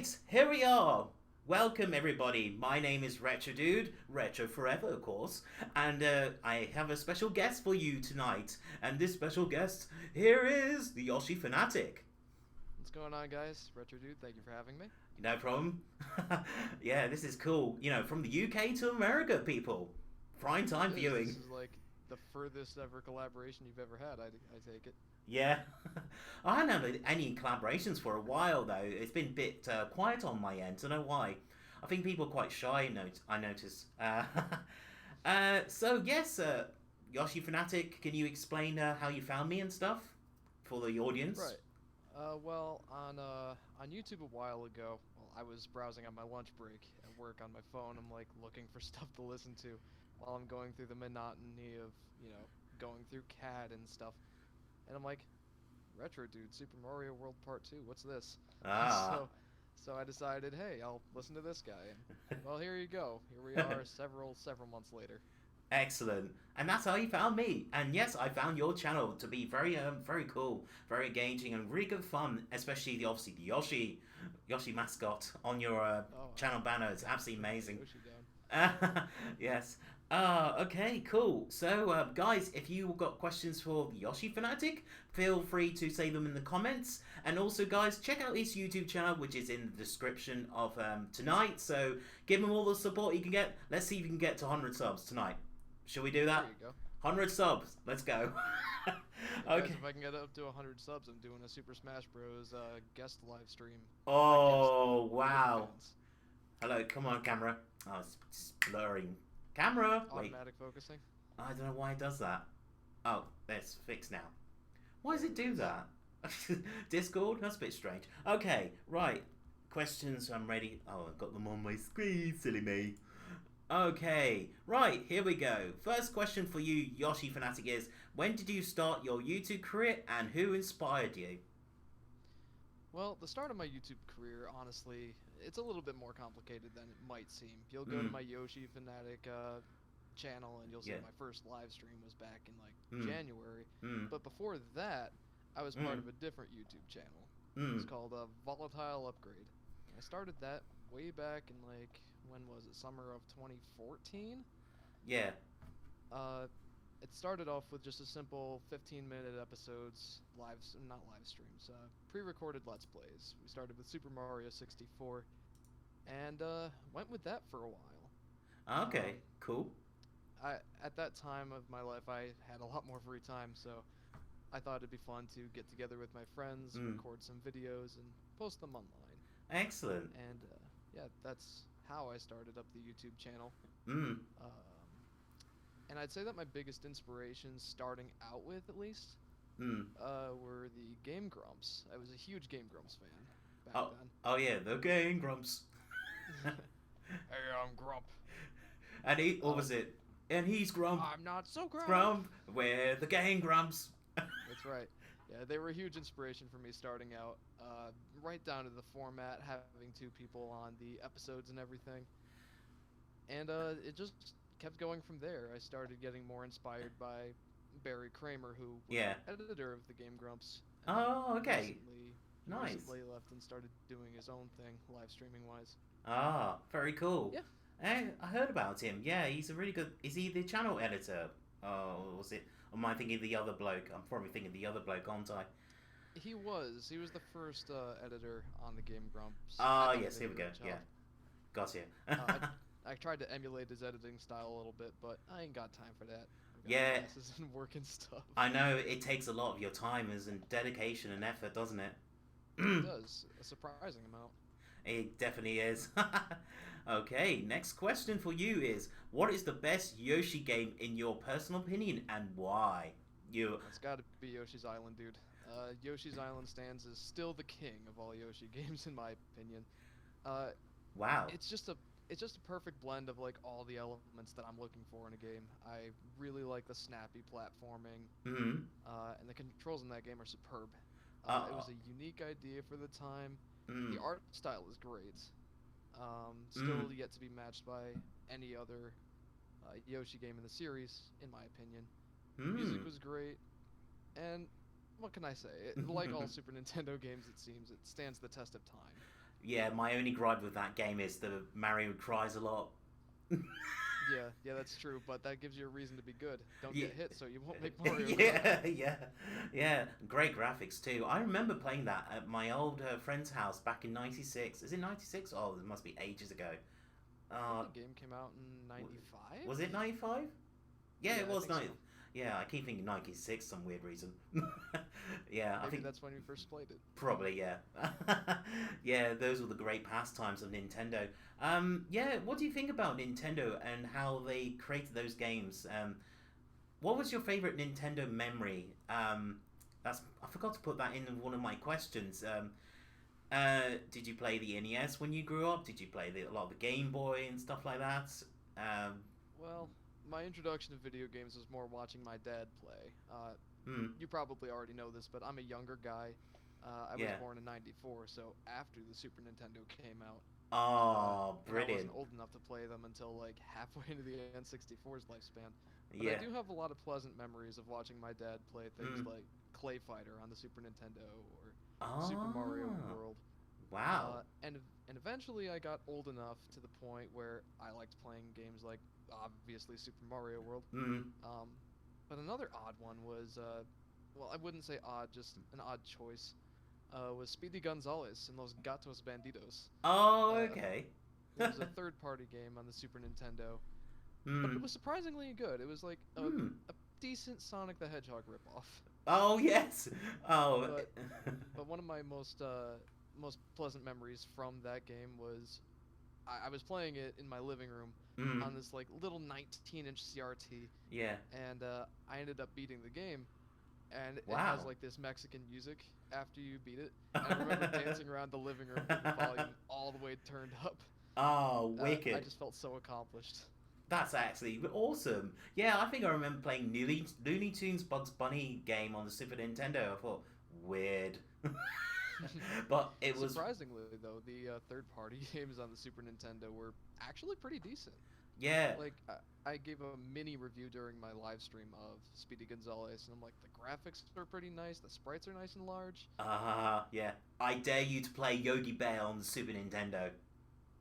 Right, here we are. Welcome everybody. My name is Retrodude, Retro Forever of course, and I have a special guest for you tonight. And this special guest here is the Yoshi Fanatic. What's going on, guys? Retrodude, thank you for having me. No problem. Yeah, this is cool. You know, from the UK to America, people. Prime It time is. This viewing. is like the furthest ever collaboration you've ever had, I take it. Yeah. I haven't had any collaborations for a while though. It's been a bit quiet on my end. I don't know why. I think people are quite shy. I notice. So yes, Yoshi Fanatic, can you explain how you found me and stuff for the audience? Right. On YouTube a while ago, I was browsing on my lunch break at work on my phone. I'm like looking for stuff to listen to while I'm going through the monotony of, going through CAD and stuff. And I'm like, Retrodude, Super Mario World Part 2, what's this? Ah, so so I decided, hey, I'll listen to this guy. And well, here you go. Here we are several months later. excellent. And that's how you found me. And yes, I found your channel to be very cool, very engaging, and really good fun. Especially obviously the Yoshi mascot on your Oh, channel banner. It's gotta absolutely put the amazing. Yoshi down. Yes. Okay, cool. So, guys, if you got questions for the Yoshi Fanatic, feel free to say them in the comments. And also, guys, check out his YouTube channel, which is in the description of tonight. So, give him all the support you can get. Let's see if you can get to 100 subs tonight. Should we do There that? you go. 100 subs. Let's go. Hey guys, Okay. if I can get up to 100 subs, I'm doing a Super Smash Bros. Guest live stream. Not guest, Oh, with wow. fans. Hello, come on, camera. Oh, it's blurring. Camera! Wait, Automatic focusing. I don't know why it does that. Oh, it's fixed now. Why does There it it do is. that? Discord? That's a bit strange. Okay, right. Questions, I'm ready. Oh, I've got them on my screen, silly me. Okay, right, here we go. First question for you, Yoshi Fanatic, is when did you start your YouTube career and who inspired you? Well, the start of my YouTube career, honestly, it's a little bit more complicated than it might seem. You'll go to Mm, my Yoshi Fanatic channel and you'll see yeah. my first live stream was back in like Mm, January. mm, But before that, I was part mm, of a different YouTube channel. It was mm. called Volatile Upgrade. I started that way back in like, when was it? Summer of 2014? Yeah. Uh, it started off with just a simple 15-minute episodes, not live streams, pre-recorded Let's Plays. We started with Super Mario 64, and went with that for a while. Okay, Um, cool. at that time of my life, I had a lot more free time, so I thought it'd be fun to get together with my friends, Mm, record some videos, and post them online. excellent. And yeah, that's how I started up the YouTube channel. Mm, Um, and I'd say that my biggest inspirations, starting out with at least, mm. were the Game Grumps. I was a huge Game Grumps fan back Oh, oh yeah, the Game Grumps. then. Hey, I'm Grump. And he, what Uh, was it? And he's Grump. I'm not so Grump. Grump, we're the Game Grumps. That's right. Yeah, they were a huge inspiration for me starting out. Right down to the format, having two people on the episodes and everything. And it just kept going from there. I started getting more inspired by Barry Kramer, who was Yeah. the editor of the Game Grumps, and then Oh, okay. recently he Nice. recently left and started doing his own thing, live streaming wise. Ah, very cool. Yeah, I heard about him. Yeah, he's a really good. Is he the channel editor? Oh, was it? Or am I thinking of the other bloke? I'm probably thinking of the other bloke, aren't I? he was the first editor on the Game Grumps. I Ah, thought he yes. did Here a we go. great Yeah, job. got you. Uh, I tried to emulate his editing style a little bit, but I ain't got time for that. I've got Yeah, classes and work and stuff. I know it takes a lot of your time and dedication and effort, doesn't it? It does a surprising amount. It definitely is. Okay, next question for you is what is the best Yoshi game in your personal opinion and why? You It's got to be Yoshi's Island, dude. Yoshi's Island stands as still the king of all Yoshi games, in my opinion. Uh, wow. it's just a it's just a perfect blend of like all the elements that I'm looking for in a game. I really like the snappy platforming, Hmm. and the controls in that game are superb. It Uh was a unique idea for the time. The mm, art style is great. mm, Still yet to be matched by any other Yoshi game in the series, in my opinion. The music mm. was great, and what can I say? Like all Super Nintendo games, it seems it stands the test of time. Yeah, my only gripe with that game is the Mario cries a lot. Yeah, that's true, but that gives you a reason to be good. Don't Yeah, get hit, so you won't make Mario cry. yeah. Great graphics too. I remember playing that at my old friend's house back in '96. Is it '96? Oh, it must be ages ago. I think Uh, the game came out in '95. was it '95? Yeah, it Yeah, I was think so. 90. Yeah, I keep thinking '96 some weird reason. Yeah, I Maybe think that's when we first played it. probably yeah. Yeah, those were the great pastimes of Nintendo. Yeah, what do you think about Nintendo and how they created those games? What was your favorite Nintendo memory? That's I forgot to put that in one of my questions. Did you play the NES when you grew up? Did you play a lot of the Game Boy and stuff like that? Um, Well, my introduction to video games was more watching my dad play. hmm, You probably already know this, but I'm a younger guy. I was yeah. born in '94, so after the Super Nintendo came out, Oh, and I wasn't brilliant. old enough to play them until like halfway into the N64's lifespan. But I Yeah. do have a lot of pleasant memories of watching my dad play things Hmm. like Clay Fighter on the Super Nintendo or Super Mario Oh, World. wow. And eventually I got old enough to the point where I liked playing games like obviously Super Mario World. Hmm. Um, but another odd one was, well, I wouldn't say odd, just an odd choice, was Speedy Gonzales and Los Gatos Banditos. Oh, Uh, okay. it was a third-party game on the Super Nintendo, but it Hmm. was surprisingly good. It was like Hmm. a decent Sonic the Hedgehog ripoff. Oh, yes. Oh. But but one of my most pleasant memories from that game was I was playing it in my living room Hmm. on this like little 19-inch CRT, Yeah. and I ended up beating the game, and it has Wow. like this Mexican music after you beat it. And I remember dancing around the living room with the volume all the way turned up. Oh, I wicked. just felt so accomplished. That's actually awesome. Yeah, I think I remember playing Looney Tunes Bugs Bunny game on the Super Nintendo. I thought, weird. But it was, Surprisingly, though, the third-party games on the Super Nintendo were actually pretty decent. yeah. Like I gave a mini review during my live stream of Speedy Gonzales, and I'm like, the graphics are pretty nice, the sprites are nice and large. Yeah. I dare you to play Yogi Bear on the Super Nintendo.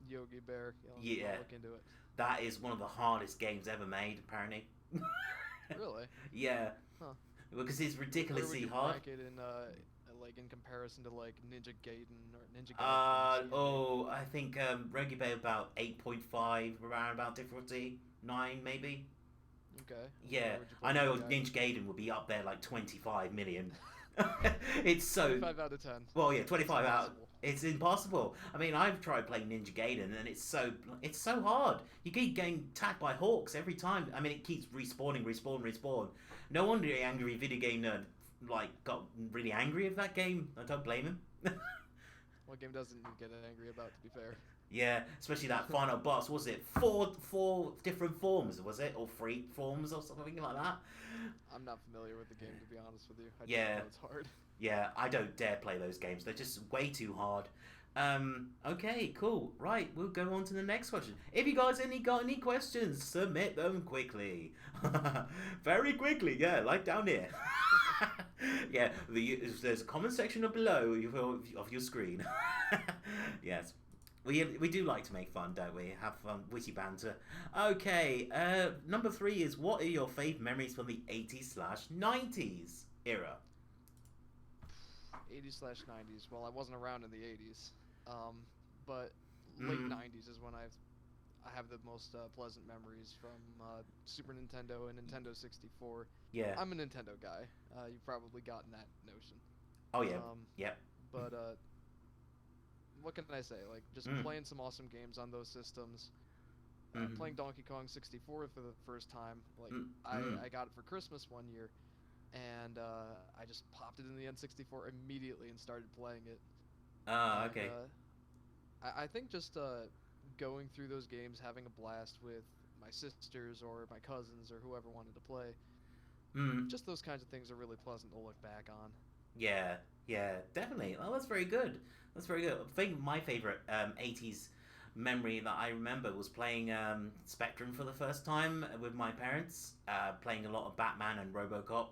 Yogi Bear, Yeah. I'll look into it. That is one of the hardest games ever made, apparently. Really? Yeah. Huh. Because it's Where would ridiculously you hard. rank it in like in comparison to like Ninja Gaiden or Ninja Gaiden? Excuse me. I think Yogi Bear about 8.5, around about difficulty. 9, maybe? Okay. Yeah, Where would you I put know Ninja Gaiden? Ninja Gaiden would be up there like 25 million. It's so 25 out of 10. well, yeah, It's 25 out. impossible. It's impossible. I mean, I've tried playing Ninja Gaiden and it's so hard. You keep getting attacked by hawks every time. I mean, it keeps respawn. No wonder the angry video game nerd like got really angry with that game. I don't blame him. What game doesn't you get angry about? To be fair. Yeah, especially that final boss. Was it four different forms? Was it or three forms or something like that? I'm not familiar with the game, to be honest with you. I just Yeah, know it's hard. yeah. I don't dare play those games. They're just way too hard. Okay, cool. Right, we'll go on to the next question. If you guys got any questions, submit them quickly. Very quickly, yeah, like down here. Yeah, there's a comment section up below of your screen. Yes. We do like to make fun, don't we? Have fun, witty banter. Okay, number 3 is what are your fave memories from the 80s/90s era? 80s/90s. Well, I wasn't around in the 80s, but late Mm, 90s is when I have the most pleasant memories from Super Nintendo and Nintendo 64. yeah. I'm a Nintendo guy. You've probably gotten that notion. Oh yeah. Um, Yeah. but what can I say? Like just Mm, playing some awesome games on those systems. mm, Playing Donkey Kong 64 for the first time. Like mm, mm. I got it for Christmas one year, and I just popped it in the N64 immediately and started playing it. Ah, And okay. I think just going through those games, having a blast with my sisters or my cousins or whoever wanted to play, Mm. just those kinds of things are really pleasant to look back on. Yeah, yeah, definitely. Oh, that's very good. That's very good. I think my favorite 80s memory that I remember was playing Spectrum for the first time with my parents, playing a lot of Batman and RoboCop.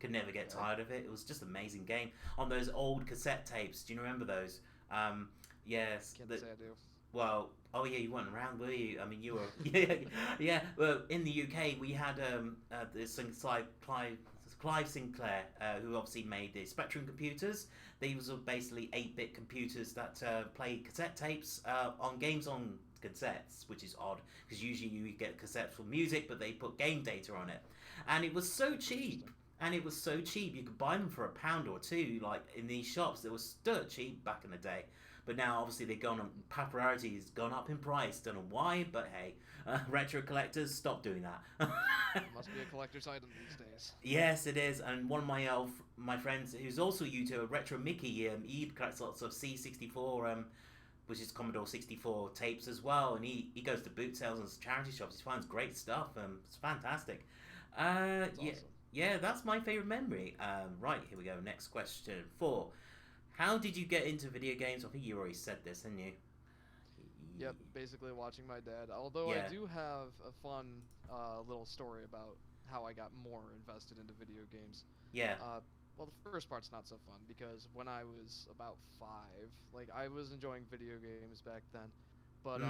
Could never get Okay. tired of it. It was just an amazing game on those old cassette tapes. Do you remember those? Um, Yes. Can't say I do. Well, oh yeah, you weren't around, were you? I mean, you were. Yeah, yeah. Well, in the UK, we had this thing, Clive Sinclair, who obviously made the Spectrum computers. These were basically 8-bit computers that play cassette tapes on games on cassettes, which is odd because usually you get cassettes for music, but they put game data on it, and it was so cheap. And it was so cheap, you could buy them for £1 or two, like in these shops. They were dirt cheap back in the day. But now, obviously, they've gone. Popularity's gone up in price. Don't know why, but hey, retro collectors, stop doing that. It must be a collector's item these days. Yes, it is. And one of my friends, who's also a YouTuber, Retro Mickey, he collects lots of C64, which is Commodore 64 tapes as well. And he goes to boot sales and charity shops. He finds great stuff. It's fantastic. That's Yeah, awesome. yeah, that's my favorite memory. Right, here we go. Next question. 4. How did you get into video games? I think you already said this, didn't you? Yep, basically watching my dad. Although Yeah. I do have a fun little story about how I got more invested into video games. Yeah. Well, the first part's not so fun because when I was about 5, like I was enjoying video games back then, but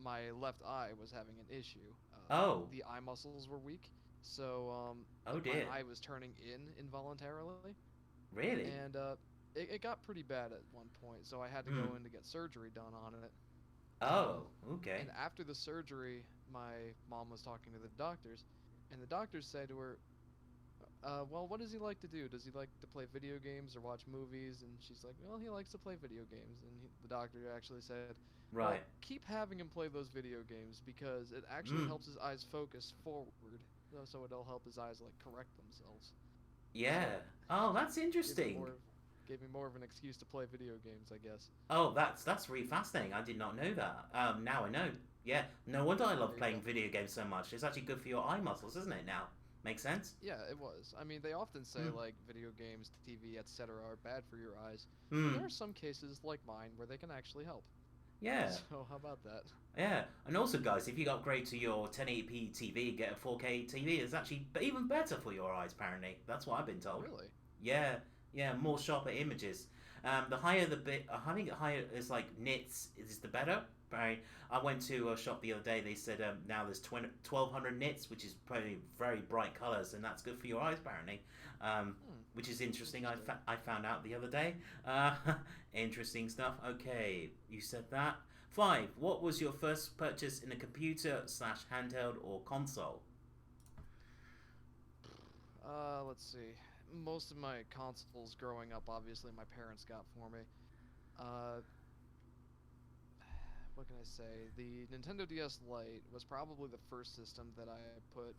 my left eye was having an issue. Oh. The eye muscles were weak, so Oh dear. my eye was turning in involuntarily, Really? and it got pretty bad at one point. So I had to go in to get surgery done on it. Oh, okay. And after the surgery, my mom was talking to the doctors, and the doctors said to her, well, what does he like to do? Does he like to play video games or watch movies? And she's like, well, he likes to play video games. And the doctor actually said, well, Right. keep having him play those video games because it actually helps his eyes focus forward, so it'll help his eyes, like, correct themselves. Yeah. Oh, that's Gave me interesting. gave me more of an excuse to play video games, I guess. Oh, that's really fascinating. I did not know that. Now I know. Yeah. No wonder I love There you playing go. video games so much. It's actually good for your eye muscles, isn't it? Now, makes sense. Yeah, it was. I mean, they often say like video games, TV, etc. are bad for your eyes. But Hmm. there are some cases like mine where they can actually help. Yeah. So how about that? Yeah. And also, guys, if you upgrade to your 1080p TV, get a 4K TV, it's actually even better for your eyes. Apparently, that's what I've been told. Really? Yeah, yeah, more sharper images. The higher the bit, I think the higher is like nits is the better. Right. I went to a shop the other day. They said now there's 1200 nits, which is probably very bright colors, and that's good for your eyes apparently. Which is interesting. I found out the other day. Interesting stuff. Okay, you said that. 5. What was your first purchase in a computer / handheld or console? Let's see. Most of my consoles growing up, obviously, my parents got for me. What can I say? The Nintendo DS Lite was probably the first system that I put,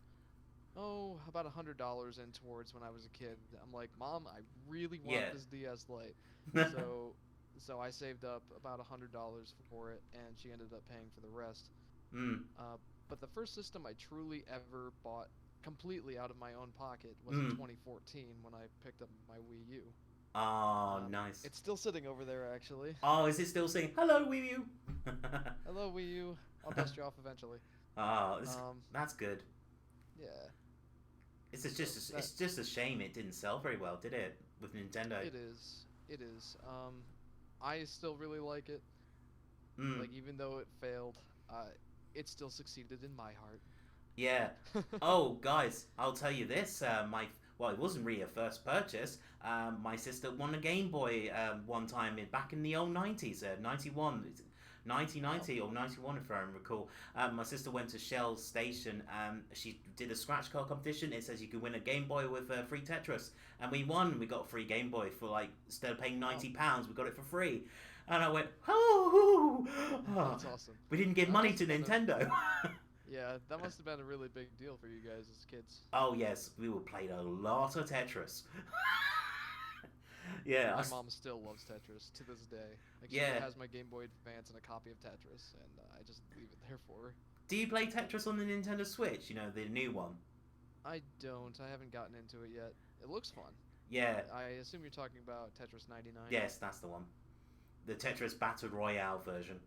about $100 in towards when I was a kid. I'm like, Mom, I really want Yeah. this DS Lite. So I saved up about $100 for it, and she ended up paying for the rest. But the first system I truly ever bought completely out of my own pocket was in 2014 when I picked up my Wii U. Oh, nice. It's still sitting over there, actually. Oh, is it still saying hello, Wii U? Hello, Wii U. I'll dust you off eventually. Oh, that's good. Yeah. It's just a shame it didn't sell very well, did it? With Nintendo. It is. It is. I still really like it. Like, even though it failed, it still succeeded in my heart. Yeah. Oh, guys, I'll tell you this. Well, it wasn't really a first purchase. My sister won a Game Boy one time back in the old 90s, 91, 1990 or 91 if I recall. My sister went to Shell Station and she did a scratch card competition. It says you can win a Game Boy with free Tetris. And we won. We got a free Game Boy for like, instead of paying £90, we got it for free. And I went, oh! That's awesome. We didn't give money to Nintendo. Yeah, that must have been a really big deal for you guys as kids. Oh yes, we were playing a lot of Tetris. Yeah, My mom still loves Tetris to this day. Like, she Yeah. has my Game Boy Advance and a copy of Tetris, and I just leave it there for her. Do you play Tetris on the Nintendo Switch? You know, the new one. I don't. I haven't gotten into it yet. It looks fun. Yeah. I assume you're talking about Tetris 99. Yes, that's the one. The Tetris Battle Royale version.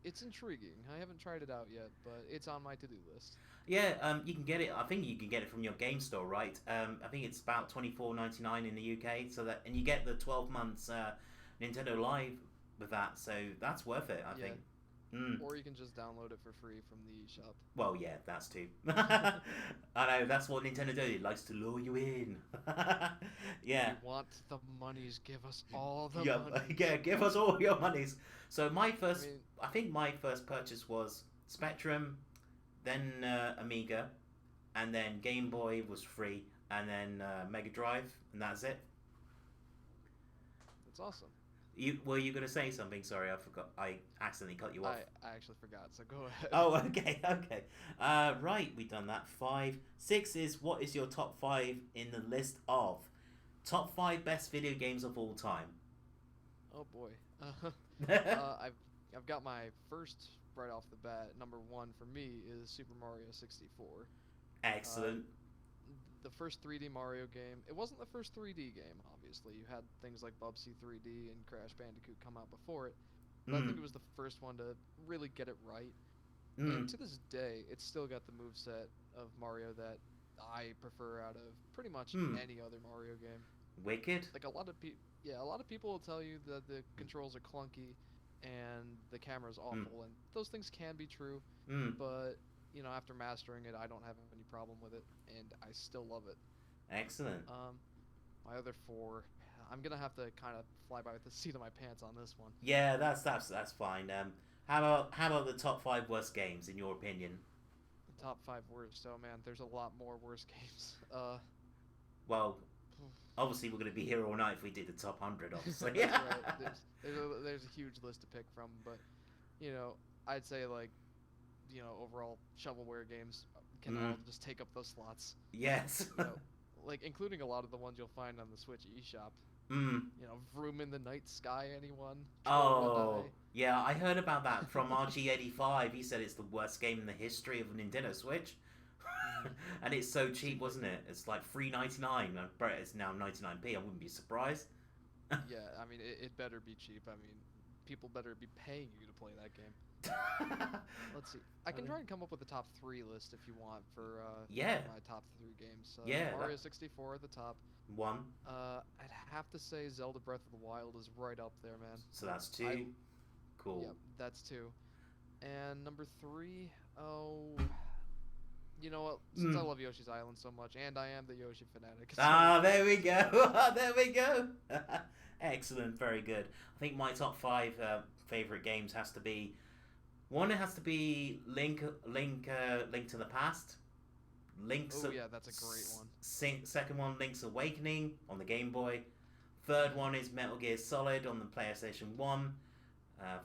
It's intriguing. I haven't tried it out yet, but it's on my to-do list. Yeah, you can get it. I think you can get it from your game store, right? I think it's about $24.99 in the UK. And you get the 12 months Nintendo Live with that, so that's worth it, I Yeah. think. Mm. Or you can just download it for free from the eShop. Well, yeah, that's too. I know that's what Nintendo does. It likes to lure you in. Yeah. We want the monies. Give us all the Yeah, monies. yeah. Give us all your monies. So I mean, I think my first purchase was Spectrum, then Amiga, and then Game Boy was free, and then Mega Drive, and that's it. it's awesome. Were you gonna say something? Sorry, I forgot. I accidentally cut you off. I actually forgot, so go ahead. Oh, okay, okay. Right, we've done that. 5. 6 is what is your top 5 in the list of top 5 best video games of all time? Oh boy. I've got my first right off the bat. Number 1 for me is Super Mario 64. Excellent. The first 3D Mario game. It wasn't the first 3D game, obviously. You had things like Bubsy 3D and Crash Bandicoot come out before it. But I think it was the first one to really get it right. And to this day, it's still got the moveset of Mario that I prefer out of pretty much any other Mario game. Wicked. Like a lot of people will tell you that the controls are clunky and the camera's awful, and those things can be true. But you know, after mastering it, I don't have any problem with it, and I still love it. Excellent. My other 4, I'm gonna have to kind of fly by with the seat of my pants on this one. Yeah, that's fine. How about the top 5 worst games in your opinion? The top 5 worst. Oh man, there's a lot more worst games. Well, obviously we're gonna be here all night if we did the top 100. Obviously. That's right. There's a huge list to pick from, but you know, I'd say like, you know, overall shovelware games can all just take up those slots. Yes. You know, like including a lot of the ones you'll find on the Switch eShop. You know, Vroom in the Night Sky, anyone? Oh, yeah, I heard about that from RG85. He said it's the worst game in the history of Nintendo Switch. And it's so cheap, wasn't it? It's like $3.99. I bet it's now 99p. I wouldn't be surprised. Yeah, I mean, it better be cheap. I mean, people better be paying you to play that game. Let's see. I can try and come up with a top 3 list if you want for my top 3 games. Mario 64 at the top. 1. I'd have to say Zelda Breath of the Wild is right up there, man. So that's 2. Cool. Yep, that's 2. And number 3, you know what? Since I love Yoshi's Island so much, and I am the Yoshi Fanatic. There we go. There we go. Excellent. Very good. I think my top 5 favorite games has to be... One, it has to be Link to the Past. Yeah, that's a great one. Second one, Link's Awakening on the Game Boy. Third one is Metal Gear Solid on the PlayStation 1.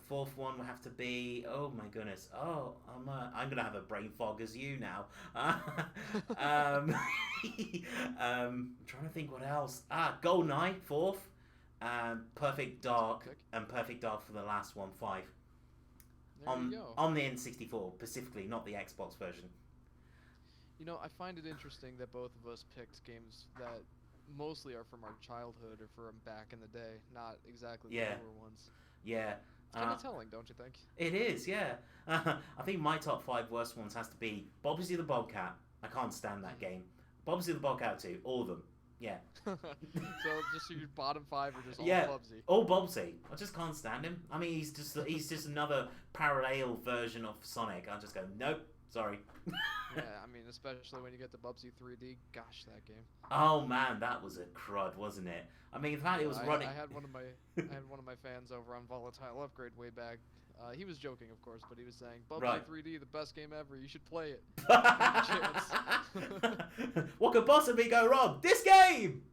Fourth one will have to be... Oh my goodness. Oh, I'm going to have a brain fog as you now. I'm trying to think what else. GoldenEye, 4th. Perfect Dark. And Perfect Dark for the last one, 5. There you go. On the N64, specifically, not the Xbox version. You know, I find it interesting that both of us picked games that mostly are from our childhood or from back in the day, not exactly the newer ones. Yeah. It's kind of telling, don't you think? It is, yeah. I think my top 5 worst ones has to be Bobbsy the Bobcat. I can't stand that game. Bobbsy the Bobcat 2, all of them. Yeah. So just your bottom 5 are just all Bubsy. All Bobbsy. I just can't stand him. I mean, he's just another parallel version of Sonic. I just go, nope, sorry. Yeah, I mean, especially when you get to Bubsy 3D. Gosh, that game. Oh man, that was a crud, wasn't it? I mean, in fact, it was running. I had one of my fans over on Volatile Upgrade way back. He was joking, of course, but he was saying, Bubsy 3D, the best game ever. You should play it. What could possibly go wrong? This game.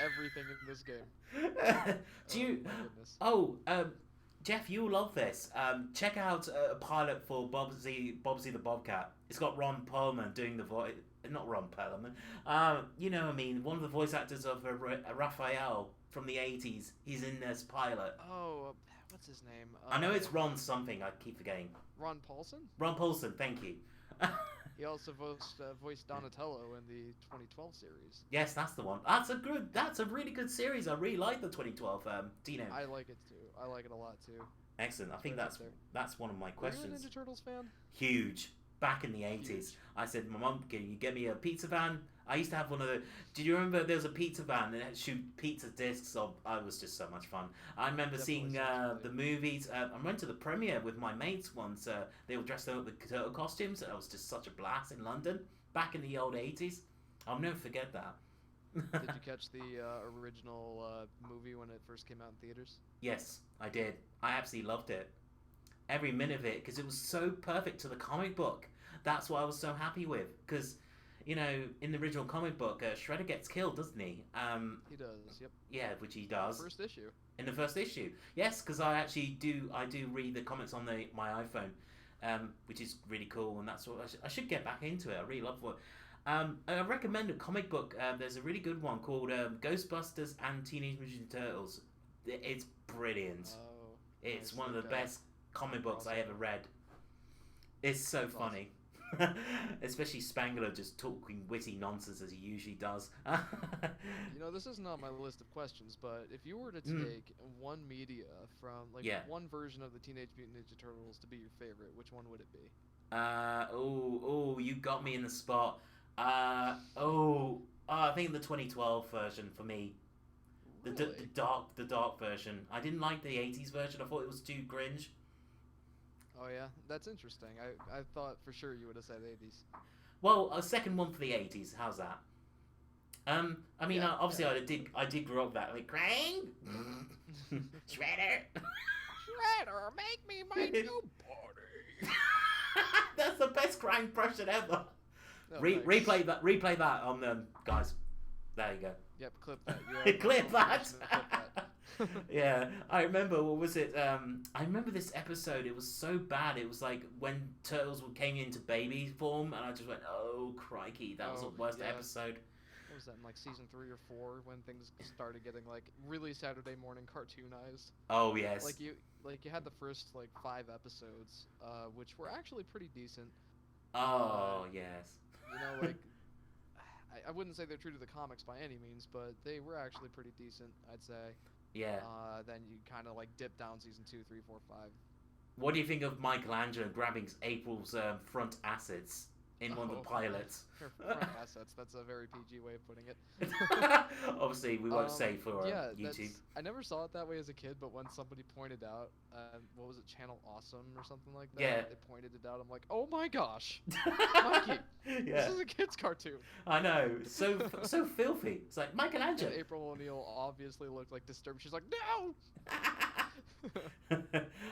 Everything in this game. Do you? Jeff, you'll love this. Check out a pilot for Bobbsy the Bobcat. It's got Ron Perlman doing the voice. Not Ron Perlman. You know what I mean. One of the voice actors of Raphael from the 80s. He's in this pilot. Oh, what's his name? I know it's Ron something. I keep forgetting. Ron Paulson? Ron Paulson, thank you. He also voiced Donatello in the 2012 series. Yes, that's the one. That's a really good series. I really like the 2012 Dino. I like it too. I like it a lot too. Excellent. I think that's one of my questions. Are you a Ninja Turtles fan? Huge. back in the 80s. I said, my mum, can you get me a pizza van? I used to have one of the. Did you remember there was a pizza van that had shoot pizza discs? Of, it was just so much fun. I remember seeing the movies. I went to the premiere with my mates once. They were dressed up with turtle costumes. That was just such a blast in London back in the old 80s. I'll never forget that. Did you catch the original movie when it first came out in theaters? Yes, I did. I absolutely loved it. Every minute of it, because it was so perfect to the comic book. That's what I was so happy with. Because, you know, in the original comic book, Shredder gets killed, doesn't he? He does. Yep. Yeah, which he does. First issue. In the first issue, yes, because I actually do. I do read the comics on my iPhone, which is really cool, and that's what I should get back into it. I really love it. I recommend a comic book. There's a really good one called Ghostbusters and Teenage Mutant Ninja Turtles. It's brilliant. Oh, it's nice. one of the best comic books I ever read. It's so funny. Especially Spangler just talking witty nonsense as he usually does. You know, this isn't on my list of questions, but if you were to take one media from, like, one version of the Teenage Mutant Ninja Turtles to be your favorite, which one would it be? You got me in the spot. I think the 2012 version for me. Really? The dark version. I didn't like the 80s version. I thought it was too cringe. Oh yeah, that's interesting. I thought for sure you would have said 80s. Well, a second one for the 80s. How's that? I mean, obviously, I did grow up with that. Like, Krang, Shredder, Shredder, make me my new body. That's the best Krang impression ever. No, replay that on them, guys. There you go. Yep, clip that. Clip that. Yeah, I remember. What was it? I remember this episode. It was so bad. It was like when turtles came into baby form, and I just went, "Oh crikey, that was the worst episode." What was that in like season 3 or 4 when things started getting like really Saturday morning cartoonized? Oh yes. Like you had the first like 5 episodes, which were actually pretty decent. Oh yes. You know, like I wouldn't say they're true to the comics by any means, but they were actually pretty decent, I'd say. Yeah. Then you kind of like dip down season 2, 3, 4, 5. What do you think of Michelangelo grabbing April's front assets in one of the pilots? Front assets. That's a very PG way of putting it. Obviously, we won't say for YouTube. I never saw it that way as a kid, but when somebody pointed out, what was it, Channel Awesome or something like that? Yeah. They pointed it out. I'm like, oh my gosh, Mikey, this is a kid's cartoon. I know, so filthy. It's like Michelangelo. And April O'Neil obviously looked like disturbed. She's like, no.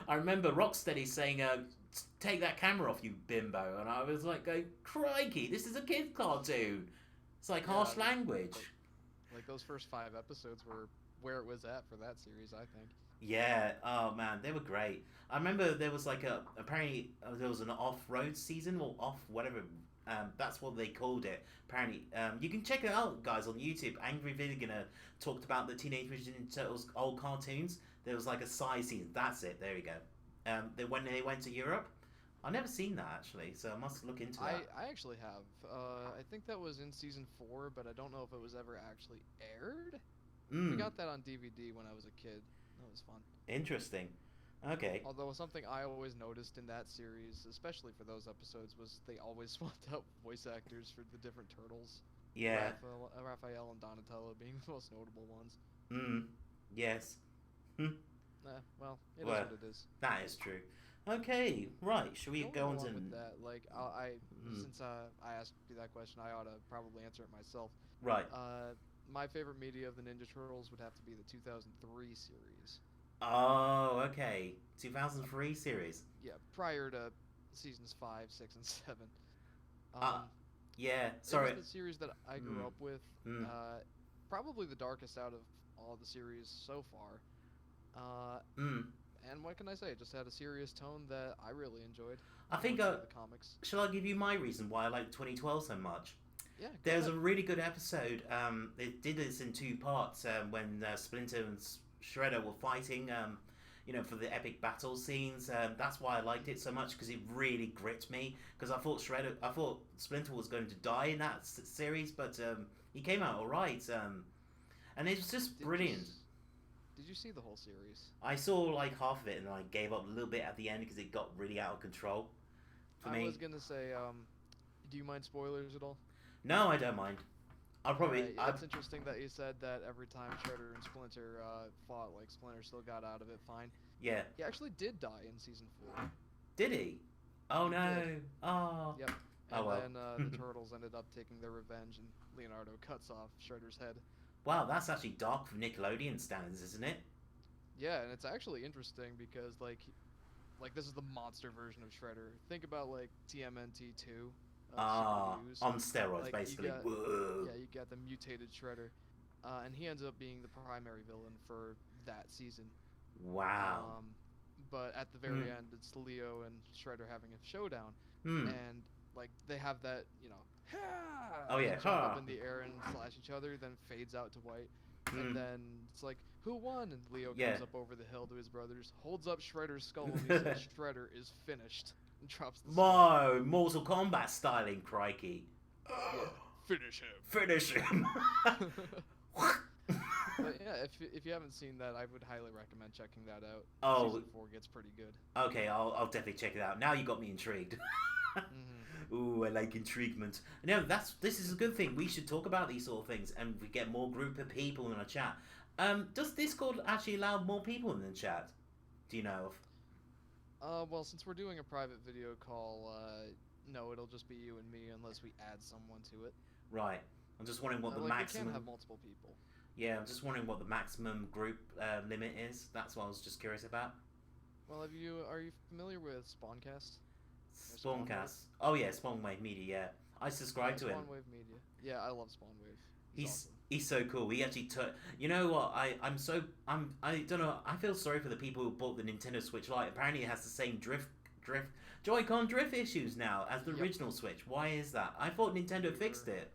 I remember Rocksteady saying, "Take that camera off, you bimbo," and I was like, going, "Crikey, this is a kid cartoon." It's like harsh language. Like those first 5 episodes were where it was at for that series, I think. Yeah. Oh man, they were great. I remember there was like apparently there was an off-road season or off whatever. That's what they called it. Apparently, you can check it out, guys, on YouTube. Angry Villager talked about the Teenage Mutant Ninja Turtles old cartoons. There was like a size season. That's it. There you go. When they went to Europe, I've never seen that actually, so I must look into that. I actually have. I think that was in season 4, but I don't know if it was ever actually aired. We got that on DVD when I was a kid. That was fun. Interesting. Okay. Although something I always noticed in that series, especially for those episodes, was they always swapped out voice actors for the different turtles. Yeah. Raphael and Donatello being the most notable ones. Yes. Well, it is what it is. That is true. Okay, right. Should we go on to with that? Like, since I asked you that question, I ought to probably answer it myself. Right. My favorite media of the Ninja Turtles would have to be the 2003 series. Oh, okay. 2003 series. Yeah, prior to seasons 5, 6, and 7. Yeah. Sorry. It was the series that I grew up with. Probably the darkest out of all the series so far. And what can I say? It just had a serious tone that I really enjoyed. I think the comics. Shall I give you my reason why I like 2012 so much? Yeah. There's a really good episode. They did this in 2 parts when Splinter and Shredder were fighting. For the epic battle scenes. That's why I liked it so much, because it really gripped me. Because I thought Splinter was going to die in that series, but he came out all right. And it was just brilliant. Did you see the whole series? I saw like half of it, and I gave up a little bit at the end because it got really out of control. for I me. was gonna say, do you mind spoilers at all? No, I don't mind. I'll probably. Alright, it's interesting that you said that every time Shredder and Splinter fought, like, Splinter still got out of it fine. Yeah. He actually did die in Season 4. Did he? Oh He no. did. Oh. Yep. Oh And well. then the Turtles ended up taking their revenge, and Leonardo cuts off Shredder's head. Wow, that's actually dark for Nickelodeon standards, isn't it? Yeah, and it's actually interesting because, like this is the monster version of Shredder. Think about, like, TMNT2 Ah, Super Use. on steroids, Like, basically. Whoa. you got the mutated Shredder. And he ends up being the primary villain for that season. Wow. But at the very end, it's Leo and Shredder having a showdown, Hmm. and like they have that, Oh they yeah. jump Ha. up in the air and slash each other, then fades out to white, Hmm. and then it's like, who won? And Leo Yeah. comes up over the hill to his brothers, holds up Shredder's skull, and he says, "Shredder is finished," and drops the skull. Mortal Kombat styling, crikey. Yeah, finish him. Finish him. But yeah, if you haven't seen that, I would highly recommend checking that out. Oh. Season 4 gets pretty good. Okay, I'll definitely check it out. Now you got me intrigued. Mm-hmm. Ooh, I like intriguement. No, this is a good thing. We should talk about these sort of things, and we get more group of people in a chat. Does Discord actually allow more people in the chat? Do you know of? Well, since we're doing a private video call, no, it'll just be you and me unless we add someone to it. Right. I'm just wondering what the like, maximum. we can have multiple people. Yeah, I'm just wondering what the maximum group limit is. That's what I was just curious about. Well, are you familiar with Spawncast? Spawncast. Oh yeah, Spawnwave Media. Yeah, I subscribe to him. Spawnwave Media. Yeah, I love Spawnwave. He's awesome. He's so cool. He actually took. You know what? I don't know. I feel sorry for the people who bought the Nintendo Switch Lite. Apparently, it has the same Joy-Con drift issues now as the original Switch. Why is that? I thought Nintendo fixed it.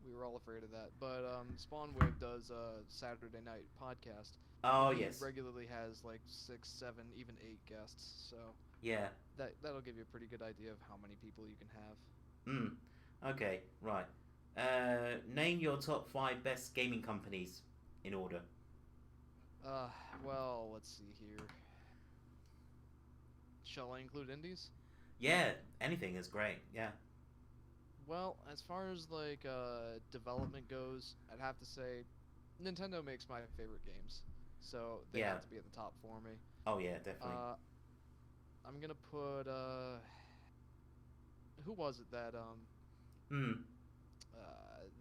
We were all afraid of that, but Spawnwave does a Saturday night podcast. Oh he yes. regularly has like 6, 7, even 8 guests. So yeah. That'll give you a pretty good idea of how many people you can have. Okay. Right. Name your top 5 best gaming companies in order. Well, let's see here. Shall I include indies? Yeah, anything is great. Yeah. Well, as far as like development goes, I'd have to say Nintendo makes my favorite games, so they have to be at the top for me. Oh yeah, definitely. I'm gonna put who was it that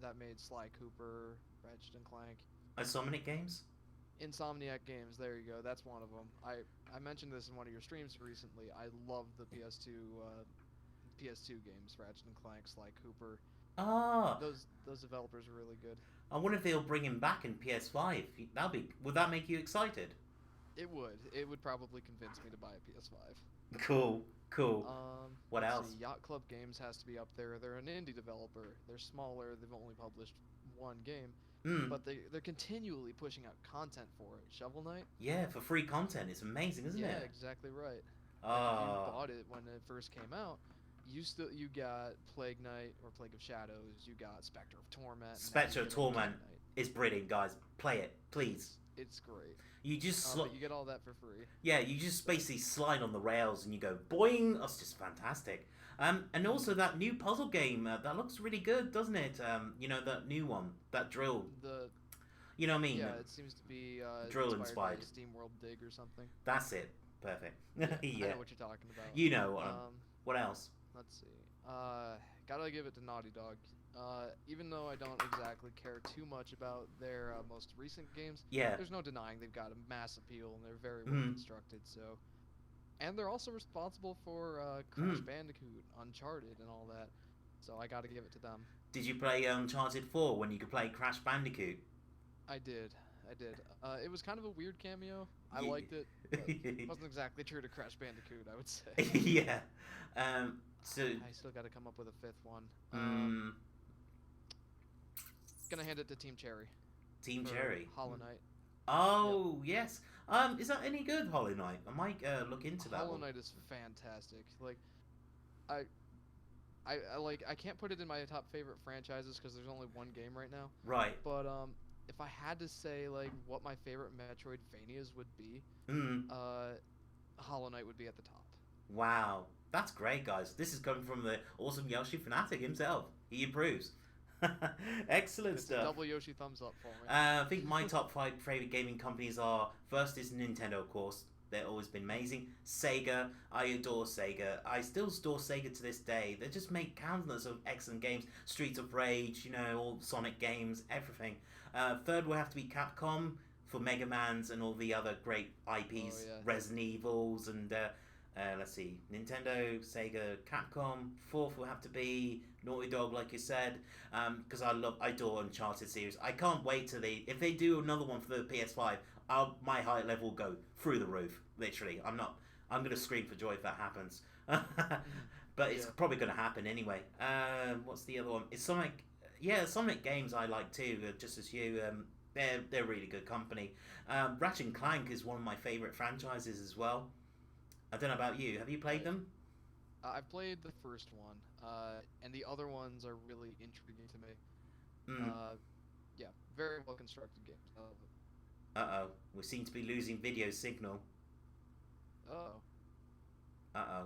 that made Sly Cooper, Ratchet and Clank? Insomniac Games? Insomniac Games, there you go. That's one of them. I mentioned this in one of your streams recently. I love the PS2 games, Ratchet and Clank, Sly Cooper. Ah. Those developers are really good. I wonder if they'll bring him back in PS5. Would that make you excited? It would. It would probably convince me to buy a PS5. Cool. What else? Yacht Club Games has to be up there. They're an indie developer. They're smaller. They've only published one game. But they're continually pushing out content for it. Shovel Knight? Yeah, for free content. It's amazing, isn't it? Yeah, exactly right. If you bought it when it first came out, you got Plague Knight or Plague of Shadows. You got Spectre of Torment. Spectre of Torment is brilliant, guys. Play it, please. It's great. You just but you get all that for free. Yeah, you just basically slide on the rails and you go boing. That's just fantastic. And also that new puzzle game that looks really good, doesn't it? You know, that new one, that drill. You know what I mean? Yeah, it seems to be drill inspired by Steam World Dig or something. That's it. Perfect. Yeah, I know what you're talking about. You know what else? Let's see. Gotta give it to Naughty Dog. Even though I don't exactly care too much about their most recent games, there's no denying they've got a mass appeal and they're very well constructed. So, and they're also responsible for Crash Bandicoot, Uncharted, and all that. So I gotta give it to them. Did you play Uncharted 4 when you could play Crash Bandicoot? I did. It was kind of a weird cameo. I liked it, but it wasn't exactly true to Crash Bandicoot, I would say. Yeah. So I still got to come up with a 5th one. Gonna hand it to Team Cherry. Team Cherry. Hollow Knight. Oh yes. Is that any good, Hollow Knight? I might look into that. Hollow Knight is fantastic. Like, I can't put it in my top favorite franchises because there's only one game right now. Right. But if I had to say like what my favorite Metroidvanias would be, Hollow Knight would be at the top. Wow, that's great, guys. This is coming from the awesome Yoshi Fanatic himself. He approves. Excellent It's a stuff. double Yoshi thumbs up for me. I think my top five favorite gaming companies are first is Nintendo, of course. They've always been amazing. Sega, I adore Sega. I still adore Sega to this day. They just make countless of excellent games. Streets of Rage, all Sonic games, everything. Third will have to be Capcom for Mega Man's and all the other great IPs, Oh, yeah. Resident Evils and let's see, Nintendo, Sega, Capcom. Fourth will have to be Naughty Dog, like you said, because I adore Uncharted series. I can't wait till if they do another one for the PS5. My height level will go through the roof. Literally, I'm gonna scream for joy if that happens. But it's Yeah. probably gonna happen anyway. What's the other one? It's Sonic. Yeah, Sonic games I like too. Just as you. They're really good company. Ratchet and Clank is one of my favorite franchises as well. I don't know about you. Have you played them? I've played the first one, and the other ones are really intriguing to me. Mm. Yeah, very well constructed games. I love it. Uh oh. We seem to be losing video signal. Oh. Uh oh.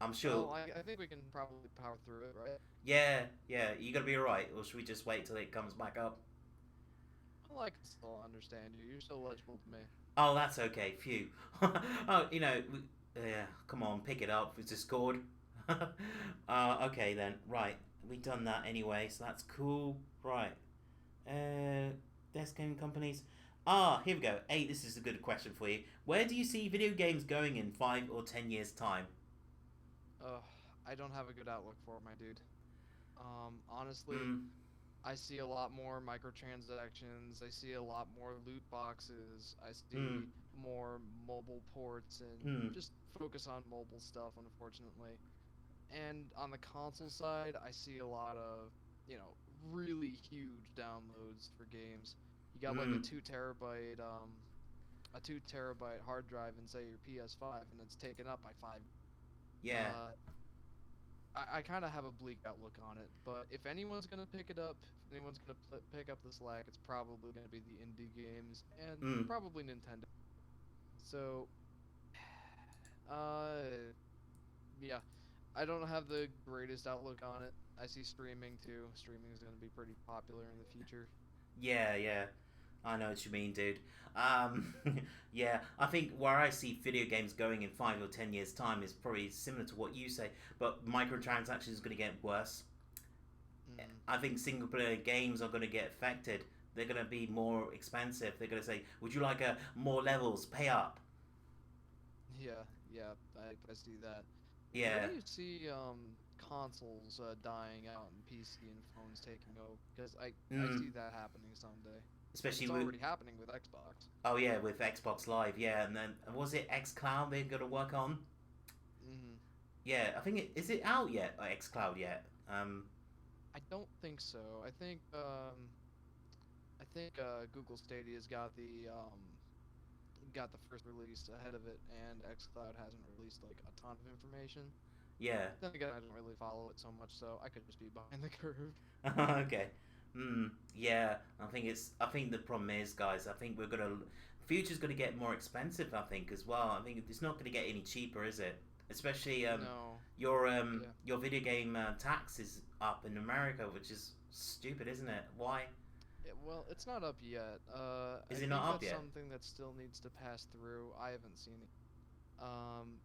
I'm sure. Well, I think we can probably power through it, right? Yeah, yeah. You gotta be alright, or should we just wait till it comes back up? Well, I can still understand you. You're still legible to me. Oh, that's okay. Phew. Oh, yeah. Come on, pick it up. It's Discord. Okay then. Right. We done that anyway, so that's cool. Right. Desk game companies. Here we go. Hey, this is a good question for you. Where do you see video games going in 5 or 10 years' time? Ugh, I don't have a good outlook for it, my dude. Honestly, Mm, I see a lot more microtransactions. I see a lot more loot boxes. I see mm, more mobile ports and mm. just focus on mobile stuff, unfortunately. And on the console side, I see a lot of, really huge downloads for games. You got like Mm. a 2 terabyte hard drive in say your PS5, and it's taken up by five. Yeah. Uh, I kind of have a bleak outlook on it, but if anyone's gonna pick it up, if anyone's gonna pick up the slack, it's probably gonna be the indie games and Mm. probably Nintendo. So, uh, yeah, I don't have the greatest outlook on it. I see streaming too. Streaming is gonna be pretty popular in the future. Yeah, yeah. I know what you mean, dude. Um, yeah, I think where I see video games going in 5 or 10 years' time is probably similar to what you say, but microtransactions is going to get worse. Mm, I think single player games are going to get affected. They're going to be more expensive. They're going to say, "Would you like more levels? Pay up." yeah, yeah, I see that. Where Yeah. do you see consoles dying out and PC and phones taking over? Because I Mm. see that happening someday. Especially It's with already happening with Xbox. oh yeah, with Xbox Live. Yeah, and then was it X Cloud they're going to work on? Hmm. Yeah, I think is it out yet? X Cloud yet? I don't think so. I think Google Stadia's got the first release ahead of it, and XCloud hasn't released like a ton of information. Yeah. Then again, I don't really follow it so much, so I could just be behind the curve. Okay. Yeah, I think the problem is, guys. I think future's gonna get more expensive. I think as well. I think it's not gonna get any cheaper, is it? Especially No. Yeah. your video game tax is up in America, which is stupid, isn't it? Why? Well, it's not up yet. I Is it think not up that's yet? something that still needs to pass through. I haven't seen it. Um,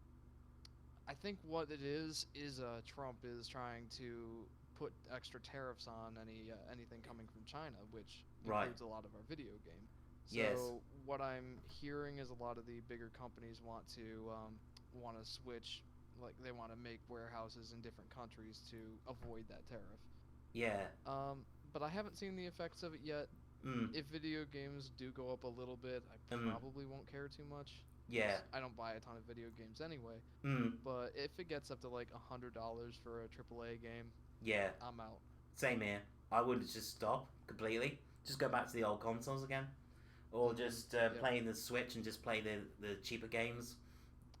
I think what it is Trump is trying to put extra tariffs on anything coming from China, which Right. includes a lot of our video game. Yes. So what I'm hearing is a lot of the bigger companies want to switch, like they want to make warehouses in different countries to avoid that tariff. Yeah. But I haven't seen the effects of it yet. Mm. If video games do go up a little bit, I Mm. probably won't care too much. 'Cause Yeah. I don't buy a ton of video games anyway. Mm. But if it gets up to like $100 for a AAA game, Yeah. I'm out. Same here. I would just stop completely. Just go back to the old consoles again, or just Yep. play the Switch and just play the cheaper games.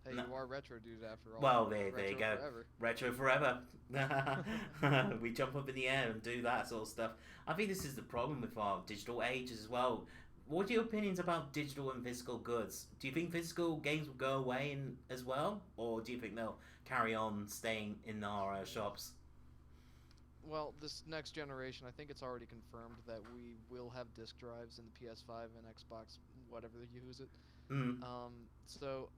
Hey, No. you are Retrodude after all. Well, there you Retro go. forever. Retro forever. We jump up in the air and do that sort of stuff. I think this is the problem with our digital age as well. what are your opinions about digital and physical goods? Do you think physical games will go away as well, or do you think they'll carry on staying in our shops? Well, this next generation, I think it's already confirmed that we will have disk drives in the PS5 and Xbox, whatever you use it. Mm, So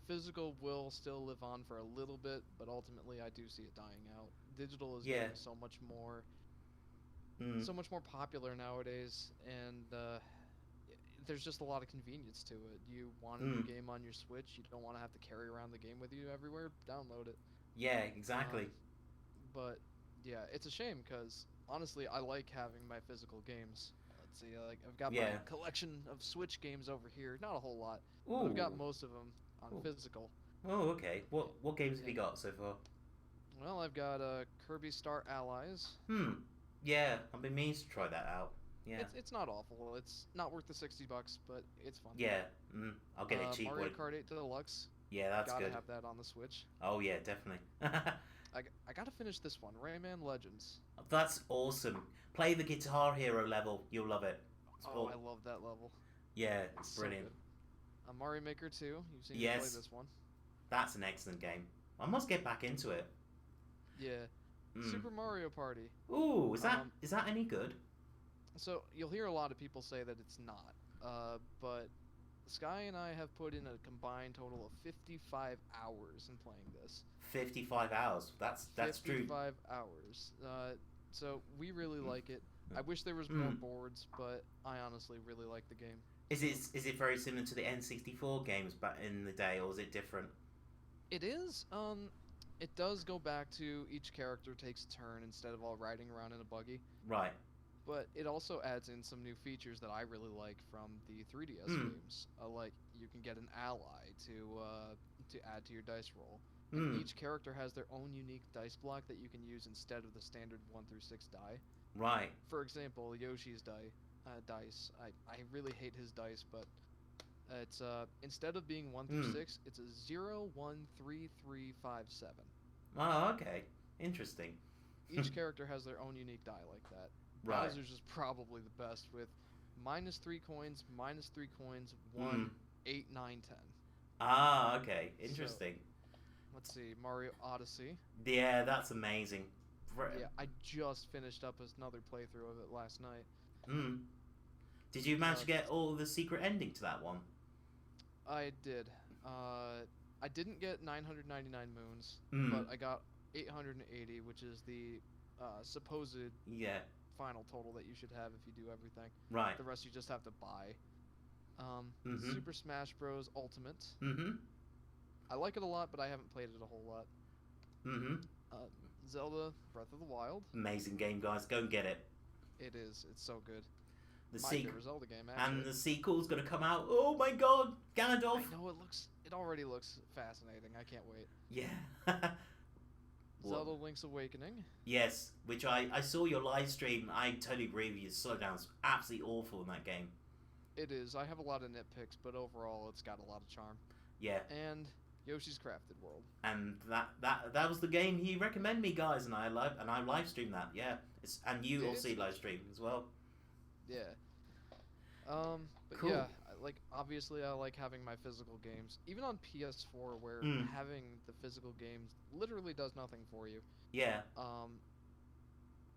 physical will still live on for a little bit, but ultimately I do see it dying out. Digital is yeah. getting Mm, so much more popular nowadays, and there's just a lot of convenience to it. You want a new mm, game on your Switch, you don't want to have to carry around the game with you everywhere. Download it. yeah, Um, exactly. but yeah, it's a shame because honestly, I like having my physical games. Let's see, like I've got my Yeah. collection of Switch games over here. Not a whole lot, but I've got Ooh. most of them on Ooh. physical. Oh, okay. And, What games have you and got so far? well, I've got Kirby Star Allies. Hmm. Yeah, I've been meaning to try that out. Yeah. It's not awful. It's not worth the $60, but it's fun. Yeah. I'll get it cheap. Mario Kart 8 Deluxe. Yeah, that's Gotta good. have that on the Switch. Oh yeah, definitely. I gotta finish this one, Rayman Legends. That's awesome. Play the Guitar Hero level. You'll love it. It's Oh, I all, love that level. yeah, It's so brilliant. good. Mario Maker 2. You've seen me play Yes, this one. that's an excellent game. I must get back into it. Yeah. Mm. Super Mario Party. Ooh, Um, is that any good? so you'll hear a lot of people say that it's not. But Sky and I have put in a combined total of 55 hours in playing this. 55 hours. That's true. 55 hours. So we really like it. I wish there was more Mm. boards, but I honestly really like the game. Is it very similar to the N64 games back in the day, or is it different? It is. It does go back to each character takes a turn instead of all riding around in a buggy. Right. But it also adds in some new features that I really like from the 3DS Mm. games. Like you can get an ally to add to your dice roll, and Mm. each character has their own unique dice block that you can use instead of the standard 1 through 6 die. Right. For example, Yoshi's dice. I really hate his dice, but it's instead of being 1 through Mm. 6, it's a 0, 1, 3, 3, 5, 7. Oh, okay. Interesting. Each character has their own unique die like that. Right. Bowser's is probably the best with -3 coins, -3 coins, Mm. 1, 8, 9, 10. Ah, okay. So Interesting. let's see, Mario Odyssey. Yeah, that's amazing. Yeah, I just finished up another playthrough of it last night. Mm. Did you manage to get It's all the secret ending to that one? I did. I didn't get 999 moons, Mm. but I got 880, which is the supposed Yeah. final total that you should have if you do everything. Right. The rest you just have to buy. Mm-hmm. Super Smash Bros. Ultimate. Mm-hmm. I like it a lot, but I haven't played it a whole lot. Mm-hmm. Uh, Zelda Breath of the Wild. Amazing game, guys. Go and get it. It is. It's so good. The My sequel favorite Zelda game, and actually. the sequel's gonna come out. Oh my God, Ganondorf. I know it looks. It already looks fascinating. I can't wait. Yeah. Zelda Link's Awakening. Yes, which I saw your live stream. I totally agree with you. Slowdown's absolutely awful in that game. It is. I have a lot of nitpicks, but overall, it's got a lot of charm. Yeah. And Yoshi's Crafted World. And that was the game he recommended me, guys, and I live streamed that. Yeah. And you also live stream as well. Yeah. But Cool. yeah, like obviously I like having my physical games, even on PS4, where having the physical games literally does nothing for you. Yeah.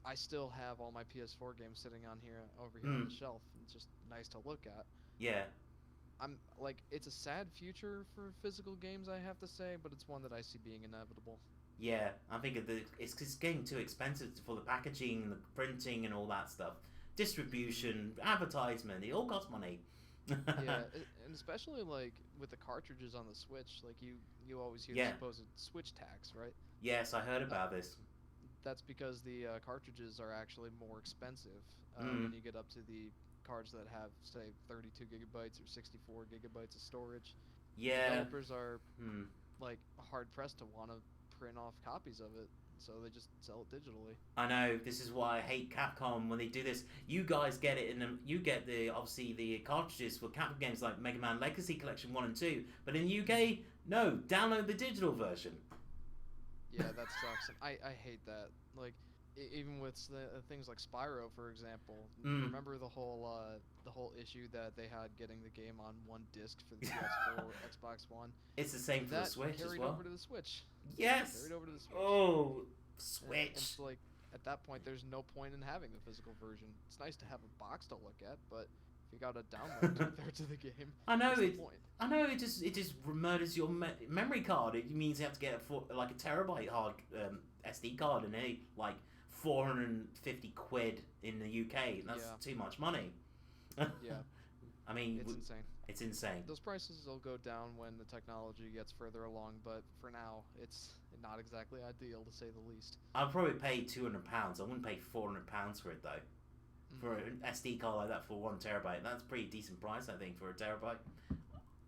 I still have all my PS4 games sitting on the shelf. It's just nice to look at. Yeah. I'm like, it's a sad future for physical games, I have to say, but it's one that I see being inevitable. Yeah, I think it's getting too expensive for the packaging and the printing and all that stuff. Distribution, advertisement, it all costs money. Yeah, and especially like with the cartridges on the Switch, like you always hear the supposed Switch tax, right? Yes, I heard about this. That's because the cartridges are actually more expensive when you get up to the cards that have, say, 32 gigabytes or 64 gigabytes of storage. Yeah. Developers are like hard pressed to want to print off copies of it, so they just sell it digitally. I know, this is why I hate Capcom when they do this. You guys get it you get obviously the cartridges for Capcom games like Mega Man Legacy Collection 1 and 2, but in the UK, no, download the digital version. Yeah, that sucks. I hate that. Like, even with things like Spyro, for example. Mm. Remember the whole issue that they had getting the game on one disc for the PS4 or Xbox One. It's the same for the That Switch as carried well. over to the Switch. Yes. Carried over to the Switch. Oh, And Switch. it's like at that point, there's no point in having the physical version. It's nice to have a box to look at, but if you gotta download 2/3 of the game, I know what's the it. point? I know it just murders your memory card. It means you have to get like a terabyte hard SD card, and like 450 quid in the UK. That's Yeah. too much money. Yeah, I mean, it's insane. it's insane. Those prices will go down when the technology gets further along, but for now, it's not exactly ideal to say the least. I'd probably pay £200. I wouldn't pay £400 for it though. For an SD card like that for 1 terabyte, that's a pretty decent price, I think, for a terabyte.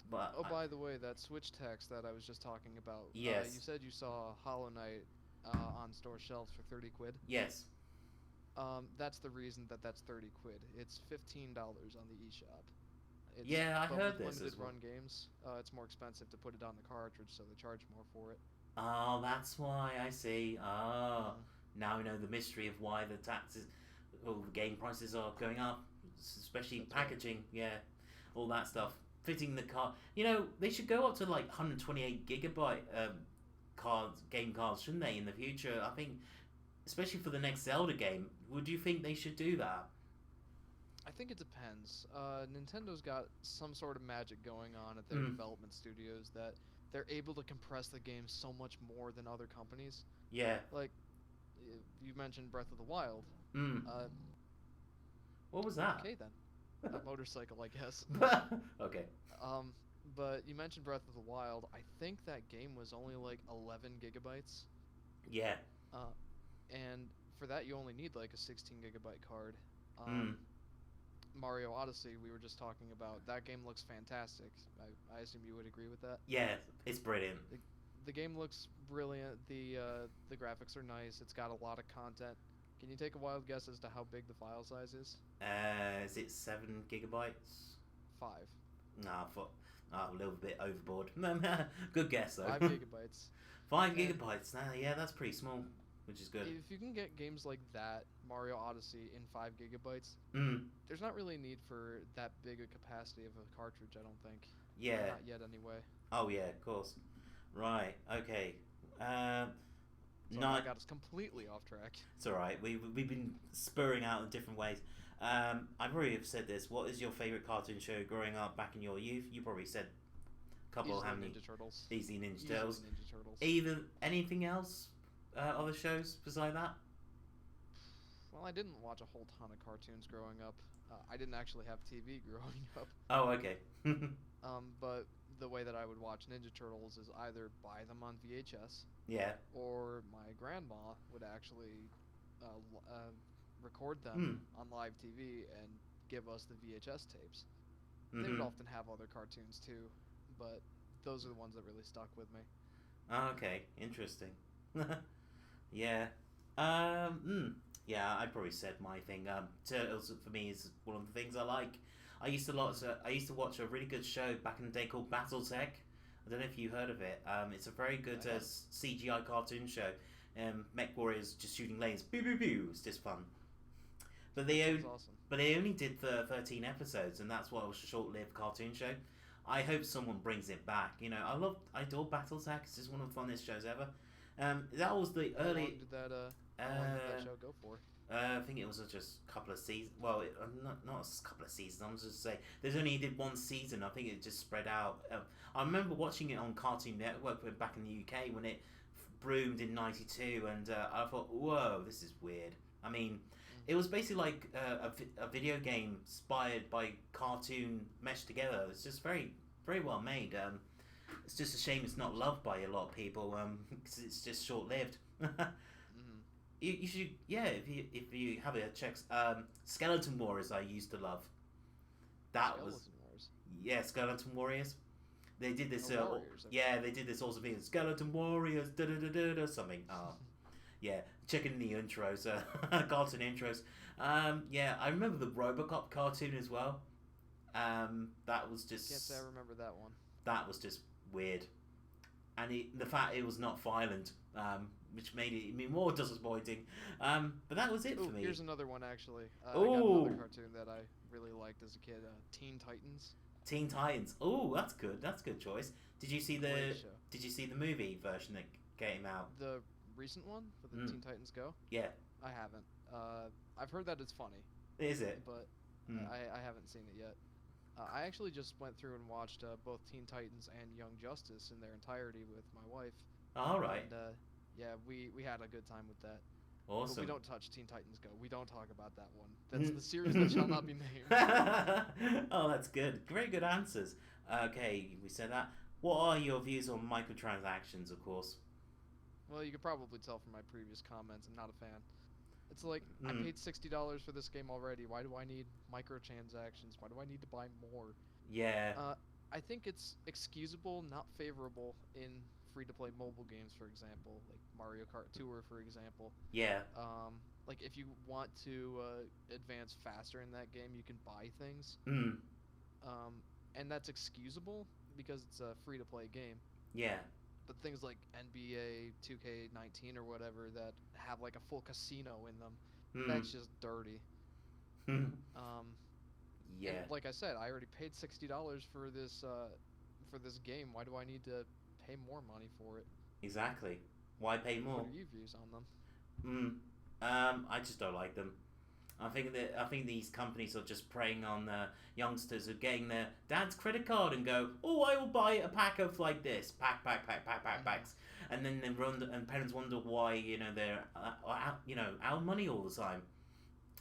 But Oh, by the way, that Switch text that I was just talking about. Yes. You said you saw Hollow Knight on store shelves for 30 quid. yes, That's the reason that's 30 quid. It's $15 on the eShop. It's, Yeah, I but heard with this limited as well. run games, it's more expensive to put it on the cartridge, so they charge more for it. oh, that's why I see. Oh, Mhm. now we know the mystery of why the taxes, all the game prices are going up, especially That's right. packaging. Yeah, all that stuff. Fitting the card. You know, they should go up to like 128 gigabyte game cards, shouldn't they, in the future? I think, especially for the next Zelda game. Would you think they should do that? I think it depends. Nintendo's got some sort of magic going on at their Mm. development studios that they're able to compress the game so much more than other companies. Yeah. Like, you mentioned Breath of the Wild. Mm. Uh, What was that? okay then. A motorcycle, I guess. Okay. But you mentioned Breath of the Wild. I think that game was only like 11 gigabytes. Yeah. And for that, you only need like a 16 gigabyte card. Mm. Mario Odyssey, we were just talking about. That game looks fantastic. I assume you would agree with that. Yeah, it's brilliant. The game looks brilliant. The graphics are nice. It's got a lot of content. Can you take a wild guess as to how big the file size is? Is it 7 gigabytes? 5. Nah, a little bit overboard. Good guess though. 5 gigabytes. 5 gigabytes. Nah, yeah, that's pretty small, which is good. If you can get games like that, Mario Odyssey, in 5 gigabytes, Mm. there's not really a need for that big a capacity of a cartridge, I don't think. Yeah. Not yet, anyway. Oh yeah, of course. Right. Okay. So I got us completely off track. It's all right. We've been spurring out in different ways. I probably have said this. What is your favorite cartoon show growing up back in your youth? You probably said a couple. Easily How many? Ninja Turtles. Easily Ninja Easily Turtles. Ninja Turtles. Either anything else? Other shows beside that? Well, I didn't watch a whole ton of cartoons growing up. I didn't actually have TV growing up. Oh, okay. But the way that I would watch Ninja Turtles is either buy them on VHS, Yeah. or my grandma would actually record them on live TV and give us the VHS tapes. They would Mhm. often have other cartoons too, but those are the ones that really stuck with me. Okay. Interesting. Yeah. Yeah, I probably said my thing. Turtles for me is one of the things I like. I used to watch a really good show back in the day called Battletech. I don't know if you heard of it. It's a very good I have. CGI cartoon show. Mech warriors just shooting lasers. Boo boo boo. It's just fun. But Sounds awesome. they only did 13 episodes, and that's why it was a short-lived cartoon show. I hope someone brings it back. You know, I adore Battletech. It's just one of the funnest shows ever. That was the How long early. did that show go for? I think it was just a couple of seasons. Well, not a couple of seasons. I'm just saying there's only did one season. I think it just spread out. I remember watching it on Cartoon Network back in the UK when it broomed in '92, and I thought, whoa, this is weird. I mean, it was basically like a video game inspired by cartoon meshed together. It's just very, very well made. It's just a shame it's not loved by a lot of people because it's just short lived. You should, yeah, if you have it, check Skeleton Warriors. I used to love. Skeleton Wars. Yeah, Skeleton Warriors. They did this. Warriors, yeah, they did this awesome thing. Skeleton Warriors, da da da da da something. Yeah, checking the intros, cartoon intros. Yeah, I remember the RoboCop cartoon as well. That was just. Can't say I remember that one. That was just weird. and the fact it was not violent, which made it even more disappointing. But that was it for me. Here's another one actually. I got Ooh, another cartoon that I really liked as a kid. Teen Titans. Teen Titans. Oh, that's good. That's a good choice. Did you see the Great show. Did you see the movie version that came out? The recent one for the Teen Titans Go. Yeah. I haven't. I've heard that it's funny, Is it? but Mm. I haven't seen it yet. I actually just went through and watched both Teen Titans and Young Justice in their entirety with my wife. All right. And yeah, we had a good time with that. Awesome. But we don't touch Teen Titans Go. We don't talk about that one. That's the series that shall not be named. Oh, that's good. Very good answers. Okay, we said that. What are your views on microtransactions, of course? Well, you could probably tell from my previous comments, I'm not a fan. It's like, I paid $60 for this game already. Why do I need microtransactions? Why do I need to buy more? Yeah. I think it's excusable, not favorable in free-to-play mobile games, for example, like Mario Kart Tour, for example. Yeah. Like if you want to advance faster in that game, you can buy things. And that's excusable because it's a free-to-play game. Yeah. But things like NBA 2K19 or whatever that have like a full casino in them, that's just dirty. Yeah. And like I said, I already paid $60 for this game. Why do I need to pay more money for it? Exactly. Why pay more? What are your views on them? I just don't like them. I think these companies are just preying on the youngsters of getting their dad's credit card and go, oh, I will buy a pack of like this, packs, and then parents wonder why they're out of money all the time.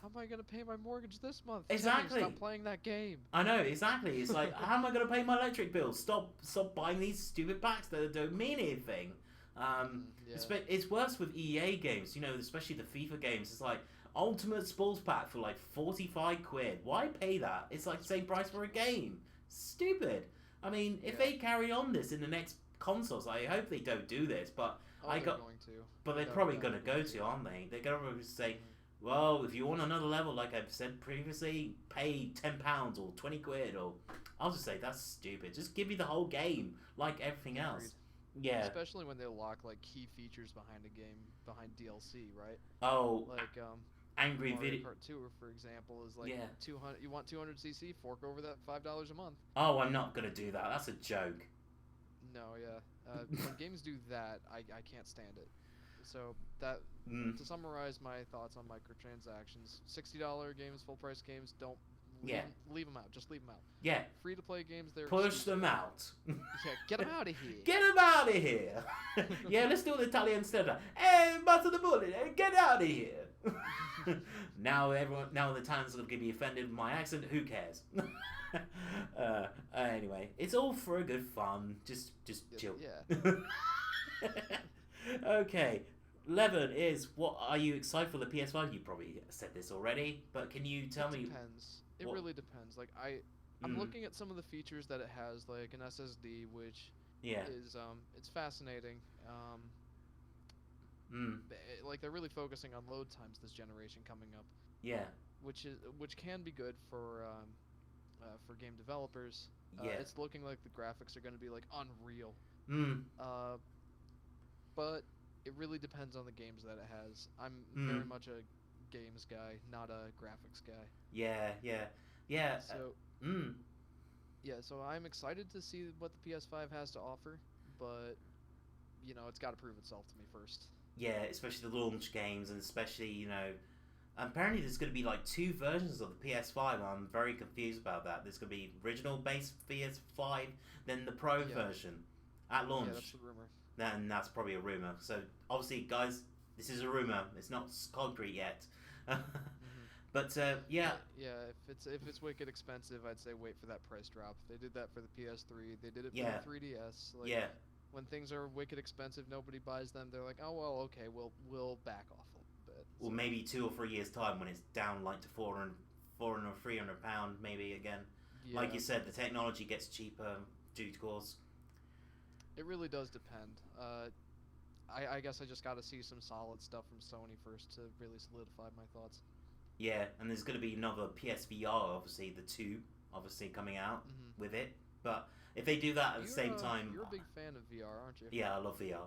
How am I gonna pay my mortgage this month? Exactly. Stop playing that game. I know, exactly. It's like, how am I gonna pay my electric bill? Stop buying these stupid packs that don't mean anything. Yeah. It's worse with EA games, especially the FIFA games. It's like Ultimate Sports Pack for like 45 quid. Why pay that? It's like the same price for a game. Stupid. I mean, if they carry on this in the next consoles, I hope they don't do this, but going to. But they're probably gonna go to, aren't they? They're gonna say, well, if you want another level, like I've said previously, pay £10 or 20 quid, or I'll just say that's stupid. Just give me the whole game, like everything else. Yeah. Especially when they lock like key features behind a game, behind DLC, right? Oh. Like Angry Mario Video. Kart Tour, for example, is like 200. You want 200cc? Fork over that $5 a month. Oh, I'm not gonna do that. That's a joke. No, yeah. When games do that, I can't stand it. So that to summarize my thoughts on microtransactions, $60 games, full price games, don't leave them out. Just leave them out. Yeah. Free to play games, they're push them out. Yeah, get them out of here. Get them out of here. Yeah, let's do an Italian style. Hey, Master the Bullet, get out of here. Now the Italians are gonna be offended with my accent. Who cares? Anyway, it's all for a good fun. Just chill. Yeah. Okay. 11 is, what are you excited for the PS5? You probably said this already, but can you tell me? It depends. It really depends. Like I'm looking at some of the features that it has, like an SSD, which is it's fascinating. Like they're really focusing on load times this generation coming up. Yeah. Which can be good for game developers. It's looking like the graphics are going to be like unreal. But it really depends on the games that it has. I'm very much a games guy, not a graphics guy. Yeah. So so I'm excited to see what the PS5 has to offer, but it's got to prove itself to me first. Yeah, especially the launch games, and especially apparently there's going to be like 2 versions of the PS5. I'm very confused about that. There's going to be original base PS5, then the Pro version at launch. Yeah, that's the rumor. And that's probably a rumor. So obviously, guys, this is a rumor. It's not concrete yet. But yeah. Yeah, if it's wicked expensive, I'd say wait for that price drop. They did that for the PS3. They did it for the 3DS. Like, when things are wicked expensive, nobody buys them. They're like, oh well, okay, we'll back off a little bit. Or maybe 2 or 3 years time when it's down like to £400 or £300 maybe again. Yeah. Like you said, the technology gets cheaper due to course. It really does depend. I guess I just got to see some solid stuff from Sony first to really solidify my thoughts. Yeah, and there's going to be another PSVR, obviously, the 2, obviously, coming out with it. But if they do that at the same You're time, you're a big fan of VR, aren't you? yeah, I love VR.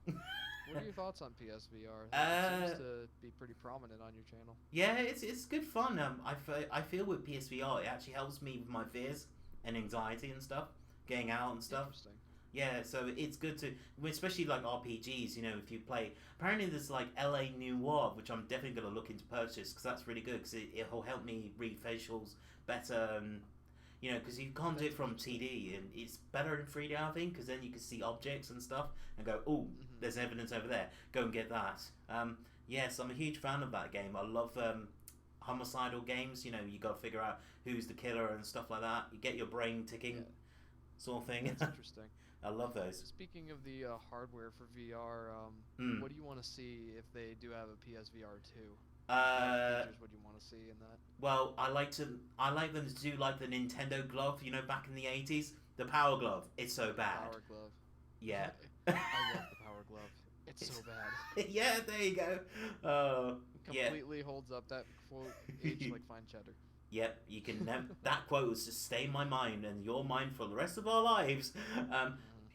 What are your thoughts on PSVR? It seems to be pretty prominent on your channel. Yeah, it's good fun. I feel with PSVR it actually helps me with my fears and anxiety and stuff, getting out and stuff. Interesting. Yeah, so it's good to, especially like RPGs. You know, if you play. Apparently, there's like LA Noire, which I'm definitely gonna look into purchase because that's really good because it'll help me read facials better and. You know, because you can't do it from TD, and it's better in 3D, I think, because then you can see objects and stuff and go, oh, there's evidence over there. Go and get that. Yes, I'm a huge fan of that game. I love homicidal games. You know, you got to figure out who's the killer and stuff like that. You get your brain ticking, sort of thing. That's interesting. I love those. Speaking of the hardware for VR, what do you want to see if they do have a PSVR 2? What features would you want to see in that? Well, I like them to do like the Nintendo glove, you know, back in the 80s. The Power Glove. It's so bad. Power glove. Yeah. I love the Power Glove. It's so bad. Yeah, there you go. Completely holds up that quote, aged like fine cheddar. Yep, you can that quote will just stay in my mind and your mind for the rest of our lives.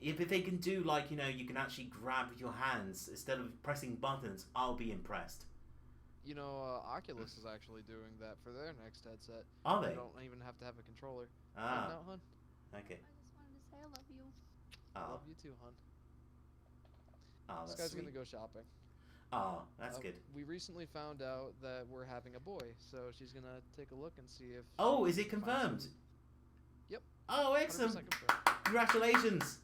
If they can do like, you know, you can actually grab with your hands instead of pressing buttons, I'll be impressed. You know, Oculus is actually doing that for their next headset. Are they? You don't even have to have a controller. Ah. No, hun. Okay. I just wanted to say I love you. I love you too, hun. Oh, This that's guy's sweet. gonna go shopping. Oh, that's good. We recently found out that we're having a boy, so she's gonna take a look and see if. Oh, is it she finds confirmed? some- Yep. Oh, excellent. 100% confirmed. Congratulations.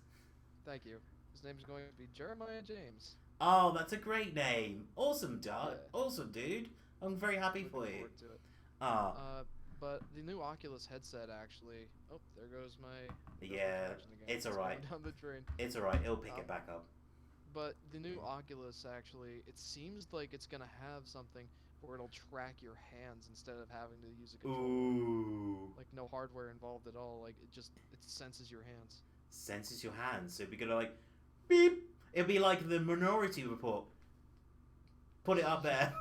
Thank you. His name's going to be Jeremiah James. Oh, that's a great name. Awesome, Yeah. Awesome, dude. I'm very happy Looking for you. forward to it. Ah, But the new Oculus headset actually. Oh, there goes my. yeah, connection again. it's alright. Going down the drain. It's alright. It'll pick it back up. But the new Oculus actually, it seems like it's gonna have something where it'll track your hands instead of having to use a controller. Ooh. Like no hardware involved at all. Like it senses your hands. Senses your hands, so it'll be gonna like, beep. It'll be like the Minority Report. Put it up there.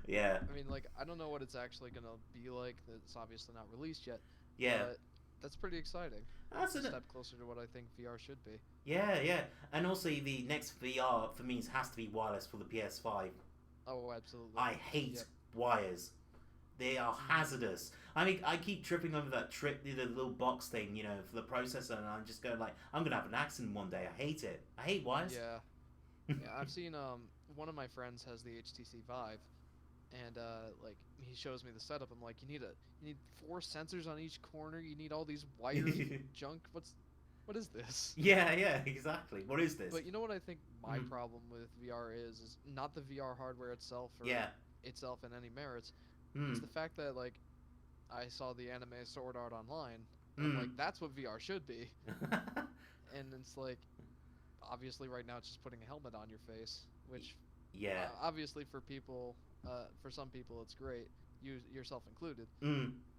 Yeah. I mean, like I don't know what it's actually gonna be like. It's obviously not released yet. Yeah. But that's pretty exciting. That's a an, step closer to what I think VR should be. yeah. And also the next VR for me has to be wireless for the PS5. Oh, absolutely. I hate wires. They are hazardous. I mean, I keep tripping over that the little box thing, you know, for the processor, and I'm just going like, I'm gonna have an accident one day. I hate it. I hate wires. Yeah. Yeah, I've seen one of my friends has the HTC Vive, and like he shows me the setup. I'm like, you need 4 sensors on each corner. You need all these wires, junk. What is this? Yeah, exactly. What is this? But you know what I think my problem with VR is not the VR hardware itself or itself and any merits. It's the fact that like I saw the anime Sword Art Online. And I'm like, that's what VR should be. And it's like, obviously right now it's just putting a helmet on your face, which obviously for people, for some people it's great, you yourself included.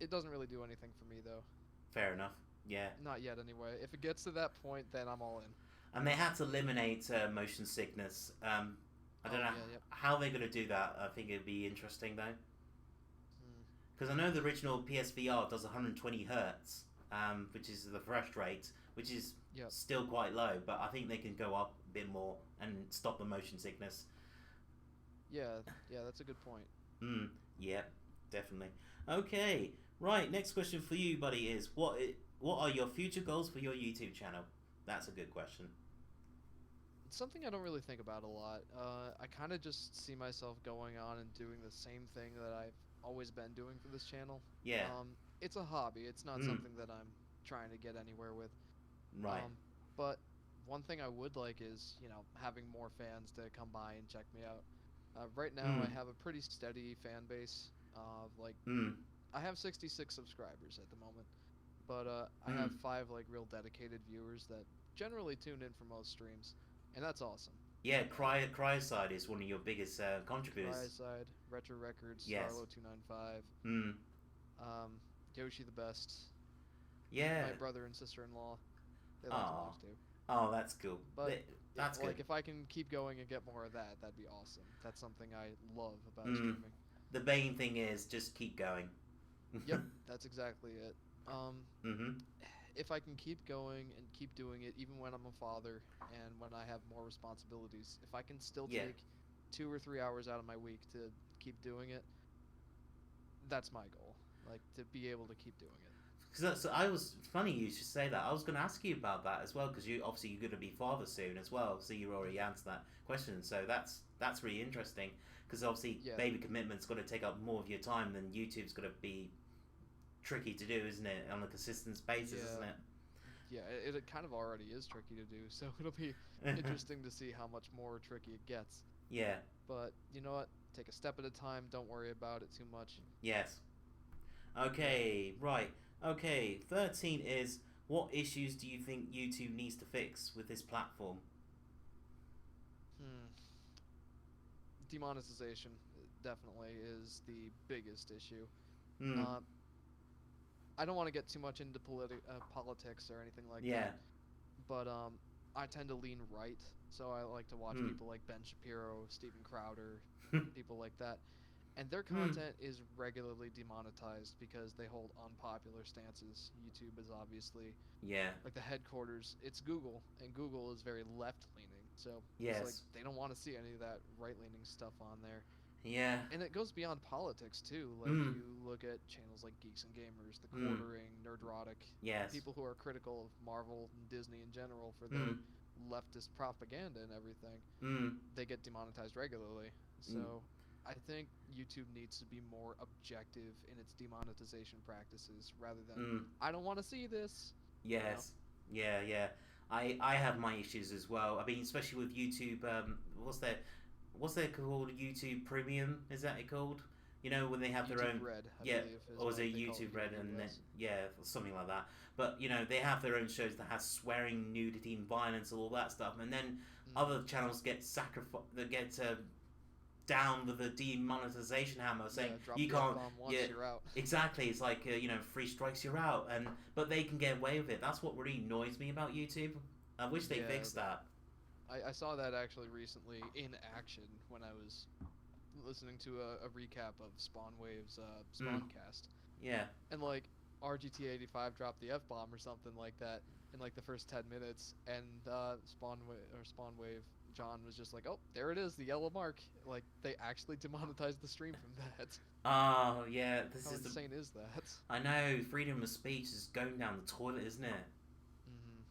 It doesn't really do anything for me though. Fair enough. Yeah. Not yet anyway. If it gets to that point, then I'm all in. And they had to eliminate motion sickness. I don't know how they're gonna do that. I think it'd be interesting though. Because I know the original PSVR does 120 hertz, which is the refresh rate, which is still quite low, but I think they can go up a bit more and stop the motion sickness. Yeah, that's a good point. Yeah, definitely. Okay, right, next question for you, buddy, is what are your future goals for your YouTube channel? That's a good question. It's something I don't really think about a lot. I kind of just see myself going on and doing the same thing that I've always been doing for this channel. Yeah. It's a hobby. It's not something that I'm trying to get anywhere with. Right. But one thing I would like is, you know, having more fans to come by and check me out. Right now I have a pretty steady fan base of like I have 66 subscribers at the moment, but I have 5 like real dedicated viewers that generally tune in for most streams, and that's awesome. Yeah, Cryoside is one of your biggest contributors. Cryoside, Retro Records, Yes. Starlo295, Yoshi the Best. Yeah. My brother and sister-in-law. They like to watch too. Oh, that's cool. But that's good. Like if I can keep going and get more of that, that'd be awesome. That's something I love about streaming. The main thing is just keep going. Yep, that's exactly it. if I can keep going and keep doing it, even when I'm a father and when I have more responsibilities, if I can still Yeah. take 2 or 3 hours out of my week to keep doing it, that's my goal. Like to be able to keep doing it. Because I was funny you should say that. I was going to ask you about that as well because you obviously you're going to be father soon as well. So you already answered that question. So that's really interesting because obviously Yeah, baby commitment's going to take up more of your time than YouTube's going to be tricky to do, isn't it? On a consistent basis, yeah, isn't yeah. It kind of already is tricky to do, so it'll be it? interesting to see how much more tricky it gets. Yeah. But you know what? Take a step at a time. Don't worry about it too much. Yes. Yeah. Okay. Right. Okay. 13 is what issues do you think YouTube needs to fix with this platform? Hmm. Demonetization definitely is the biggest issue. Hmm. Uh, I don't want to get too much into politics or anything like Yeah. that, but I tend to lean right, so I like to watch Hmm. people like Ben Shapiro, Steven Crowder, people like that, and their Hmm. content is regularly demonetized because they hold unpopular stances. YouTube is obviously Yeah. like the headquarters. It's Google, and Google is very left-leaning, so it's like Yes. they don't want to see any of that right-leaning stuff on there. Yeah. And it goes beyond politics too. Like Hmm. you look at channels like Geeks and Gamers, The Hmm. Quartering, Nerdrotic, Yes. people who are critical of Marvel and Disney in general for Hmm. their leftist propaganda and everything. Hmm. They get demonetized regularly. Hmm. So I think YouTube needs to be more objective in its demonetization practices rather than Hmm. I don't want to see this. You know? Yes. Yeah. Yeah. I have my issues as well. I mean, especially with YouTube. What's that called? YouTube Premium? Is that it called? You know when they have their YouTube own. Red, I Yeah. believe, is Or is what it they call it YouTube here Red in and the then US. yeah something like that. But you know they have their own shows that has swearing, nudity, and violence, and all that stuff. And then Mm-hmm. other channels get that get down with the demonetization hammer, saying Yeah, drop you the F can't. bomb Yeah, once, you're out. exactly. It's like you know, three strikes you're out, and but they can get away with it. That's what really annoys me about YouTube. I wish they Yeah, fixed that. I saw that actually recently in action when I was listening to a recap of Spawn Wave's Mm, Spawncast, yeah, and like RGT85 dropped the F bomb or something like that in like the first 10 minutes, and Spawn Wave John was just like, oh, there it is, the yellow mark. Like they actually demonetized the stream from that. oh yeah. This How is the. insane is that? I know freedom of speech is going down the toilet, isn't it?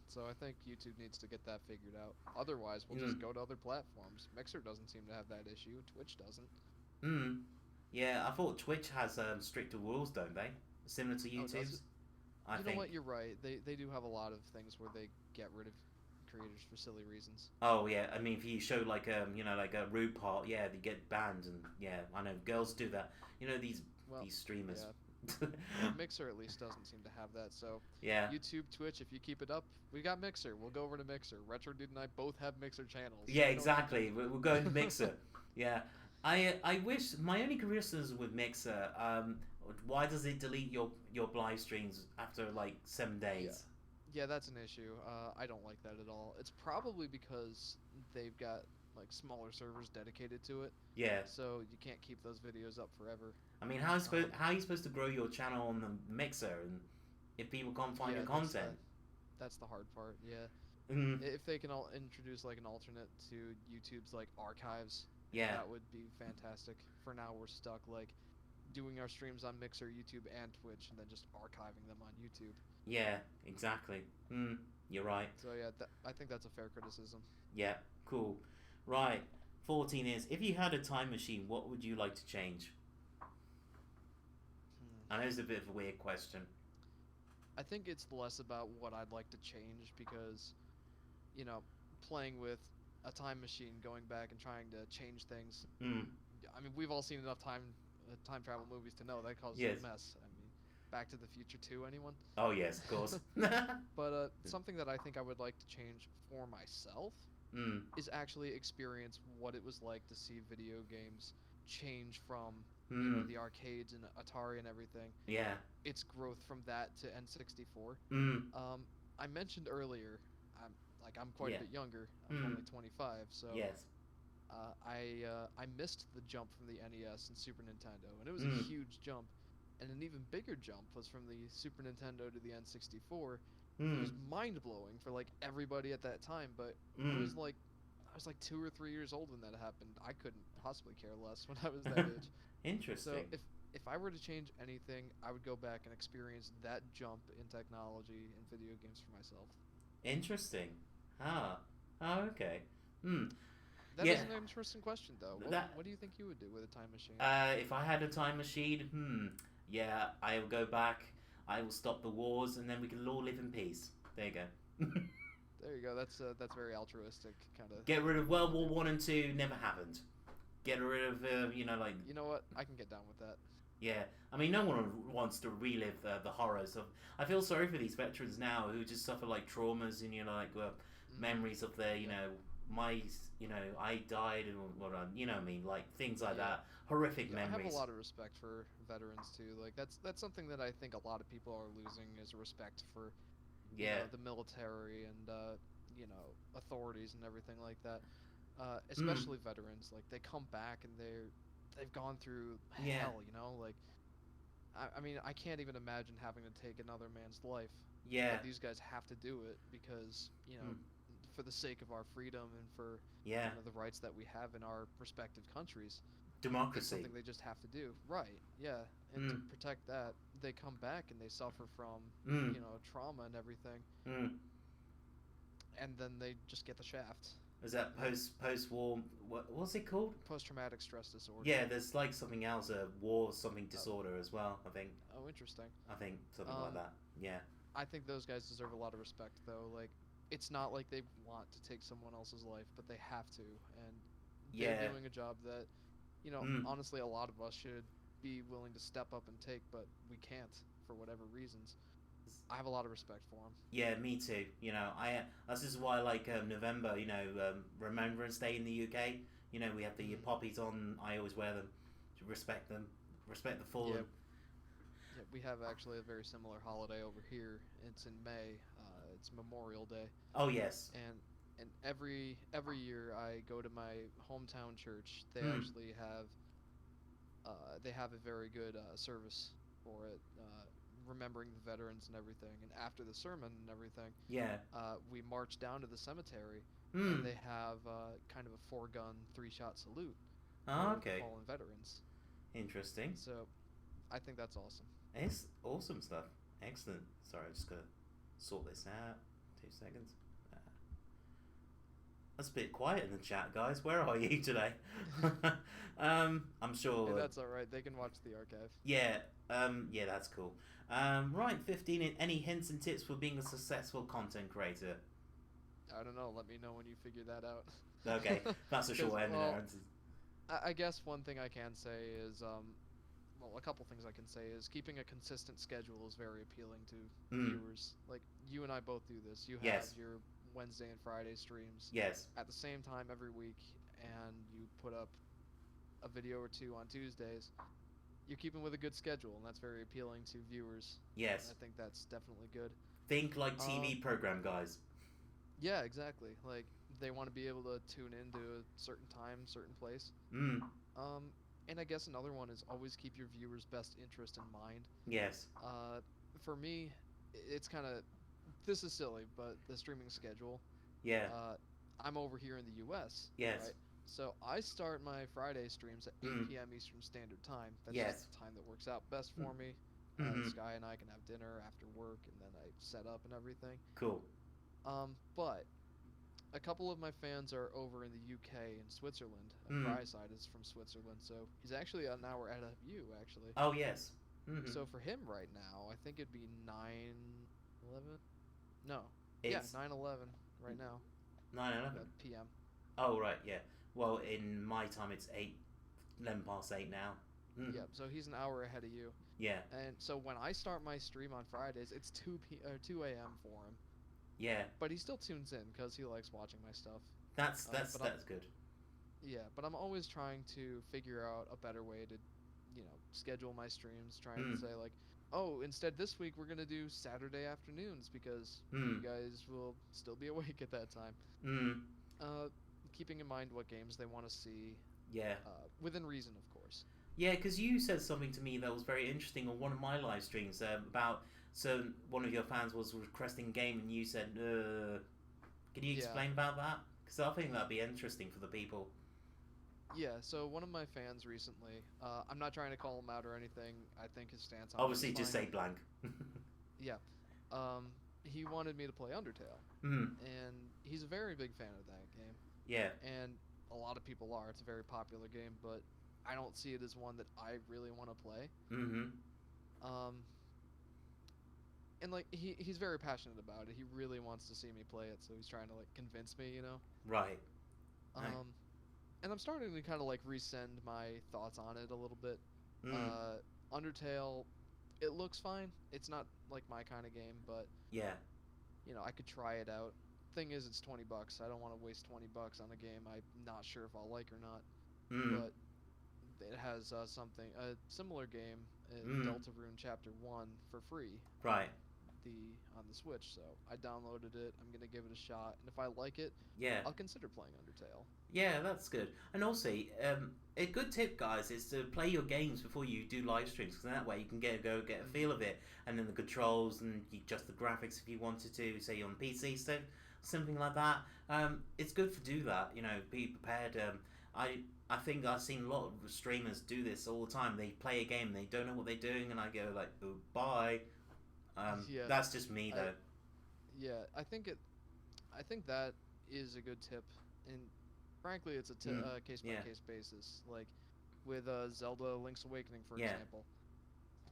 So I think YouTube needs to get that figured out. Otherwise, we'll Mm, just go to other platforms. Mixer doesn't seem to have that issue. Twitch doesn't. mm. Yeah, I thought Twitch has stricter rules, don't they? Similar to Oh, does it? YouTube's, I You know think. what? You're right. They do have a lot of things where they get rid of creators for silly reasons. Oh yeah, I mean if you show like you know like a rude part, yeah, they get banned, and yeah, I know girls do that. You know Well, these streamers. yeah. Mixer at least doesn't seem to have that. So Yeah, YouTube, Twitch, if you keep it up, we got Mixer. We'll go over to Mixer. Retrodude and I both have Mixer channels, so yeah, we don't need exactly. We're going to Mixer. Yeah, I wish my only criticism with Mixer. Why does it delete your live streams after like 7 days? yeah. Yeah, that's an issue. I don't like that at all. It's probably because they've got like smaller servers dedicated to it, Yeah, so you can't keep those videos up forever. I mean Um, how are you supposed to grow your channel on the Mixer and if people can't find yeah, your content? that's the hard part. Yeah, Mm, if they can all introduce like an alternate to YouTube's like archives, yeah, that would be fantastic. For now, we're stuck like doing our streams on Mixer, YouTube, and Twitch, and then just archiving them on YouTube. yeah, exactly. You're right. So yeah, I think that's a fair criticism. Yeah, cool. Right. 14 is if you had a time machine, what would you like to change? Hmm. I know it's a bit of a weird question. I think it's less about what I'd like to change because, you know, playing with a time machine, going back and trying to change things. Hmm. I mean, we've all seen enough time travel movies to know that causes Yes. a mess. I mean, Back to the Future 2, anyone? Oh yes, of course. But something that I think I would like to change for myself Hmm. is actually experience what it was like to see video games change from, Hmm. the arcades and Atari and everything, Yeah. its growth from that to N64. Hmm. I mentioned earlier, I'm quite Yeah. a bit younger. I'm Hmm. only 25, so Yes. I missed the jump from the NES and Super Nintendo, and it was a Hmm. huge jump. And an even bigger jump was from the Super Nintendo to the N64, It was Mm. mind blowing for like everybody at that time. But Mm. I was like 2 or 3 years old when that happened. I couldn't possibly care less when I was that age. So Interesting. if I were to change anything, I would go back and experience that jump in technology in video games for myself. Interesting. Ah. Oh, okay. Hmm. That Yeah. is an interesting question, though. That. What do you think you would do with a time machine? If I had a time machine, yeah, I will go back. I will stop the wars, and then we can all live in peace. There you go. There you go. That's very altruistic kind of Get rid of thing World to War do. One and Two. Never happened. Get rid of, like, You know what? I can get down with that. yeah. I mean, no one wants to relive the horrors of. I feel sorry for these veterans now who just suffer like traumas and like Mm-hmm. memories of their, Yep. my, I died and what you know what I mean, like things like Yeah. that, horrific Yeah. I have a memories. lot of respect for veterans too. Like that's something that I think a lot of people are losing is respect for Yeah. the military and authorities and everything like that. Mm. Especially veterans, like they come back and they've gone through Yeah. hell. Like I mean, I can't even imagine having to take another man's life, Yeah. but these guys have to do it because Mm. for the sake of our freedom and for Yeah. the rights that we have in our respective countries. It's Democracy. something they just have to do. Right. Yeah. And to Mm. protect that, they come back and they suffer from, Mm. trauma and everything, Mm. and then they just get the shaft. Is that Like post war? What's it called? post traumatic stress disorder. Yeah, there's like something else, a war something Oh, disorder as well. I think. oh, interesting. I think something like Um, that. Yeah. I think those guys deserve a lot of respect, though. Like, it's not like they want to take someone else's life, but they have to, and they're Yeah. doing a job that, Mm. honestly, a lot of us should be willing to step up and take, but we can't for whatever reasons. I have a lot of respect for them. Yeah, me too. This is why I like November. Remembrance Day in the UK. We have the Mm. poppies on. I always wear them to respect them, respect the Yeah, fallen. yeah, we have actually a very similar holiday over here. It's in May. It's Memorial Day, Oh yes. and every year I go to my hometown church. Hmm. They have a very good service for it, remembering the veterans and everything. And after the sermon and everything, Yeah. we march down to the cemetery, and Hmm. they have kind of a four-gun, three-shot salute Oh, for the okay. fallen veterans. Interesting. So I think that's awesome. It's awesome stuff. Excellent. Sorry, I'm just gonna sort this out. 2 seconds. Uh, That's a bit quiet in the chat, guys. Where are you today? I'm Hey, sure. that's all right. They can watch the archive. Yeah. Yeah, that's cool. Right. 15. Any hints and tips for being a successful content creator? I don't know. Let me know when you figure that out. Okay, that's a Because, short end well, there. I guess one thing I can say is, well, a couple things I can say is keeping a consistent schedule is very appealing to Mm. viewers. Like, you and I both do this. You have Yes. your Wednesday and Friday streams Yes. at the same time every week, and you put up a video or two on Tuesdays. You're keeping with a good schedule, and that's very appealing to viewers. And I Yes. think that's definitely good. Think like TV Um, program guys. yeah, exactly. Like, they want to be able to tune into a certain time, certain place. Mm. Um, and I guess another one is always keep your viewers' best interest in mind. Yes. Uh, for me, it's kind of this is silly, but the streaming schedule. Yeah. Uh, I'm over here in the U.S. Yes. Right, so I start my Friday streams at Mm. 8 p.m. Eastern Standard Time. That's just Yes. the time that works out best Mm. for me. Mm-hmm. Sky and I can have dinner after work, and then I set up and everything. Cool. But a couple of my fans are over in the UK and Switzerland. Mm. Bryside is from Switzerland, so he's actually an hour ahead of you, actually. Oh yes. Mm-hmm. So for him right now, I think it'd be 9:11. No, yeah, It's 9:11 right now, 9:11. p.m. Oh right, yeah. Well, in my time, it's 11 past 8 now. Mm. Yep. So he's an hour ahead of you, Yeah. and so when I start my stream on Fridays, it's 2 a.m. for him. Yeah. But he still tunes in because he likes watching my stuff. That's But I'm that's good. Yeah, but I'm always trying to figure out a better way to, schedule my streams. Trying to Mm. say like, oh, instead this week we're gonna do Saturday afternoons because you Mm. guys will still be awake at that time. Mm. Uh, Keeping in mind what games they want to see, Yeah. within reason, of course. Yeah, because you said something to me that was very interesting on one of my live streams about so one of your fans was requesting game, and you said, can you Yeah. explain about that? Because I think that'd be interesting for the people. Yeah, so one of my fans recently, I'm not trying to call him out or anything. I think his stance on it Obviously, is just fine. say blank. Yeah. He wanted me to play Undertale, Hmm. and he's a very big fan of that game, Yeah. and a lot of people are. It's a very popular game, but I don't see it as one that I really want to play. Mm-hmm. Um, and like he's very passionate about it. He really wants to see me play it, so he's trying to like convince me, you know. Right. Right. Um, and I'm starting to kind of like resend my thoughts on it a little bit. Mm. Uh, Undertale, it looks fine. It's not like my kind of game, but Yeah. I could try it out. Thing is, it's $20. I don't want to waste $20 on a game I'm not sure if I'll like or not. Mm. But it has something a similar game, Mm. Deltarune Chapter 1 for free Right. on the Switch. So I downloaded it. I'm gonna give it a shot, and if I like it, Yeah. I'll consider playing Undertale. Yeah, that's good. And also, a good tip, guys, is to play your games before you do live streams, because that way you can get a feel of it, and then the controls, and you adjust the graphics if you wanted to, say on PC, something like that. It's good to do that. Be prepared. I think I've seen a lot of streamers do this all the time. They play a game, they don't know what they're doing, and I go like, oh, bye. Yeah, That's just me I though. yeah, I think that is a good tip, and frankly, it's a Mm. case by Yeah. case basis. Like with Zelda: Link's Awakening, for Yeah. example,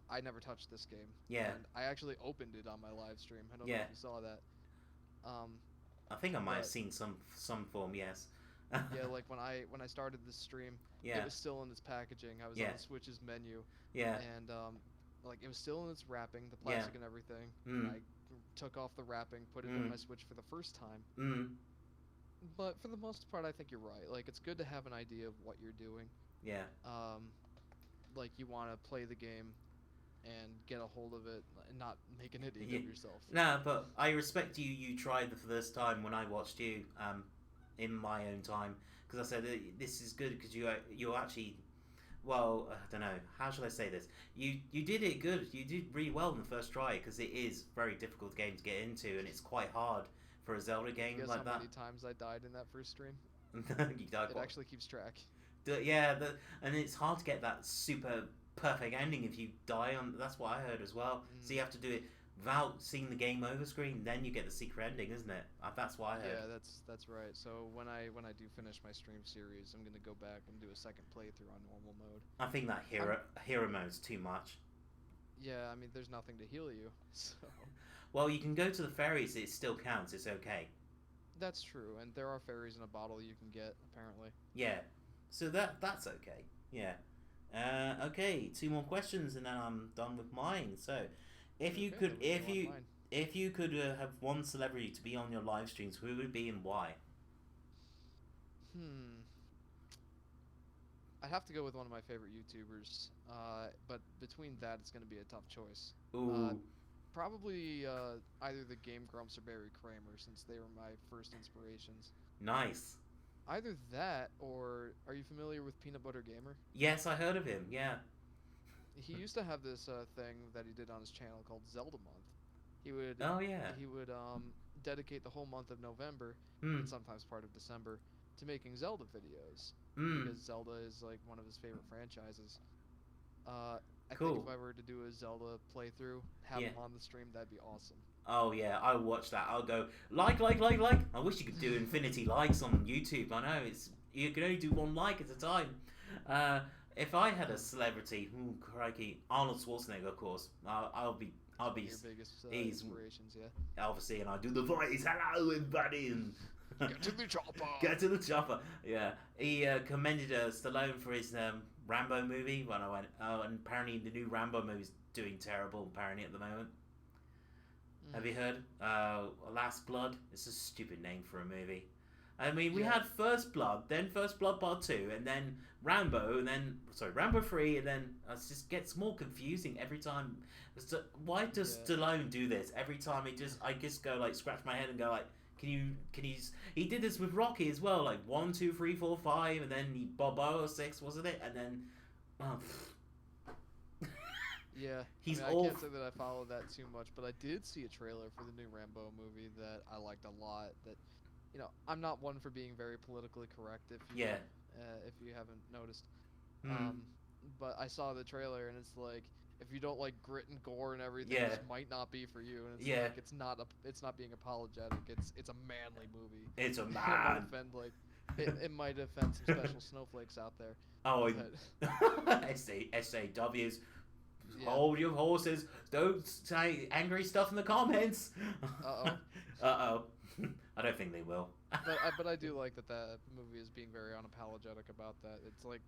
I never touched this game, Yeah. and I actually opened it on my live stream. I don't know Yeah. if you saw that. Um, I think I might have but seen some form. Yes. yeah, like when I started this stream, it Yeah. was still in its packaging. I was Yeah. on Switch's menu, Yeah. and like it was still in its wrapping, the Yeah. plastic and everything. And Mm. I took off the wrapping, put it in Mm. my Switch for the first time. Mm. But for the most part, I think you're right. Like it's good to have an idea of what you're doing. Yeah. Um, like you want to play the game and get a hold of it and not make an idiot Yeah. of yourself. No, but I respect you. You tried the first time when I watched you. In my own time, because I said this is good because you're actually. Well, I don't know. How should I say this? You did it good. You did really well in the first try because it is a very difficult game to get into, and it's quite hard for a Zelda game Guess like how that. many times I died in that first stream? You died It quite. actually keeps track. Yeah, and it's hard to get that super perfect ending if you die on. That's what I heard as well. So you have to do it without seeing the game over screen. Then you get the secret ending, isn't it? That's what I heard. Yeah, that's right. So when I do finish my stream series, I'm gonna go back and do a second playthrough on normal mode. I think that hero mode's too much. Yeah, I mean, there's nothing to heal you, so Well, you can go to the fairies. It still counts. It's okay. that's true. And there are fairies in a bottle you can get apparently. Yeah. So that's okay. Yeah. Okay. 2 more questions, and then I'm done with mine. So, if you Okay, could, then we can go on mine. if you could have one celebrity to be on your live streams, who would it be and why? I'd have to go with one of my favorite YouTubers, but between that, it's going to be a tough choice. Ooh. Probably either the Game Grumps or Barry Kramer, since they were my first inspirations. Nice. Either that, or are you familiar with Peanut Butter Gamer? Yes, I heard of him. Yeah. He used to have this thing that he did on his channel called Zelda Month. He would Oh yeah. he would dedicate the whole month of November Hmm. and sometimes part of December to making Zelda videos Hmm. because Zelda is like one of his favorite franchises. I Cool. think if I were to do a Zelda playthrough, have Yeah. him on the stream, that'd be awesome. Oh yeah, I'll watch that. I'll go like. I wish you could do infinity likes on YouTube. I know you can only do one like at a time. If I had a celebrity, ooh, crikey, Arnold Schwarzenegger, of course. I'll be One of your biggest he's inspirations, yeah. obviously, and I do the voice. Hello, everybody, and Get to the chopper. get to the chopper. Yeah, he commended Stallone for his Rambo movie. When I went, oh, and apparently the new Rambo movie's doing terrible. Apparently at the moment. Have you heard? Last Blood. It's a stupid name for a movie. I mean, we Yeah. had First Blood, then First Blood Part 2, and then Rambo, and then Rambo 3, and then it just gets more confusing every time. Why does Yeah. Stallone do this every time? I just go like scratch my head and go like, can you? He did this with Rocky as well, like 1, 2, 3, 4, 5, and then he Balboa 6, wasn't it? And then, oh, Yeah, I He's mean, I all can't say that I follow that too much, but I did see a trailer for the new Rambo movie that I liked a lot. That, I'm not one for being very politically correct yeah. if you haven't noticed. Mm, Um, but I saw the trailer and it's like, if you don't like grit and gore and everything, yeah. this might not be for you. And it's Yeah. like it's not being apologetic. It's a manly movie. It's a It might man. offend it might offend some special snowflakes out there, Oh, but SAWs. yeah. Hold your horses. Don't say angry stuff in the comments. Uh-oh. Uh-oh. I don't think they will. But I do like that movie is being very unapologetic about that. It's like,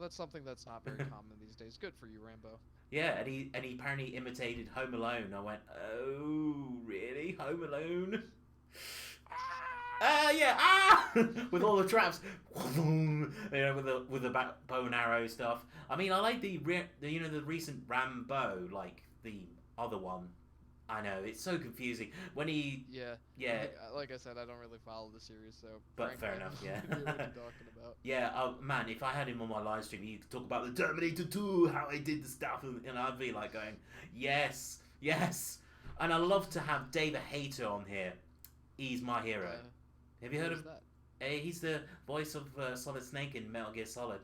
that's something that's not very common these days. Good for you, Rambo. Yeah, and he apparently imitated Home Alone. I went, oh, really? Home Alone? Yeah, with all the traps, with the bow and arrow stuff. I mean, I like the the recent Rambo, like the other one. I know it's so confusing when he, Yeah. yeah, Like I said, I don't really follow the series, so but frankly, fair I enough, have yeah. no idea what you're talking about. Yeah, oh man, if I had him on my live stream, he'd talk about the Terminator 2, how he did the stuff, and I'd be like going, yes, yes. And I love to have David Hayter on here. He's my hero. Have you heard of? that? He's the voice of Solid Snake in Metal Gear Solid,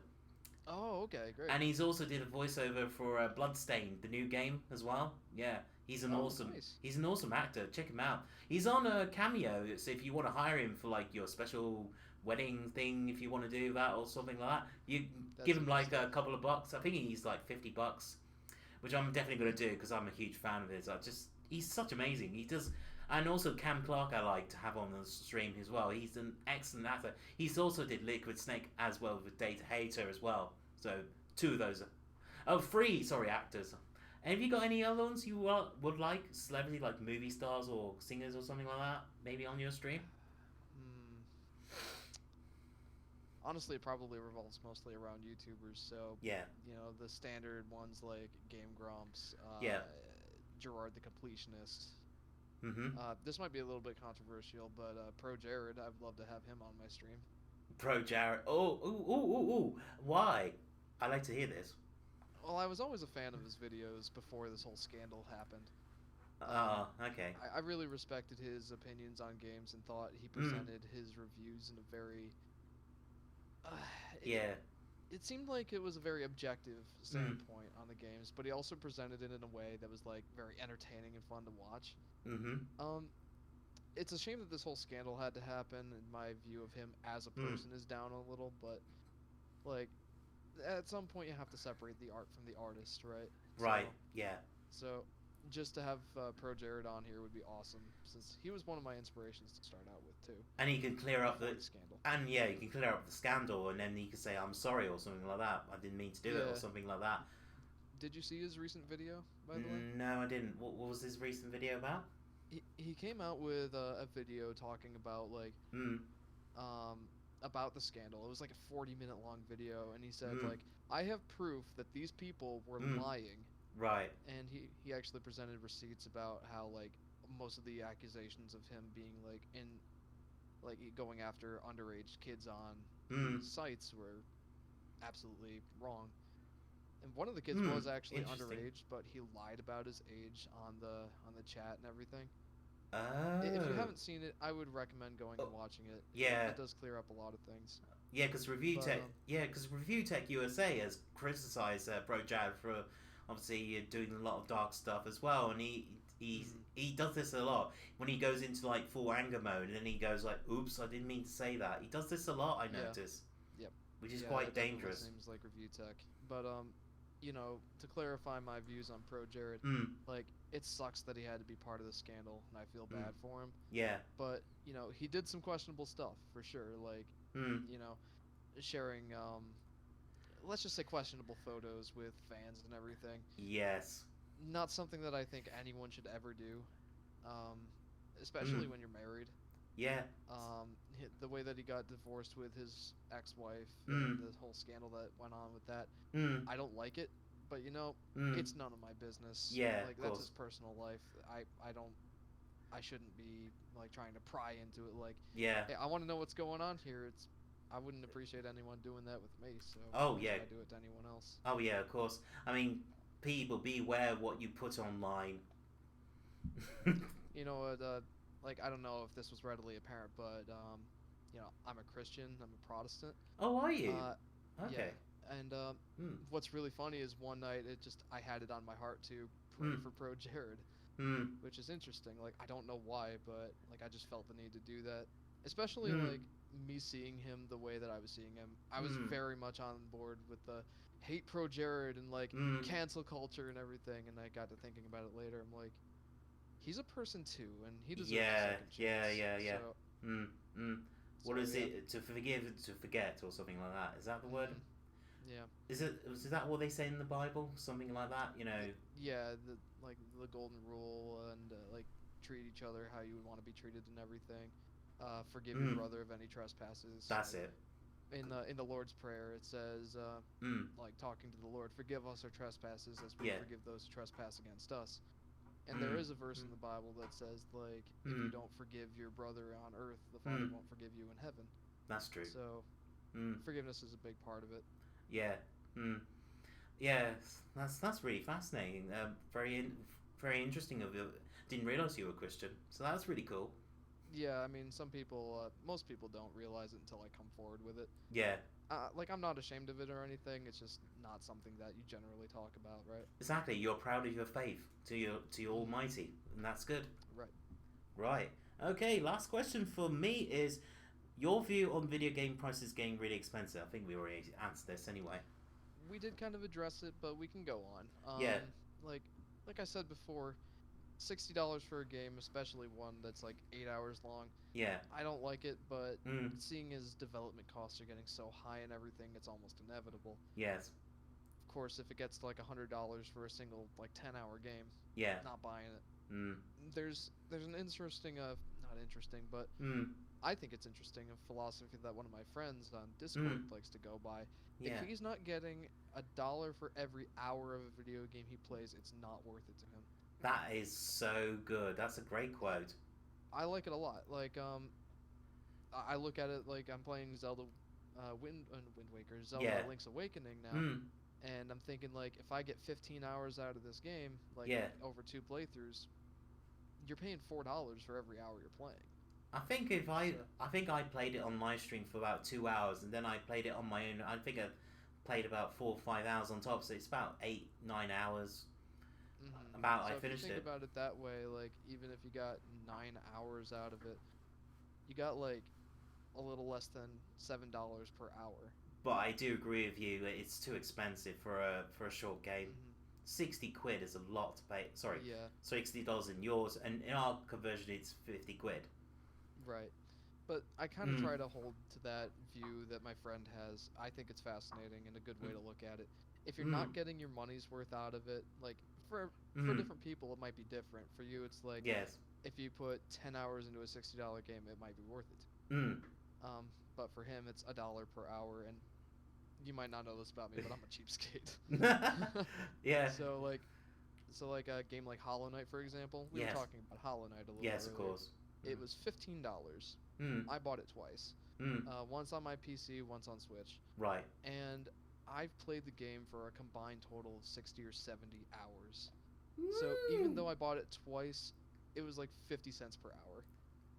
Oh, okay, great. and he's also did a voiceover for Bloodstained, the new game as well. Yeah, he's an Nice. he's an awesome actor. Check him out. He's on a Cameo, so if you want to hire him for like your special wedding thing, if you want to do that or something like that, you That's give him like interesting. a couple of bucks. I think he's like $50, which I'm definitely gonna do because I'm a huge fan of his. He's such amazing. He does. And also Cam Clark, I like to have on the stream as well. He's an excellent actor. He's also did Liquid Snake as well with Data Hater as well. So two of those. Oh, three. Sorry, actors. And have you got any other ones you would like, celebrity like movie stars or singers or something like that? Maybe on your stream. Hmm. Honestly, it probably revolves mostly around YouTubers. So, Yeah. the standard ones like Game Grumps, Yeah. Gerard the Completionist. Mm-hmm. This might be a little bit controversial, but Pro Jared, I'd love to have him on my stream. Pro Jared. Oh, ooh, ooh, ooh, ooh. Why? I like to hear this. Well, I was always a fan of his videos before this whole scandal happened. Um, Okay. I really respected his opinions on games and thought he Mm. presented his reviews in a very. Uh, it, Yeah. it seemed like it was a very objective standpoint on the games, but he also presented it in a way that was like very entertaining and fun to watch. Mm-hmm. Um, it's a shame that this whole scandal had to happen. And my view of him as a person is down a little, but like at some point you have to separate the art from the artist, right? Right. Yeah. So just to have Pro Jared on here would be awesome, since he was one of my inspirations to start out with too. And he can clear up Before the scandal. and yeah, you can clear up the scandal, and then he can say I'm sorry or something like that. I didn't mean to do it or Yeah. something like that. Did you see his recent video, by the way? No, I didn't. What was his recent video about? He came out with a video talking about like Mm. about the scandal. It was like a 40-minute long video, and he said Mm. like, I have proof that these people were lying. Right. And he actually presented receipts about how like most of the accusations of him being like going after underage kids on these sites were absolutely wrong. And one of the kids was actually Interesting. underage, but he lied about his age on the chat and everything. Oh. If you haven't seen it, I would recommend going and watching it. Yeah. It does clear up a lot of things. Yeah, because Review But, Tech. Yeah, because Review Tech USA has criticized Pro Jad for obviously doing a lot of dark stuff as well, and he does this a lot when he goes into like full anger mode, and then he goes like, "Oops, I didn't mean to say that." He does this a lot, I notice. Yep. Which is Yeah, quite it definitely dangerous. Seems like Review Tech, but to clarify my views on Pro Jared, like it sucks that he had to be part of the scandal, and I feel bad for him. Yeah. But he did some questionable stuff for sure, like sharing let's just say questionable photos with fans and everything. Yes. Not something that I think anyone should ever do, especially when you're married. Yeah. The way that he got divorced with his ex-wife, and the whole scandal that went on with that, I don't like it. But it's none of my business. Yeah, like of that's course. his personal life. I shouldn't be like trying to pry into it. Like, Yeah. hey, I want to know what's going on here. I wouldn't appreciate anyone doing that with me. So Oh, why yeah. should I do it to anyone else? Oh yeah, of course. I mean, people, beware what you put online. You know, like I don't know if this was readily apparent, but you know, I'm a Christian. I'm a Protestant. Oh, are you? Uh, yeah, Okay. and Hmm. what's really funny is one night I had it on my heart to pray Hmm. for Pro Jared, Hmm. which is interesting. Like I don't know why, but like I just felt the need to do that. Especially Hmm. like me seeing him the way that I was seeing him. I was Hmm. very much on board with the hate Pro Jared and like Hmm. cancel culture and everything. And I got to thinking about it later. I'm like, he's a person too, and he deserves a Yeah. second Yeah. chance. Yeah. Yeah. So Hmm. Hmm. What is yeah. it? To forgive, to forget, or something like that. Is that the word? Mhm. Yeah. Is it? Is that what they say in the Bible? Something like that. You know. Yeah, the like the golden rule and like treat each other how you would want to be treated and everything. Forgive your Hmm. brother of any trespasses. That's Like it. in the Lord's prayer, it says Hmm. like talking to the Lord, forgive us our trespasses as we Yeah. forgive those who trespass against us. And there Hmm. is a verse in Hmm. the Bible that says like if Hmm. you don't forgive your brother on earth, the Father Hmm. won't forgive you in heaven. That's true. So Hmm. forgiveness is a big part of it. Yeah. Hmm. Yeah. That's really fascinating. Very interesting of you. Didn't realize you were a Christian, so that's really cool. Yeah, I mean, most people don't realize it until I come forward with it. Yeah. Like I'm not ashamed of it or anything. It's just not something that you generally talk about, right? Exactly. You're proud of your faith to your Hmm. Almighty, and that's good. Right. Right. Okay. Last question for me is your view on video game prices getting really expensive. I think we already answered this anyway. We did kind of address it, but we can go on. Yeah. Like, like I said before, $60 for a game, especially one that's like 8 hours long. Yeah. I don't like it, but Mm. seeing as development costs are getting so high and everything, it's almost inevitable. Yes. Of course, if it gets to like $100 for a single like 10-hour game, Yeah. not buying it. Mm. There's an interesting not interesting, but Mm. I think it's interesting a philosophy that one of my friends on Discord Mm. likes to go by. If Yeah. he's not getting $1 for every hour of a video game he plays, it's not worth it to him. That is so good. That's a great quote. I like it a lot. Like I look at it like I'm playing Zelda, Wind Waker, Zelda Yeah. Link's Awakening now, Mm. and I'm thinking like if I get 15 hours out of this game, like Yeah. over two playthroughs, you're paying $4 for every hour you're playing. So I think I played it on live stream for about 2 hours, and then I played it on my own. I think I played about 4 or 5 hours on top, so it's about 8 9 hours. About So I if you finished think it. about it that way, like even if you got 9 hours out of it, you got like a little less than $7 per hour. But I do agree with you that it's too expensive for a short game. Hmm. 60 quid is a lot to pay. Sorry, Yeah, $60 in yours, and in our conversion it's 50 quid. right. But I kind of Mm. try to hold to that view that my friend has. I think it's fascinating and a good way Mm. to look at it. If you're Mm. not getting your money's worth out of it, like for Mm. different people it might be different. For you it's like Yes. if you put 10 hours into a $60 game, it might be worth it. Mm. But for him it's $1 per hour, and you might not know this about me, but I'm a cheapskate. Yeah. So like a game like Hollow Knight, for example, we were Yes. talking about Hollow Knight a little Yes, of earlier. course. It was $15. Mm. I bought it twice. Mm. Once on my PC, once on Switch, Right. and I've played the game for a combined total of 60 or 70 hours. So even though I bought it twice, it was like 50 cents per hour.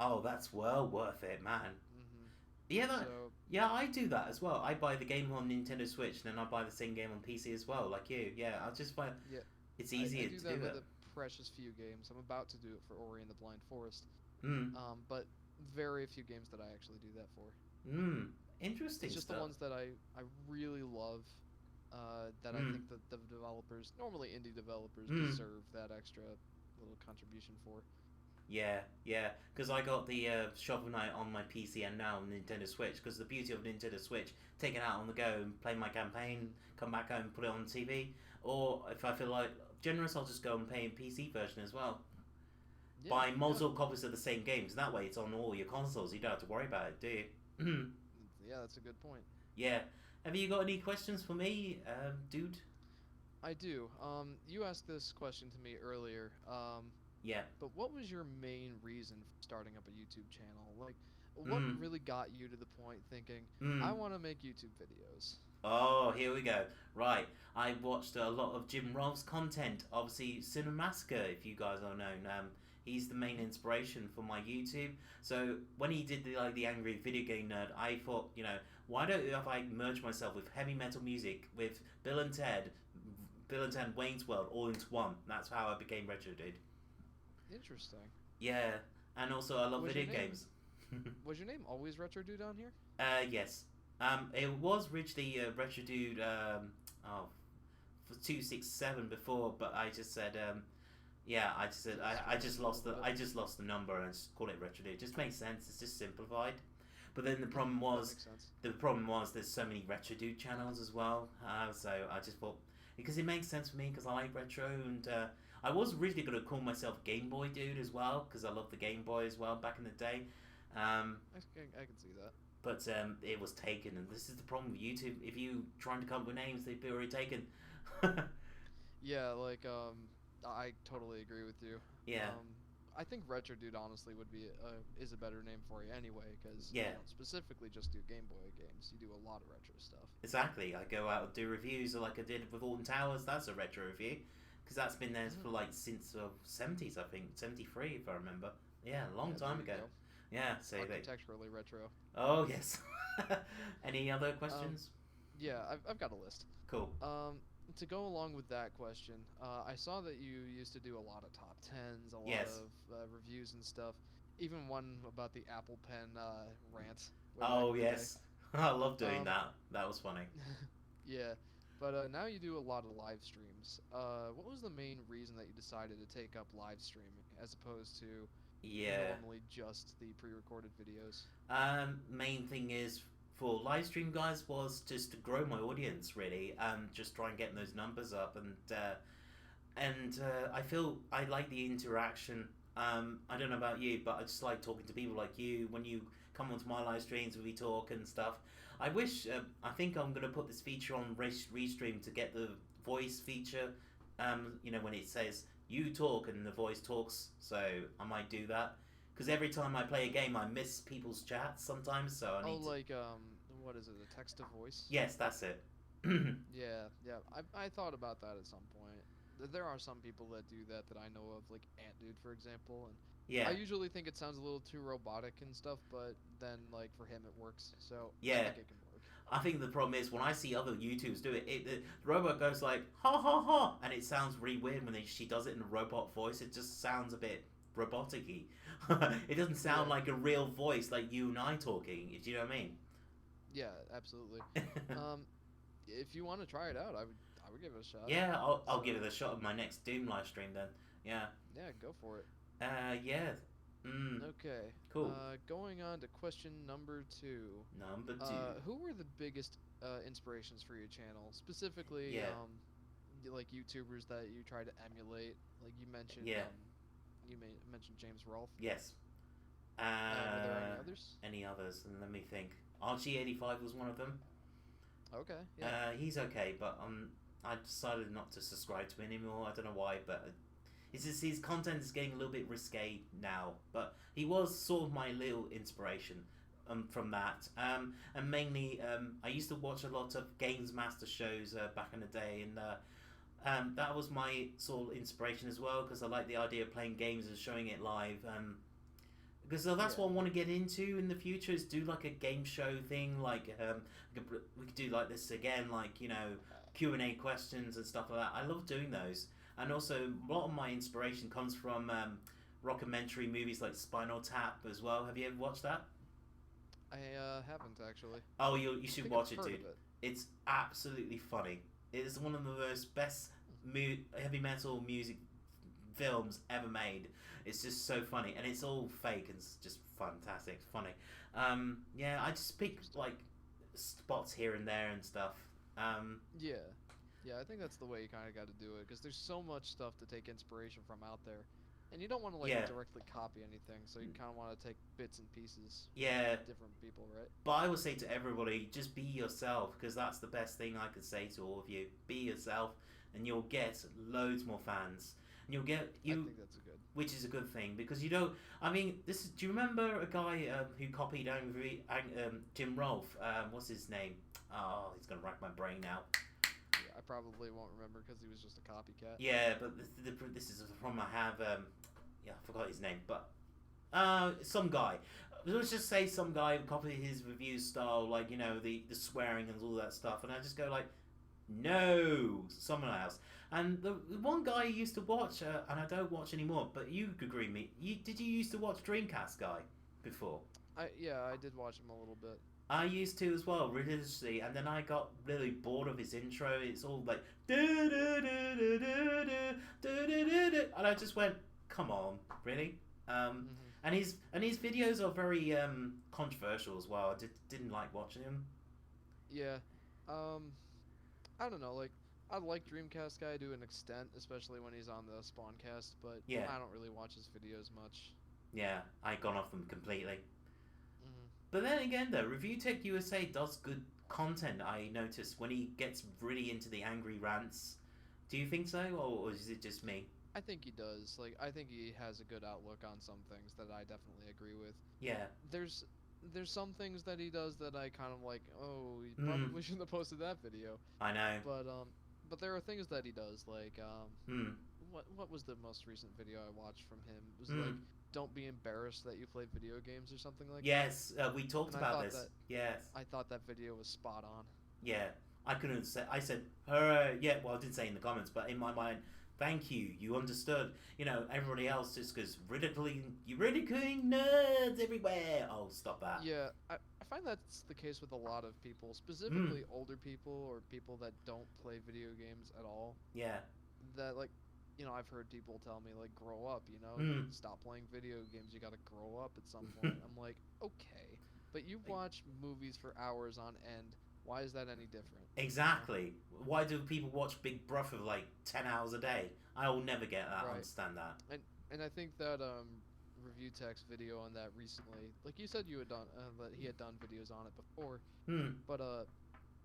Oh, that's well worth it, man. Hmm. Yeah, So yeah, I do that as well. I buy the game on Nintendo Switch, and then I buy the same game on PC as well, like you. Yeah, I just find yeah, it's I easier do to that do with it. a precious few games. I'm about to do it for Ori and the Blind Forest. Mm. But very few games that I actually do that for. Mm. Interesting It's just the stuff. ones that I really love. That I Mm. think that the developers, normally indie developers, Mm. deserve that extra little contribution for. Yeah, yeah. Because I got the Shovel Knight on my PC and now on Nintendo Switch. Because the beauty of Nintendo Switch, take it out on the go and play my campaign, come back home, put it on TV. Or if I feel like generous, I'll just go and pay a PC version as well. Yeah, Buy yeah, multiple copies of the same games. That way, it's on all your consoles. You don't have to worry about it, do you? yeah. That's a good point. Yeah. Have you got any questions for me, dude? I do. You asked this question to me earlier. Yeah. But what was your main reason for starting up a YouTube channel? Like, what Mm. really got you to the point thinking, I Mm. want to make YouTube videos? Oh, here we go. Right, I watched a lot of Jim Rolfe's content. Obviously, Cinemassacre, if you guys are known. He's the main inspiration for my YouTube. So when he did the Angry Video Game Nerd, I thought, why don't I merge myself with heavy metal music with Bill and Ted Wayne's World all into one. That's how I became Retrodude. Interesting. Yeah, and also I love Was video your name games. was your name always Retrodude on here? Yes. It was originally Retrodude for 267 before, but I just said yeah, I just lost the number and just call it Retrodude. It just makes sense. It's just simplified. But then That makes sense. the problem was there's so many Retrodude channels as well. So I just thought because it makes sense for me because I like retro and I was originally gonna call myself Game Boy Dude as well because I love the Game Boy as well back in the day. Um, I can see that. but it was taken, and this is the problem with YouTube. If you trying to come up with names, they've been already taken. Yeah, like I totally agree with you. Yeah, I think Retrodude honestly would be is a better name for you anyway, because you yeah, don't specifically just do Game Boy games. You do a lot of retro stuff. exactly. I go out and do reviews, like I did with Alton Towers. That's a retro review, because that's been there for like since the 70s, I think 73 if I remember. Yeah, a long Yeah, time there ago. you go. Yeah, so they. Architecturally retro. Oh yes. Any other questions? Yeah, I've got a list. Cool. To go along with that question, I saw that you used to do a lot of top tens, a lot Yes. of reviews and stuff. Even one about the Apple Pen rant. way back Oh in the day. yes. I love doing Um, that. That was funny. Yeah, but now you do a lot of live streams. What was the main reason that you decided to take up live streaming as opposed to Yeah. normally just the pre-recorded videos? Main thing is for live stream guys was just to grow my audience really. Just try and get those numbers up and I feel I like the interaction. I don't know about you, but I just like talking to people like you when you come onto my live streams and we talk and stuff. I wish I think I'm gonna put this feature on Restream to get the voice feature. When it says you talk and the voice talks, so I might do that because every time I play a game, I miss people's chats sometimes. So I Oh, need to. like what is it? A text to voice? Yes, that's it. Yeah. I thought about that at some point. There are some people that do that I know of, like Ant Dude, for example, and I Yeah, usually think it sounds a little too robotic and stuff, but then like for him it works, so I yeah. think it can work. I think the problem is when I see other YouTubers do it, the robot goes like ha ha ha, and it sounds really weird when she does it in a robot voice. It just sounds a bit robotic-y. It doesn't sound Yeah, like a real voice like you and I talking. Do you know what I mean? yeah, absolutely. Um, if you want to try it out, I would give it a shot. Yeah, I'll give So it a shot in my next Doom live stream then. Yeah. yeah, go for it. Yeah. Mm, Okay. cool. Going on to question number two. Number two. Who were the biggest inspirations for your channel? Specifically, Yeah. like YouTubers that you try to emulate. Like you mentioned, Yeah. mentioned James Rolfe. Yes. Were there any others? Any others? And let me think. RG85 was one of them. Okay. Yeah. He's okay, but I decided not to subscribe to him anymore. I don't know why, but it's just his content is getting a little bit risque now. But he was sort of my little inspiration from that. And mainly, I used to watch a lot of Games Master shows back in the day, and that was my sort of inspiration as well because I like the idea of playing games and showing it live. Because that's Yeah. what I want to get into in the future is do like a game show thing like we could do like this again like Q&A questions and stuff like that. I love doing those, and also a lot of my inspiration comes from rockumentary movies like Spinal Tap as well. Have you ever watched that? I haven't actually. Oh, you I should think watch I've it, heard dude. of it. It's absolutely funny. It is one of the most best heavy metal music films ever made. It's just so funny, and it's all fake and it's just fantastic. It's funny. Yeah, I just pick like spots here and there and stuff. Yeah. Yeah, I think that's the way you kind of got to do it because there's so much stuff to take inspiration from out there, and you don't want to like Yeah, directly copy anything, so you kind of want to take bits and pieces from yeah. different people, right? But I would say to everybody, just be yourself because that's the best thing I could say to all of you. Be yourself, and you'll get loads more fans. and you'll get I think that's a good. which is a good thing because you don't. I mean, this is. Do you remember a guy who copied Jim Rolfe? What's his name? Oh, he's gonna rack my brain now. Yeah, I probably won't remember because he was just a copycat. Yeah, but this is the problem I have. Yeah, I forgot his name, but some guy. Let's just say some guy who copied his review style, like the swearing and all that stuff, and I just go like, no, someone else. And the one guy I used to watch, and I don't watch anymore, but you could agree with me. Did you used to watch Dreamcast guy before? I did watch him a little bit. I used to as well, religiously, and then I got really bored of his intro. It's all like and I just went, come on, really? And his videos are very controversial as well. I didn't like watching him. Yeah, I don't know. Like, I like Dreamcast guy to an extent, especially when he's on the Spawncast. But Yeah. I don't really watch his videos much. Yeah, I gone off them completely. Mm-hmm. But then again, though, Review Tech USA does good content. I noticed when he gets really into the angry rants. Do you think so, or is it just me? I think he does. Like, I think he has a good outlook on some things that I definitely agree with. Yeah. There's some things that he does that I kind of like. Oh, he probably shouldn't have posted that video. I know. But there are things that he does like what was the most recent video I watched from him? It was like, don't be embarrassed that you play video games or something like that. Yes, we talked about this. Yes. I thought that video was spot on. Yeah, I couldn't say. I said, yeah. Well, I didn't say in the comments, but in my mind, thank you. You understood. Everybody else just goes ridiculing nerds everywhere. Oh, stop that. Yeah, I find that's the case with a lot of people, specifically older people or people that don't play video games at all. Yeah. That like, I've heard people tell me like, grow up. Stop playing video games. You gotta grow up at some point. I'm like, okay, but you watch movies for hours on end. Why is that any different? Exactly. Why do people watch Big Brother for like 10 hours a day? I will never get that. Right. Understand that. And I think that Review Tech's video on that recently, like you said, you had done that he had done videos on it before. But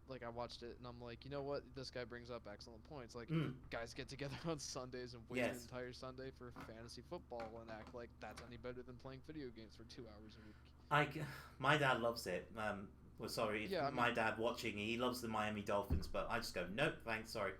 like I watched it and I'm like, you know what? This guy brings up excellent points. Like, guys get together on Sundays and waste an entire Sunday for fantasy football and act like that's any better than playing video games for 2 hours a week. My dad loves it. Well, sorry, yeah, my dad watching, he loves the Miami Dolphins, but I just go, nope, thanks, sorry.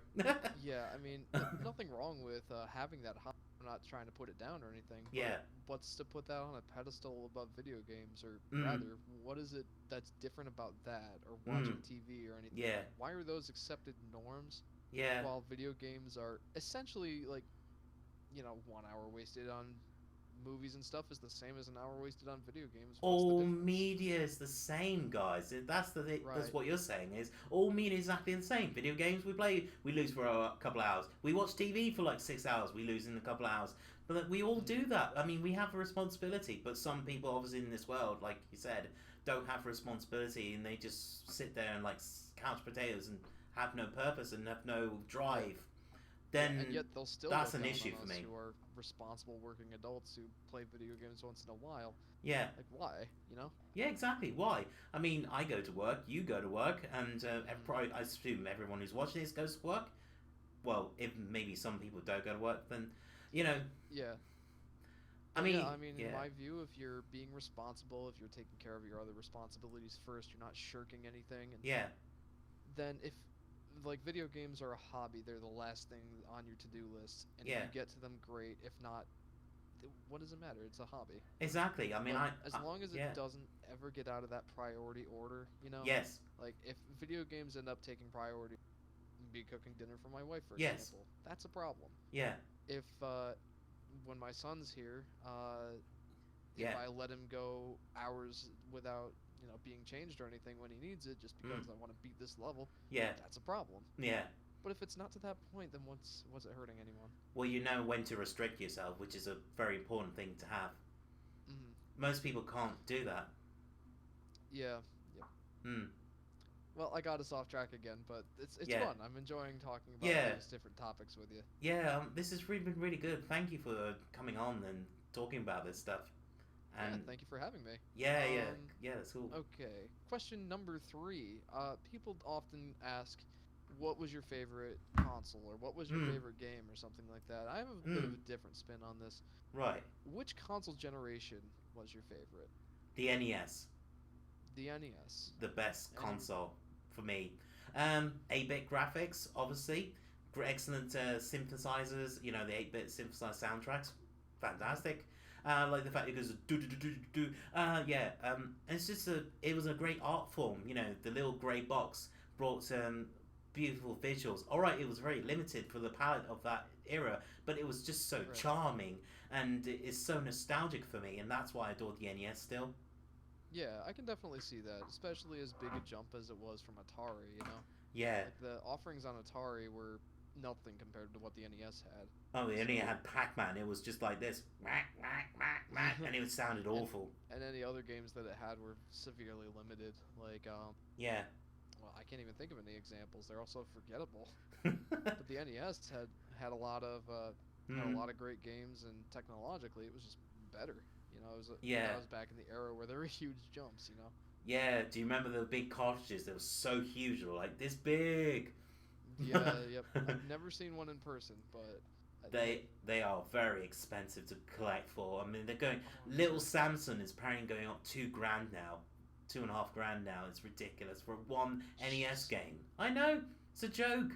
Yeah, I mean, nothing wrong with having that hobby. I'm not trying to put it down or anything. Yeah. What's to put that on a pedestal above video games, or rather, what is it that's different about that, or watching TV or anything? Yeah. Why are those accepted norms? Yeah. While video games are essentially like, 1 hour wasted on movies and stuff is the same as an hour wasted on video games. All media is the same, guys. That's Right. That's what you're saying is all media is exactly the same. Video games we play, we lose for a couple of hours. We watch TV for like 6 hours, we lose in a couple of hours. But we all do that. I mean, we have a responsibility. But some people, obviously, in this world, like you said, don't have responsibility, and they just sit there and like couch potatoes and have no purpose and have no drive. Then and yet they'll still that's look an down issue on for us me. who are responsible working adults who play video games once in a while. Yeah. Like, why? Yeah, exactly. Why? I mean, I go to work, you go to work, and I assume everyone who's watching this goes to work. Well, if maybe some people don't go to work, then, Yeah. I mean, in my view, if you're being responsible, if you're taking care of your other responsibilities first, you're not shirking anything. And then if, like, video games are a hobby, they're the last thing on your to-do list. And if you get to them, great. If not, what does it matter? It's a hobby. Exactly. I mean, as long as it doesn't ever get out of that priority order, Yes. Like, if video games end up taking priority, be cooking dinner for my wife, for Yes. example, that's a problem. Yeah. If when my son's here, if I let him go hours without being changed or anything when he needs it, just because I want to beat this level, that's a problem. Yeah. But if it's not to that point, then what's it hurting anyone? Well, you know when to restrict yourself, which is a very important thing to have. Most people can't do that. Yeah. Well, I got us off track again, but it's fun. I'm enjoying talking about these different topics with you. Yeah, this has really been really good. Thank you for coming on and talking about this stuff. And thank you for having me. Yeah, that's cool. Okay, question number 3. People often ask, what was your favorite console, or what was your favorite game, or something like that. I have a bit of a different spin on this. Right. Which console generation was your favorite? The NES. The NES. The best Any? console for me. 8-bit graphics, obviously. Excellent synthesizers. You know, the 8-bit synthesized soundtracks. Fantastic. Like the fact it goes do do do do do. Yeah. It's just it was a great art form. You know, the little grey box brought beautiful visuals. All right, it was very limited for the palette of that era, but it was just so Right. charming, and it is so nostalgic for me, and that's why I adored the NES still. Yeah, I can definitely see that, especially as big a jump as it was from Atari, you know? Yeah. Like, the offerings on Atari were nothing compared to what the NES had. Oh, they only So, had Pac-Man. It was just like this, whack, whack, whack, whack, and it sounded and awful. and any other games that it had were severely limited. Like, Yeah. well, I can't even think of any examples. They're all so forgettable. But the NES had a lot of had a lot of great games, and technologically, it was just better. You know, it was Yeah. that was back in the era where there were huge jumps. You know. Yeah. Do you remember the big cartridges? They were so huge. They were like this big. Yeah. Yep. I've never seen one in person, but They are very expensive to collect for. I mean, they're going. oh, I'm Little sure. Samson is apparently going up $2,000 now, 2.5 grand now. It's ridiculous for one NES Jeez. game. I know. It's a joke.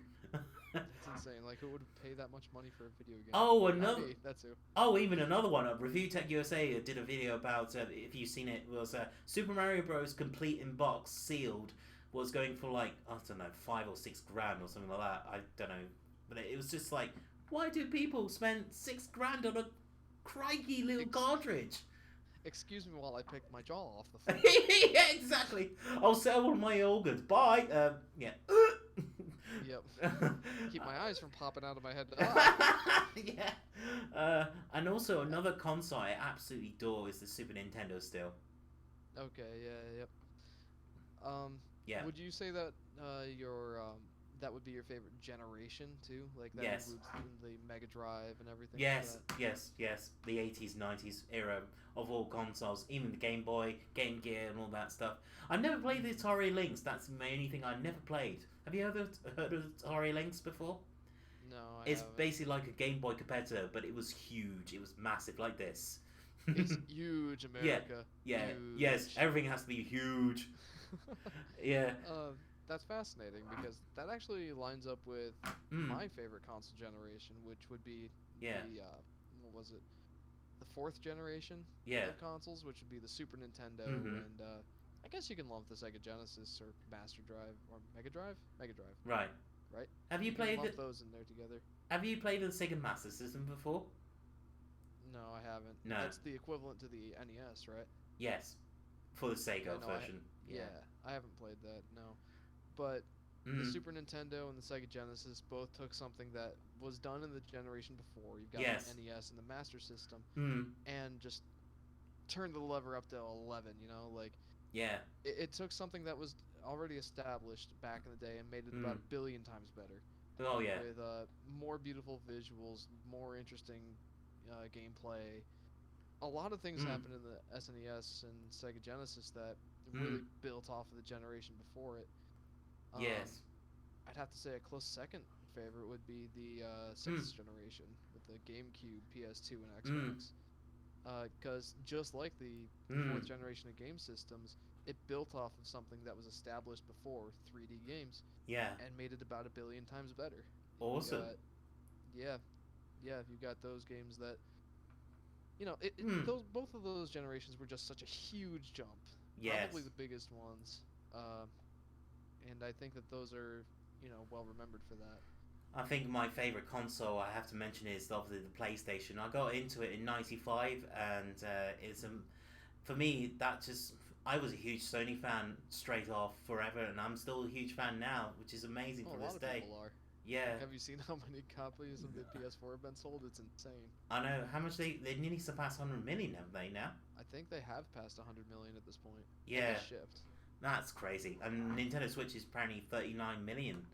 That's insane. Like, who would pay that much money for a video game? Oh, Not another. me. That's who. Oh, even another one. Review Tech USA did a video about, if you've seen it, was Super Mario Bros. Complete in box, sealed, was going for like, I don't know, 5 or 6 grand or something like that. I don't know. But it was just like, why do people spend 6 grand on a crikey little Ex- cartridge? Excuse me while I pick my jaw off the floor. Yeah, exactly. I'll sell one of my organs. Bye. Yeah. Yep. Keep my eyes from popping out of my head. Ah! Yeah. And also another console I absolutely adore is the Super Nintendo still. Okay. Yeah. Yep. Yeah. Would you say that your that would be your favorite generation too? Like that Yes. includes the Mega Drive and everything Yes, like that. yes. The 80s, 90s era of all consoles, even the Game Boy, Game Gear, and all that stuff. I've never played the Atari Lynx. That's the only thing I've never played. Have you ever heard of Atari Lynx before? No, I It's haven't. basically like a Game Boy competitor, but it was huge. It was massive, like this. It's huge, America. Yeah, Huge. yes. Everything has to be huge. Yeah. That's fascinating because that actually lines up with Mm. my favorite console generation, which would be Yeah. the what was it? The fourth generation Yeah. of consoles, which would be the Super Nintendo Mhm. and I guess you can lump the Sega Genesis or Master Drive or Mega Drive, Mega Drive, Right. right? Have you You can played lump the those in there together. Have you played the Sega Master System before? No, I haven't. No. That's the equivalent to the NES, right? Yes. For the Sega Yeah, no, version. yeah, I haven't played that. No, but the Mm. Super Nintendo and the Sega Genesis both took something that was done in the generation before. You've got Yes. the NES and the Master System, Mm. and just turned the lever up to 11. You know, like Yeah. it took something that was already established back in the day and made it about Mm. a billion times better. Oh yeah. With more beautiful visuals, more interesting gameplay. A lot of things Mm. happened in the SNES and Sega Genesis that really built off of the generation before it. Yes. I'd have to say a close second favorite would be the sixth generation with the GameCube, PS2, and Xbox. Because just like the fourth generation of game systems, it built off of something that was established before 3D games Yeah. and made it about a billion times better. Awesome. Yeah, you've got those games that Hmm. those both of those generations were just such a huge jump. Yes. Probably the biggest ones. And I think that those are, well remembered for that. I think my favorite console I have to mention is obviously the PlayStation. I got into it in '95, and it's for me that just I was a huge Sony fan straight off forever, and I'm still a huge fan now, which is amazing Oh, for a this lot of day. people are. Yeah, Have you seen how many copies of the PS4 have been sold? It's insane. I know how much they nearly surpassed 100 million, haven't they now? I think they have passed 100 million at this point. Yeah. That shipped. That's crazy. And Nintendo Switch is apparently 39 million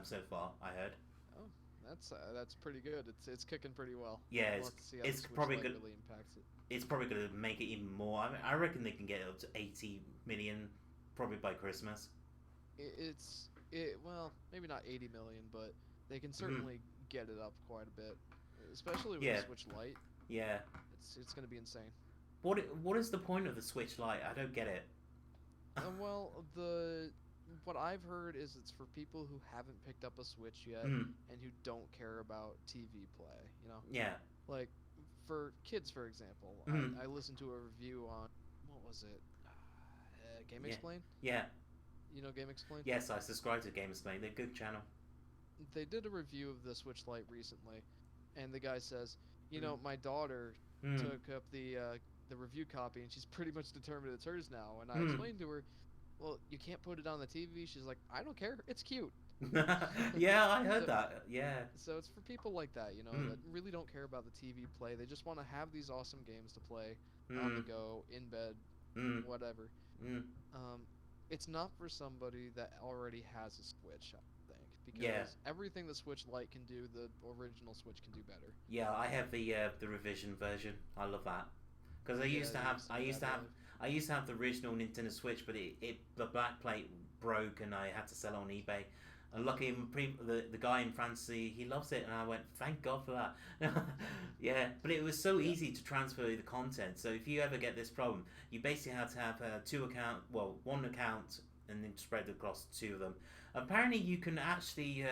so far. I heard. Oh, that's pretty good. It's kicking pretty well. Yeah, We'll have to see how it's the Switch probably Lite good. really impacts it. It's probably going to make it even more. I reckon they can get up to 80 million probably by Christmas. It's well, maybe not 80 million, but they can Mhm. certainly get it up quite a bit, especially with the Yeah. Switch Lite. Yeah. It's gonna be insane. What is the point of the Switch Lite? I don't get it. Well, the what I've heard is it's for people who haven't picked up a Switch yet Mm. and who don't care about TV play. You know, Yeah. like for kids, for example. Mm. I listened to a review on what was it? Game Yeah. Explain. Yeah. You know Game Explain? Yes, I subscribe to Gamersplay. They're a good channel. They did a review of the Switch Lite recently, and the guy says, Mm. my daughter Mm. took up the review copy, and she's pretty much determined it's hers now. And I Mm. explained to her, well, you can't put it on the TV. She's like, I don't care. It's cute. Yeah, I heard so, that. Yeah. so it's for people like that, Mm. that really don't care about the TV play. They just want to have these awesome games to play on the Mm. go, in bed, Mm. whatever. Mm. Um, it's not for somebody that already has a Switch, I think, Yeah. because everything the Switch Lite can do, the original Switch can do better. Yeah, I have the revision version. I love that because I Yeah, used to you have used to have that live. I used to have the original Nintendo Switch, but the back plate broke and I had to sell it on eBay. And luckily, the guy in France, he loves it, and I went, thank God for that. Yeah, but it was so Yeah. easy to transfer the content. So if you ever get this problem, you basically have to have one account, and then spread across two of them. Apparently, you can actually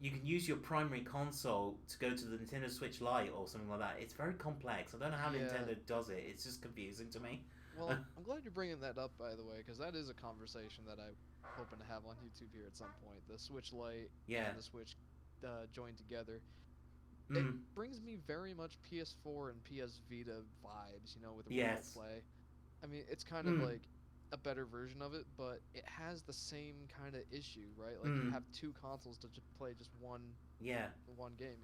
you can use your primary console to go to the Nintendo Switch Lite or something like that. It's very complex. I don't know how Yeah. Nintendo does it. It's just confusing to me. Well, I'm glad you're bringing that up, by the way, because that is a conversation that I'm hoping to have on YouTube here at some point. The Switch Lite Yeah. and the Switch joined together. It Mm. brings me very much PS4 and PS Vita vibes, with the Remote Yes. Play. I mean, it's kind of Mm. like a better version of it, but it has the same kind of issue, right? Like you Mm. have two consoles to play just Yeah. one game.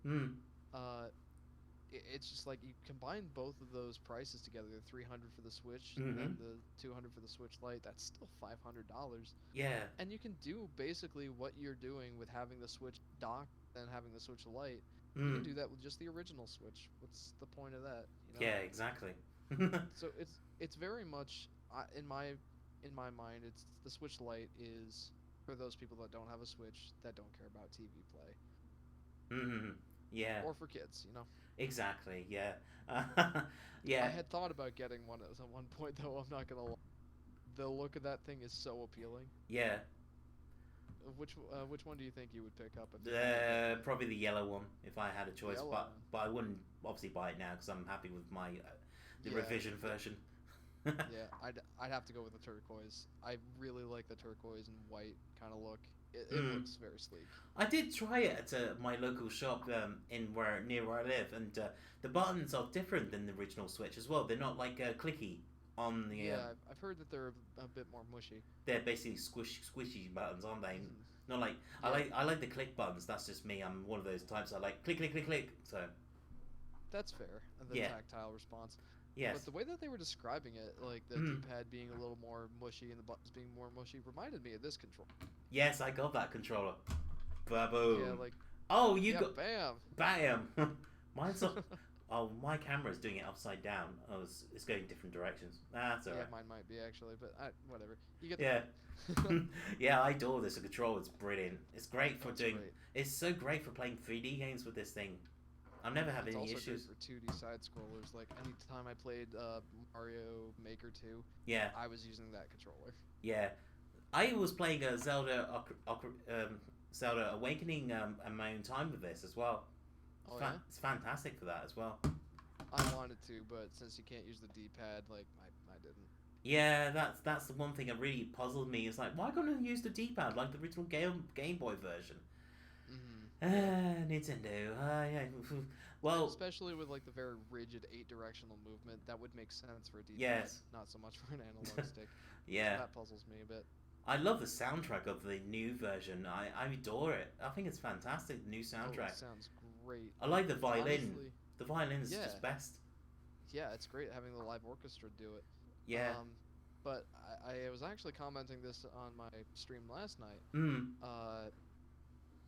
Mm. Uh, it's just like you combine both of those prices together, the 300 for the Switch Mm-hmm. and the 200 for the Switch Lite. That's still $500, Yeah. and you can do basically what you're doing with having the Switch dock and having the Switch Lite. You can Mm. do that with just the original Switch. What's the point of that? Yeah. Exactly. So it's very much in my mind, it's the Switch Lite is for those people that don't have a Switch that don't care about TV play, Mm-hmm. Yeah. or for kids. Exactly. Yeah. I Yeah. had thought about getting one at one point, though. I'm not gonna lie. The look of that thing is so appealing. Yeah. Which one do you think you would pick up if you had the opportunity? Probably the yellow one if I had a choice, Yellow but one. I wouldn't obviously buy it now because I'm happy with my the Yeah, revision version. yeah. I'd have to go with the turquoise. I really like the turquoise and white kind of look. It Mm. looks very sleek. I did try it at my local shop near where I live, and the buttons are different than the original Switch as well. They're not like clicky on the. Yeah, I've heard that they're a bit more mushy. They're basically squishy buttons, aren't they? Mhm. Not like Yeah, I like the click buttons. That's just me. I'm one of those types. I like click click click click. So that's fair. The yeah, tactile response. But yes. the way that they were describing it, like the Mm. D-pad being a little more mushy and the buttons being more mushy, reminded me of this control. Yes, I got that controller. Yeah, Baboom. like Oh, you yeah, got bam. bam. Mine's up. Oh, my camera's doing it upside down. Oh, it's going different directions. That's Yeah, alright. mine might be actually, but whatever. You get the Yeah. point. Yeah, I adore this. The controller is brilliant. It's great for It's doing. great. It's so great for playing 3D games with this thing. I'm never having It's any also issues. great for 2D side scrollers. Like anytime I played Mario Maker 2, Yeah, I was using that controller. yeah. I was playing a Zelda Awakening at my own time with this as well. Oh yeah, It's fantastic for that as well. I wanted to, but since you can't use the D-pad, like I didn't. Yeah, that's the one thing that really puzzled me. Is like, why couldn't I use the D-pad like the original Game Boy version? Nintendo. Yeah. Well, Especially with like the very rigid 8-directional movement, that would make sense for a D-pad, yes. not so much for an analog stick. Yeah. That puzzles me a bit. I love the soundtrack of the new version. I adore it. I think it's fantastic. The new Oh, soundtrack. it sounds great. I like the violin. Honestly, The violin is yeah, just best. yeah, it's great having the live orchestra do it. Yeah. But I was actually commenting this on my stream last night. Mm.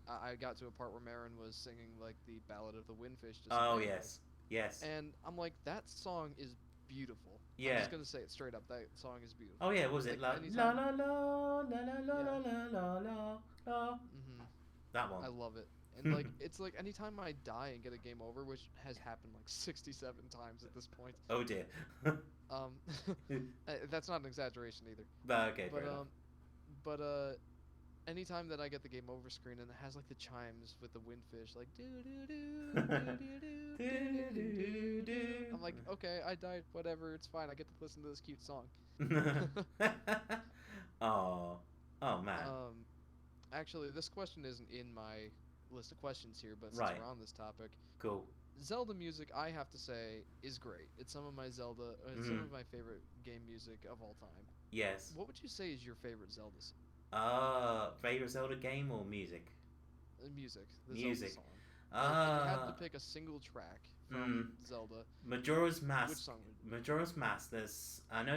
I got to a part where Marin was singing like the Ballad of the Windfish. Just Oh randomly. yes. Yes. And I'm like, that song is beautiful. I'm Yeah. just gonna say it straight up. That song is beautiful. Oh yeah, was it Like la la anytime, la la la la la yeah. la la la la? Mhm. That one. I love it. And like it's like anytime I die and get a game over, which has happened like 67 times at this point. Oh dear. Um, that's not an exaggeration either. Okay, But fair enough. but anytime that I get the game over screen and it has like the chimes with the windfish, like do do do do do do do do Do, do, do, I'm like, okay, I died, whatever, it's fine. I get to listen to this cute song. do. Oh, oh man. um, Actually, this question isn't in my list of questions here, but since Right. we're on this topic, Cool. Zelda music, I have to say, is great. It's some of my some Mm. of my favorite game music of all time. Yes. What would you say is your favorite Zelda Favorite Zelda game or music? music? The Zelda Music. song. Like, if you had to Uh, pick a single track mm, from Zelda, Majora's which Mask. song would? Majora's Mask. There's. I know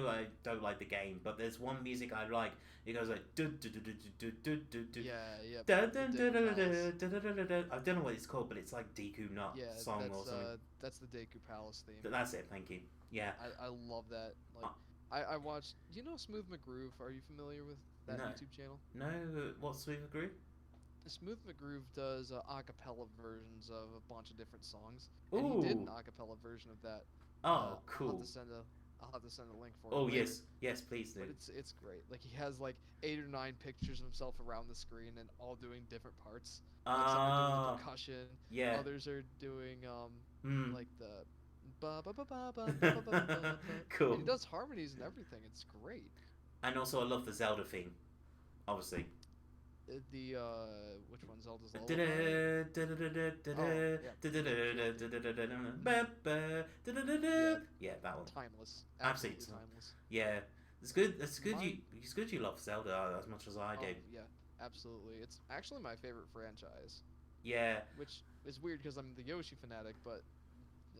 I don't like the game, but there's one music I like. It goes like. Do, do, do, do, do, do, do, do. Yeah, yeah, Dun, the dun, dun, Deku dun, Palace. dun, dun, dun, dun, dun. I don't know what it's called, but it's like Deku Nut Yeah, song or something. that's the Deku Palace theme. That's it. Thank you. Yeah. I love that. Uh, Like, I watched. You know Smooth McGroove? Are you familiar with that no. YouTube channel? No. What's Sweet Groove? Smooth McGroove does a cappella versions of a bunch of different songs, and he did an Ooh. a cappella version of that. Oh, I'll have cool. to send a I'll have to send a link for it Oh later. yes, yes, please do. But it's great. Like he has like 8 or 9 pictures of himself around the screen and all doing different parts. Like some are doing the Ah, percussion, yeah. others are doing Hmm. like the ba ba ba ba ba ba ba ba ba ba, and Cool. he does harmonies and everything. It's great. And also, I love the Zelda theme, obviously. The which one? Zelda's Lullaby? Oh yeah, yeah, Yeah, that one. timeless, Absolutely. absolutely timeless. Yeah, it's good. It's good. My It's good. You love Zelda as much as I do. Oh yeah, absolutely. It's actually my favorite franchise, Yeah. which is weird because I'm the Yoshi fanatic, but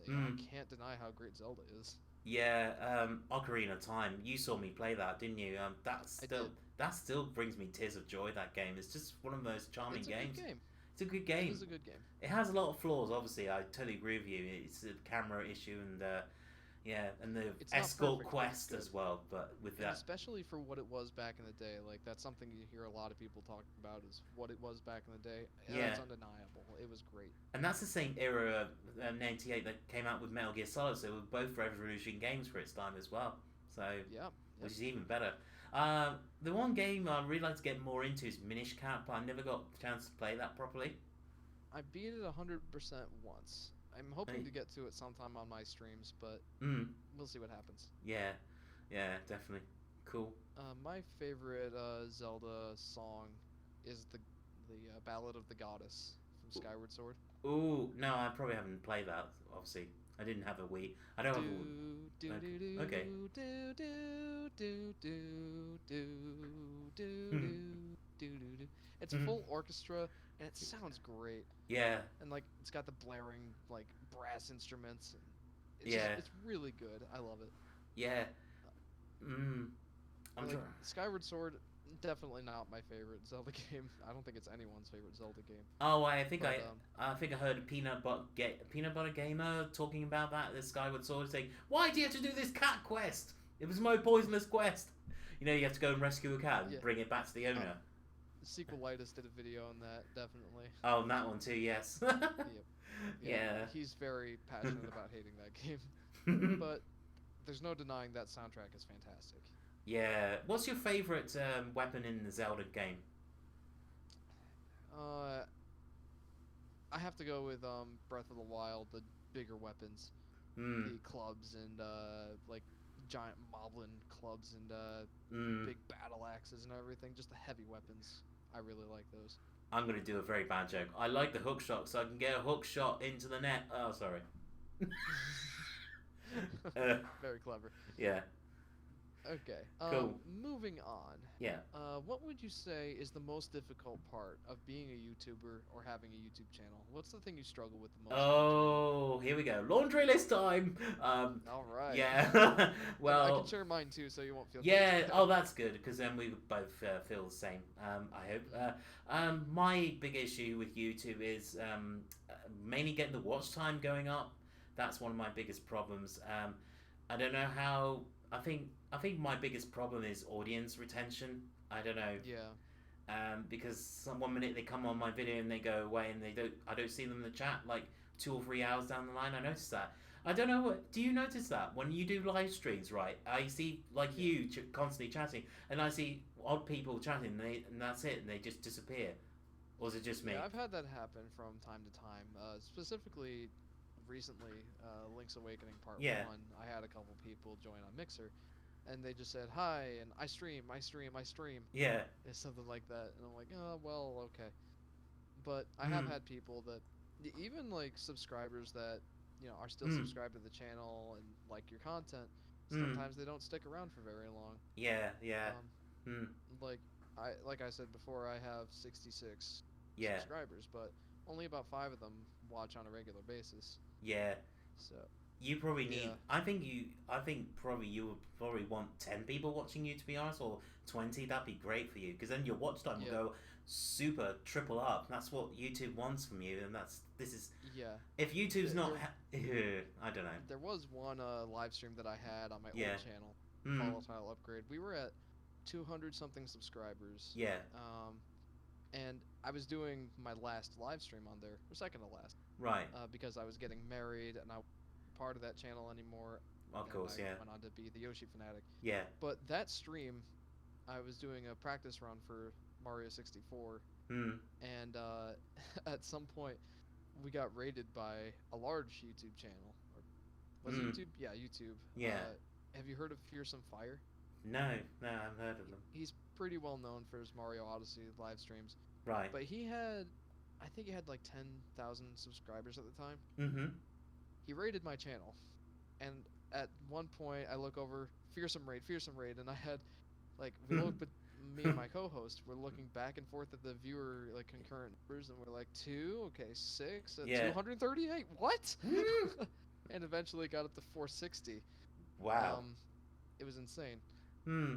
I Mm. can't deny how great Zelda is. Yeah, Ocarina of Time. You saw me play that, didn't you? I did. That still brings me tears of joy. That game. It's just one of the most charming It's a good games. game. It's a good It game. is a good game. It has a lot of flaws. Obviously, I totally agree with you. It's a camera issue and yeah, and the It's not escort perfect, but it's quest good. as well. But with And that, especially for what it was back in the day, like that's something you hear a lot of people talking about is what it was back in the day. And yeah, that's undeniable. It was great. and that's the same era of '98 that came out with Metal Gear Solid. So they were both revolutionary games for its time as well. So Yeah. which Yep. is even better. The one game I'd really like to get more into is Minish Cap, but I never got a chance to play that properly. I beat it 100% once. I'm hoping Hey. to get to it sometime on my streams, but Mm, we'll see what happens. yeah, yeah, definitely. Cool. My favorite Zelda song is the Ballad of the Goddess from Skyward Sword. Ooh, no, I probably haven't played that, obviously. I didn't have a Wii. I don't have a Wii. Do do do Okay. Okay. do do do do do do do do do do. It's full orchestra and it sounds great. Yeah, And like it's got the blaring like brass instruments and yeah, it's really good. I love it. yeah. Mm, I'm Like trying. Skyward Sword, definitely not my favorite Zelda game. I don't think it's anyone's favorite Zelda game. Oh, I think But I think I heard a Peanut Butter Gamer talking about that. The Skyward Sword saying, "Why do you have to do this cat quest? It was my poisonous quest. You know, you have to go and rescue a cat and yeah, bring it back to the owner." Sequelitis did a video on that, definitely. Oh, and that one too. Yes. Yep. Yeah. He's very passionate about hating that game, but there's no denying that soundtrack is fantastic. Yeah. What's your favorite weapon in the Zelda game? Uh, I have to go with Breath of the Wild, the bigger weapons, Hmm. the clubs and like giant moblin clubs and Hmm. big battle axes and everything, just the heavy weapons. I really like those. I'm gonna do a very bad joke. I like the hook shot, so I can get a hook shot into the net. Oh, sorry. Very clever. Yeah. Okay. Cool. Moving on. Yeah. What would you say is the most difficult part of being a YouTuber or having a YouTube channel? What's the thing you struggle with the most? Oh, here we go. Laundry list time. All right. Yeah. I Well. can share mine too, so you won't feel. Yeah. guilty. Oh, that's good because then we would both feel the same. I hope. My big issue with YouTube is mainly getting the watch time going up. That's one of my biggest problems. I don't know how. I think my biggest problem is audience retention. I don't know. Yeah, Because one minute they come on my video and they go away and I don't see them in the chat like 2 or 3 hours down the line. I notice that. I don't know what. Do you notice that when you do live streams? Right, I see like yeah. you constantly chatting, and I see odd people chatting, and that's it, and they just disappear. Or is it just Yeah, me? I've had that happen from time to time. Specifically, recently, Link's Awakening Part Yeah, 1, I had a couple people join on Mixer, and they just said, "Hi," and "I stream, I stream, I stream," yeah. and something like that. And I'm like, "Oh, well, okay." But I have Hmm. had people that, even like subscribers that, are still Hmm. subscribed to the channel and like your content, Hmm. sometimes they don't stick around for very long. Yeah. Yeah. Um, Hmm. like like I said before, I have 66 Yeah. subscribers, but only about 5 of them watch on a regular basis. Yeah. So, You probably yeah. need. I think you. I think probably you would probably want 10 people watching you, to be honest, or 20. That'd be great for you, because then your watch time will Yeah. go super triple up. That's what YouTube wants from you, and this is. Yeah. If YouTube's There not, there, I don't know. there was one live stream that I had on my old Yeah. channel, Hmm. Volatile Upgrade. We were at 200 something subscribers. Yeah. Um and I was doing my last live stream on there, or second to last, Right. because I was getting married and I wasn't part of that channel anymore, Of and course. I Yeah. went on to be the Yoshi Fanatic. Yeah. But that stream, I was doing a practice run for Mario 64, Hmm. and at some point we got raided by a large YouTube channel. Or was it Hmm. YouTube? Yeah, YouTube. Yeah. Have you heard of Fearsome Fire? No. No, I haven't heard of them. He's pretty well known for his Mario Odyssey live streams, Right. but I think he had like 10,000 subscribers at the time. Mm-hmm. He raided my channel, and at one point I look over, fearsome raid, and I had like we look, but me and my co-host were looking back and forth at the viewer like concurrent numbers, and we're like 6 at Yeah. 238. What? Hmm. And eventually got up to 460. Wow. Um, it was insane, Hmm.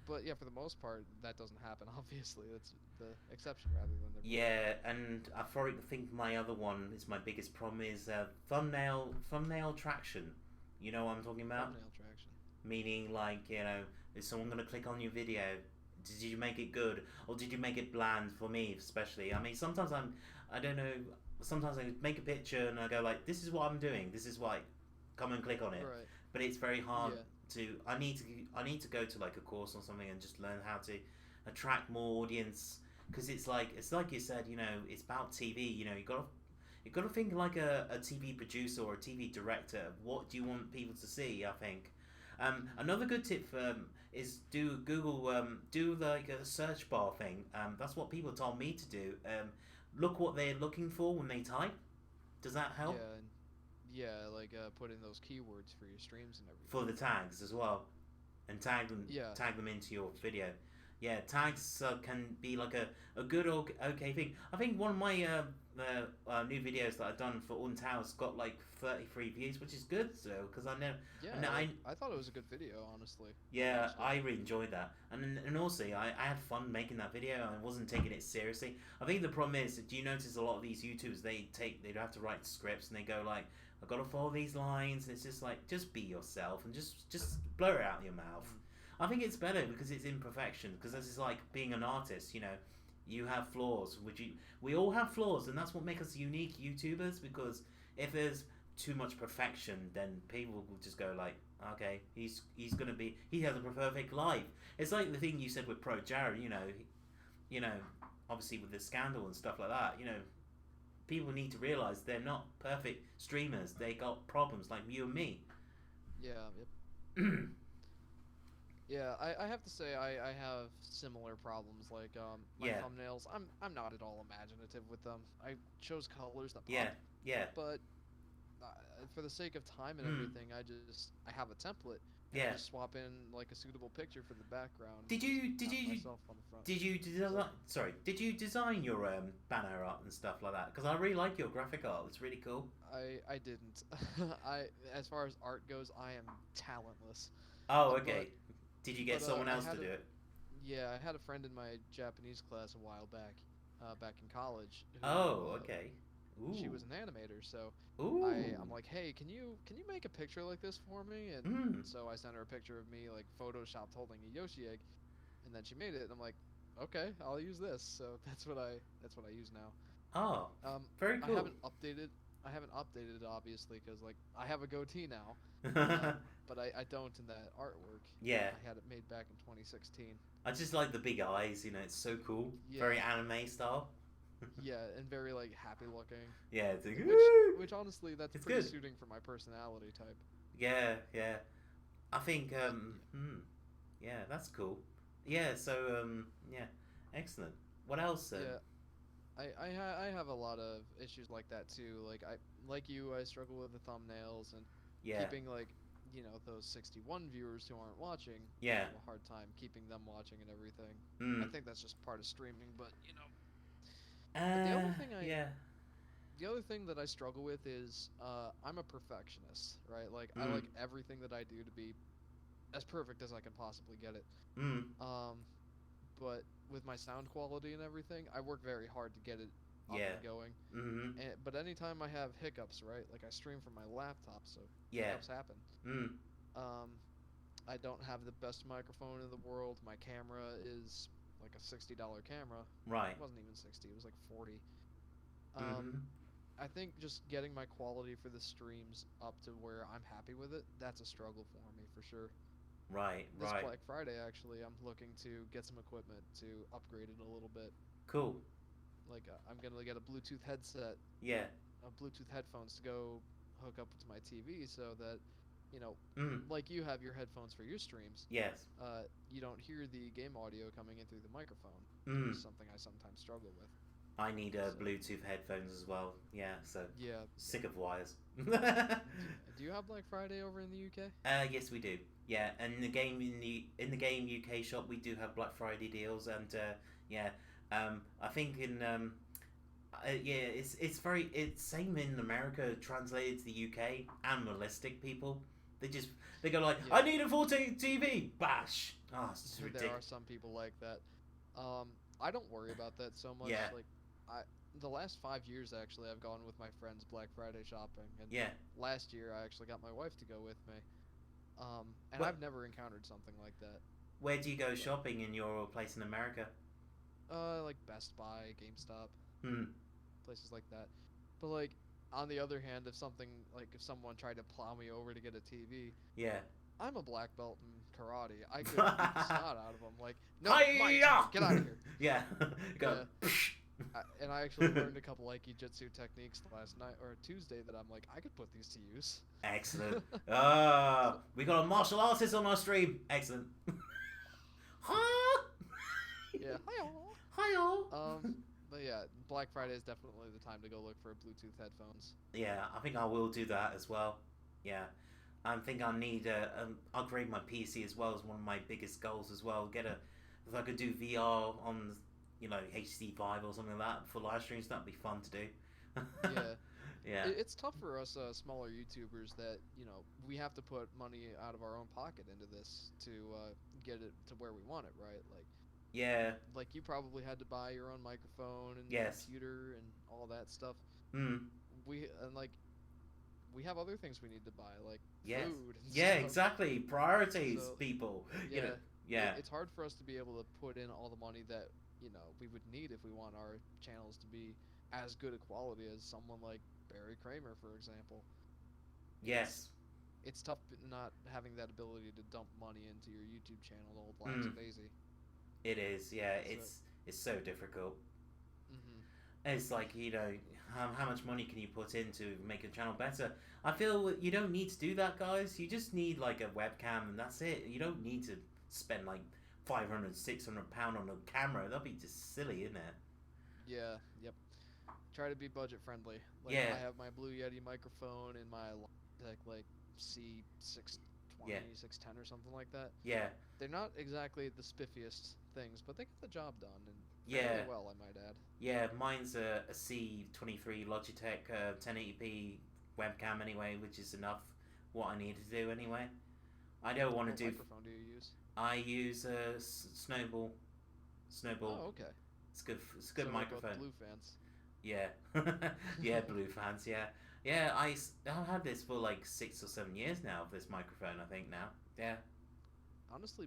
but yeah, for the most part, that doesn't happen. Obviously, that's the exception rather than the rule. Yeah, and I probably think my other one is my biggest problem is thumbnail traction. You know what I'm talking about? Thumbnail traction. Meaning like is someone gonna click on your video? Did you make it good or did you make it bland? For me, especially. I mean, sometimes I don't know. Sometimes I make a picture and I go like, this is what I'm doing. This is why. Come and click on it. Right. But it's very hard Yeah. to. I need to go to like a course or something and just learn how to attract more audience, because it's like you said, it's about TV. You got to think like a TV producer or a TV director. What do you want people to see? I think. Another good tip is do Google, do like a search bar thing. That's what people told me to do. Look what they're looking for when they type. Does that help? Yeah, and yeah, like put in those keywords for your streams and For everything. the tags as well, and Yeah, tag them into your video. Yeah, tags can be like a good or okay thing. I think one of my new videos that I've done for Untitled got like 33 views, which is good. So because yeah. I know I thought it was a good video, honestly. yeah, Actually, I really enjoyed that, and also I had fun making that video. I wasn't taking it seriously. I think the problem is, do you notice a lot of these YouTubers they have to write scripts and they go like, I've got to follow these lines. And it's just like, just be yourself and just blur it out of your mouth. mm, I think it's better because it's imperfection. Because this is like being an artist. You have flaws. We all have flaws, and that's what makes us unique YouTubers. Because if there's too much perfection, then people will just go like, okay, he has a perfect life. It's like the thing you said with Pro Jared. You know, obviously with the scandal and stuff like that. People need to realize they're not perfect streamers. They got problems like you and me. yeah, yep. Yeah, I have to say I have similar problems. Like my Yeah, thumbnails, I'm not at all imaginative with them. I chose colors that yeah, pop, yeah, but for the sake of time and mm, everything, I have a template, and I yeah. just swap in like a suitable picture for the background and Did just you did have you myself on the front. did you design? So Sorry, did you design your banner art and stuff like that? Because I really like your graphic art. It's really cool. I didn't. I As far as art goes, I am talentless. Oh, But okay. Did you get someone I else to had do a it? yeah, I had a friend in my Japanese class a while back, back in college, who Oh, okay. she Ooh. was an animator, so Ooh. I'm like, hey, can you make a picture like this for me? And Mm. so I sent her a picture of me like photoshopped holding a Yoshi egg, and then she made it, and I'm like, okay, I'll use this. So that's what I use now. Oh, Um, very I cool. haven't updated. I haven't updated it obviously because like I have a goatee now, but I don't in that artwork. Yeah. I had it made back in 2016. I just like the big eyes, it's so cool. Very Yeah, anime style. yeah, and very like happy looking, Yeah, it's like, which "Woo!" which honestly that's It's pretty good. suiting for my personality type. Yeah, yeah. I think, Yeah, yeah, that's cool. Yeah, so, yeah, excellent. What else then? yeah. I have a lot of issues like that too. Like like you, I struggle with the thumbnails and Yeah, keeping like those 61 viewers who aren't watching. I yeah, have a hard time keeping them watching and everything. I mm. think that's just part of streaming, but But the other thing Yeah, the other thing that I struggle with is I'm a perfectionist, right? Like I mm, like everything that I do to be as perfect as I can possibly get it. mm, Um, but with my sound quality and everything, I work very hard to get it up yeah, and going. mm, But anytime I have hiccups, right? Like I stream from my laptop, so yeah, hiccups happen. mm, Um, I don't have the best microphone in the world. My camera is like a $60 camera. right, It wasn't even 60, it was like 40. mm, Um, I think just getting my quality for the streams up to where I'm happy with it, that's a struggle for me for sure. right, This right, Black Friday, actually, I'm looking to get some equipment to upgrade it a little bit. cool, Like, I'm gonna get a Bluetooth headset, yeah, Bluetooth headphones to go hook up to my TV so that, you know, mm, like you have your headphones for your streams, yes, you don't hear the game audio coming in through the microphone, which mm. is something I sometimes struggle with. I need So, Bluetooth headphones as well. Yeah, so yeah, sick of wires. do you have Black Friday over in the UK? Yes, we do. Yeah, and in the game UK shop we do have Black Friday deals, and yeah, I think in yeah, it's same in America translated to the UK. Animalistic people, they go like, I Yeah. need a 14 TV, bash. Oh, it's just There are ridiculous. some people like that. I don't worry about that so much. Yeah, Like, I the last 5 years actually, I've gone with my friends Black Friday shopping, and yeah. last year I actually got my wife to go with me. And What? I've never encountered something like that. Where do you go But shopping in your place in America? like Best Buy, GameStop, Hmm. places like that. But like on the other hand, if someone tried to plow me over to get a TV, Yeah. I'm a black belt in karate. I could beat the snot out of them. Like, no, my Hiya! TV, get out of here. Yeah. Go. Yeah. And I actually learned a couple Aiki Jitsu techniques last night or Tuesday that I'm like, I could put these to use. Excellent. So, We got a martial artist on our stream. Excellent. Huh? yeah, hi all. Hi all. But yeah, Black Friday is definitely the time to go look for Bluetooth headphones. Yeah, I think I will do that as well. Yeah. I think I need upgrade my PC as well as one of my biggest goals as well. If I could do VR on HC5 or something like that for live streams, that'd be fun to do. Yeah, Yeah. it's tough for us smaller YouTubers that we have to put money out of our own pocket into this to get it to where we want it, right? Yeah. Like you probably had to buy your own microphone and Yes. computer and all that stuff. Hmm. Like we have other things we need to buy, like Yes. food and Yeah, stuff. exactly. Priorities, So people. yeah, Yeah. it's hard for us to be able to put in all the money that we would need if we want our channels to be as good a quality as someone like Barry Kramer, for example. It's Yes. it's tough not having that ability to dump money into your YouTube channel to hold laxy Mm. daisy. It is. Yeah. So, It's so difficult. hmm It's like how much money can you put in to make a channel better? I feel you don't need to do that, guys. You just need like a webcam and that's it. You don't need to spend like 500, 600 pound on a camera. That'd be just silly, isn't it? yeah, yep. Try to be budget friendly. Like Yeah. I have my Blue Yeti microphone and my Logitech like C620, Yeah. 610 or something like that. Yeah. They're not exactly the spiffiest things, but they get the job done and Yeah. fairly well, I might add. Yeah. Mine's a C23 Logitech 1080p webcam anyway, which is enough what I need to do anyway. I don't want What to do. microphone do you use? I use Snowball. Snowball. Oh, okay. It's good. It's a So good we're both microphone. Blue fans. Yeah. Yeah, blue fans, yeah. Yeah, I've had this for like 6 or 7 years now, this microphone, I think now. Yeah. Honestly,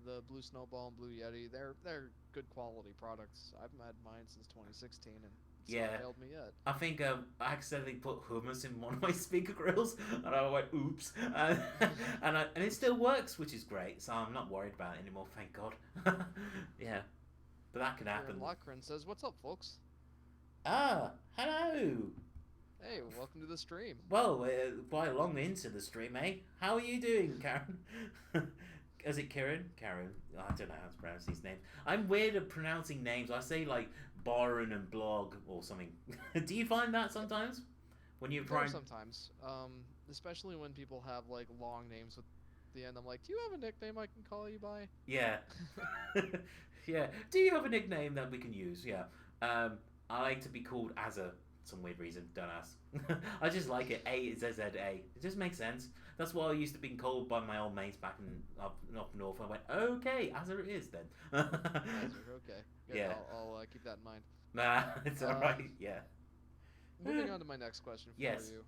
the Blue Snowball and Blue Yeti, they're good quality products. I've had mine since 2016 and it's not Yeah. failed me yet. I think I accidentally put hummus in one of my speaker grills, and I went, "Oops," and it still works, which is great. So I'm not worried about it anymore. Thank God. Yeah, but that could Kieran happen. Lochran says, "What's up, folks? Ah, hello. Hey, welcome to the stream." Well, quite long into the stream, eh? How are you doing, Karen? Is it Karen? Karen. I don't know how to pronounce these names. I'm weird at pronouncing names. I say like Byron and Blog or something. Do you find that sometimes when you're There are trying? sometimes, especially when people have like long names with the end. I'm like, "Do you have a nickname I can call you by?" Yeah. Yeah. Do you have a nickname that we can use? Yeah. I like to be called Azza. Some weird reason. Don't ask. I just like it. A. It just makes sense. That's what I used to be called by my old mates back in up north. I went, okay, Azza it is then. Azure, okay. Good. Yeah. I'll keep that in mind. Nah, it's Uh, alright. Yeah. Moving on to my next question for Yes. you.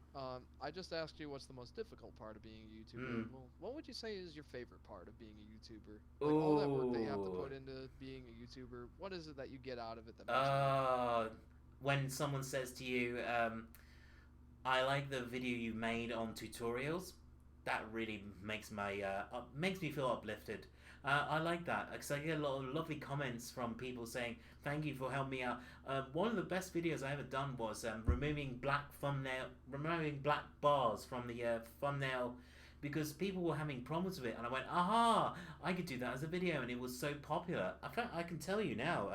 I just asked you what's the most difficult part of being a YouTuber. Mm. Well, what would you say is your favorite part of being a YouTuber? Like all that work that you have to Ooh. put into being a YouTuber, what is it that you get out of it that makes you happy? Uh, when someone says to you, I like the video you made on tutorials. That really makes me feel uplifted. I like that because I get a lot of lovely comments from people saying thank you for helping me out. One of the best videos I ever done was removing black bars from the thumbnail because people were having problems with it, and I went, aha, I could do that as a video, and it was so popular. In fact, I can tell you now.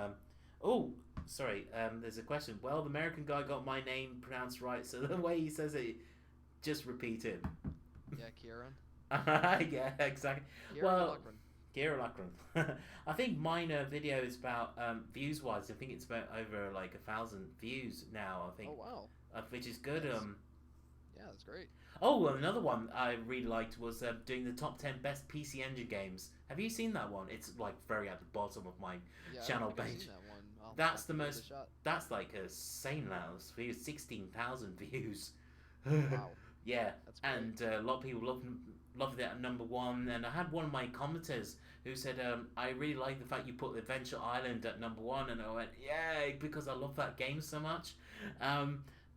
Oh, sorry. There's a question. Well, the American guy got my name pronounced right, so the way he says it, just repeat it. Yeah, Kieran. Yeah, exactly. Kieran Well, Lochran. Kira Lakran. I think mine video is about views wise. I think it's about over like 1,000 views now. I think, Oh wow. which is good. That's, yeah, that's great. Oh, well, another one I really liked was doing the top 10 best PC Engine games. Have you seen that one? It's like very at the bottom of my Yeah, I channel don't think I've page. seen that one. I'll That's the have to give it most. a shot. That's like a sane loud views, 16,000 views. Wow, Yeah, that's great. and a lot of people loved it at number one. And I had one of my commenters who said, "I really like the fact you put Adventure Island at number one," and I went, "Yeah," because I love that game so much.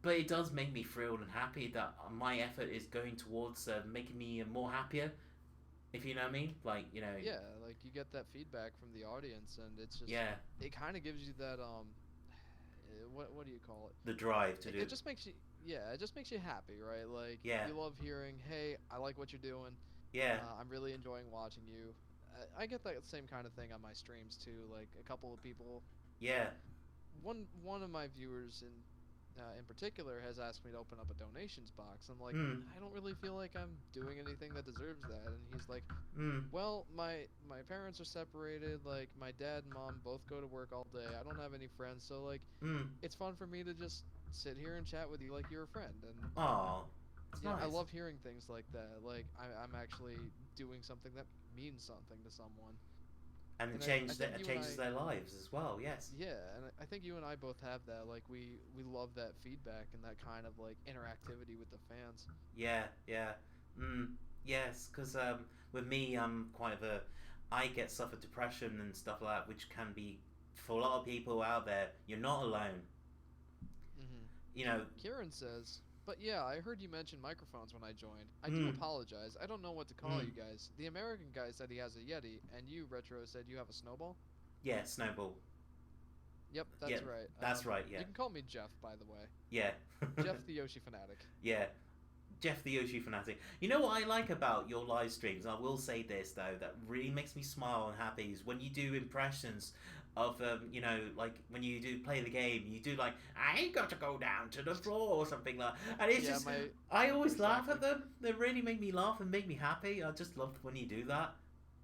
But it does make me thrilled and happy that my effort is going towards making me more happier. If you know what I mean, like Yeah, like you get that feedback from the audience, and it's just yeah, it kind of gives you that what do you call it? the drive to do. It just makes you it just makes you happy, right? Like Yeah, you love hearing, hey, I like what you're doing. yeah, I'm really enjoying watching you. I get that same kind of thing on my streams too. Like a couple of people, yeah. one of my viewers in particular has asked me to open up a donations box. I'm like, Hmm. I don't really feel like I'm doing anything that deserves that. And he's like, Hmm. well, my parents are separated. Like my dad and mom both go to work all day. I don't have any friends, so like Hmm. it's fun for me to just sit here and chat with you like you're a friend. And Aw, it's yeah, I nice. love hearing things like that. Like I'm actually doing something that means something to someone. And it And it changes their lives as well. Yes. yeah, and I think you and I both have that. Like we love that feedback and that kind of like interactivity with the fans. Yeah. Yeah. Yes, because with me, I'm quite of a. I get suffer depression and stuff like that, which can be for a lot of people out there. You're not alone. Hmm. You know. Kieran says, but yeah, I heard you mention microphones when I joined. I do Mm, apologize. I don't know what to call mm, you guys. The American guy said he has a Yeti, and you, Retro, said you have a Snowball? yeah. Snowball. Yep, Yeah. that's right. That's right. Yeah. You can call me Jeff, by the way. Yeah. Jeff the Yoshi Fanatic. Yeah. Jeff the Yoshi Fanatic. You know what I like about your live streams? I will say this though, that really makes me smile and happy is when you do impressions of like when you do play the game, you do like I ain't got to go down to the floor or something like, and it's Yeah, just my I always laugh at exactly. them. They really make me laugh and make me happy. I just love when you do that.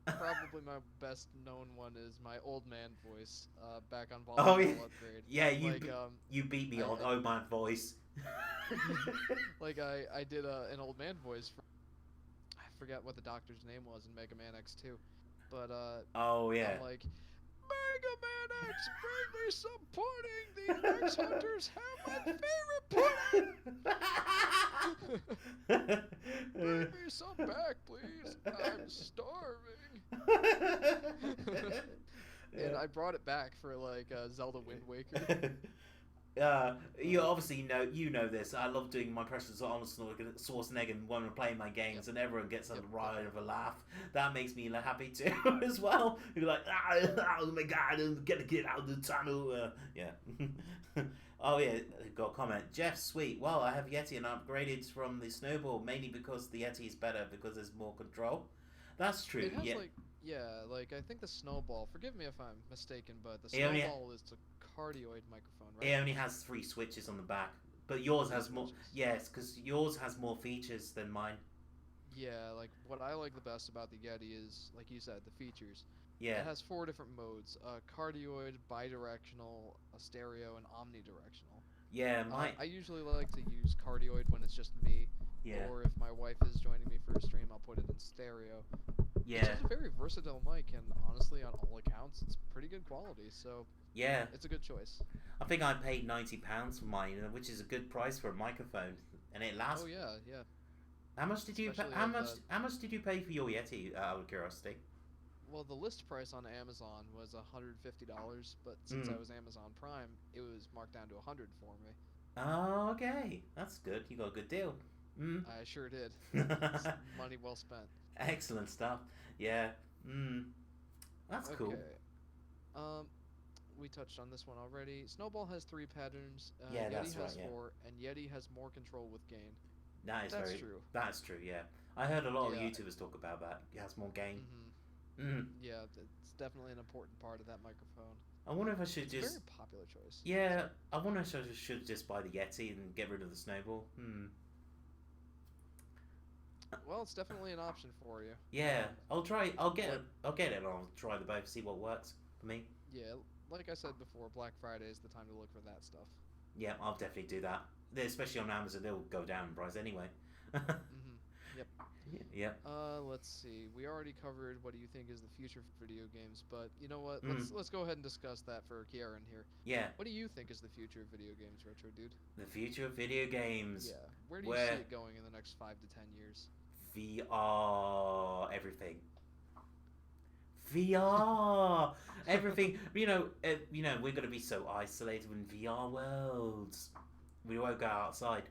Probably my best known one is my old man voice back on Oh yeah, Volleyball Upgrade. yeah. Like You beat me on I oh my voice. like I did an old man voice for I forget what the doctor's name was in Mega Man X2, but Oh yeah. I'm like Mega Man X, bring me some pudding. These X Hunters have my favorite pudding. Bring me some back, please. I'm starving. And I brought it back for like Zelda Wind Waker. You obviously know this. I love doing my impressions of Arnold Schwarzenegger when I'm playing my games, and everyone gets a riot of a laugh. That makes me happy too as well. You're like, oh my god, I'm gonna get out of the tunnel. Yeah. Oh yeah, got a comment. Jeff, sweet. Well, I have Yeti and I upgraded from the Snowball mainly because the Yeti is better because there's more control. That's true. It has Yeah. like I think the Snowball. Forgive me if I'm mistaken, but the It only Snowball is the cardioid microphone, right? It only has 3 switches on the back, but yours has more. Switches. Yes, because yours has more features than mine. Yeah, like what I like the best about the Yeti is, like you said, the features. Yeah, It has 4 different modes: cardioid, bidirectional, a stereo, and omnidirectional. yeah, my I usually like to use cardioid when it's just me, yeah, or if my wife is joining me for a stream, I'll put it in stereo. It's yeah, just a very versatile mic, and honestly, on all accounts, it's pretty good quality. So yeah. it's a good choice. I think I paid £90 for mine, which is a good price for a microphone, and it lasts. Oh yeah, yeah. How much did you pay? Especially How much did you pay for your Yeti? Out of curiosity. Well, the list price on Amazon was $150, but since I was Amazon Prime, it was marked down to $100 for me. Oh, okay, that's good. You got a good deal. I sure did. It's money well spent. Excellent stuff. Yeah. That's cool. Okay. We touched on this one already. Snowball has 3 patterns. Yeah, Yeti that's has right, yeah. 4, and Yeti has more control with gain. That's That's very true. That's true. Yeah, I heard a lot of Yeah. YouTubers talk about that. It has more gain. Yeah, it's definitely an important part of that microphone. I wonder if I should It's just. a very popular choice. Yeah, I wonder if I should just buy the Yeti and get rid of the Snowball. Well, it's definitely an option for you. Yeah, I'll try. I'll get it. And I'll try the both. See what works for me. Yeah, like I said before, Black Friday is the time to look for that stuff. Yeah, I'll definitely do that. Especially on Amazon, they'll go down in price anyway. Yep. Yep. Let's see. We already covered what do you think is the future for video games, but you know what? Mm. Let's go ahead and discuss that for Kieran here. Yeah. What do you think is the future of video games, Retrodude? The future of video games. Yeah. Where do you see it going in the next 5 to 10 years? VR, everything. VR, everything. We're gonna be so isolated in VR worlds. We won't go outside.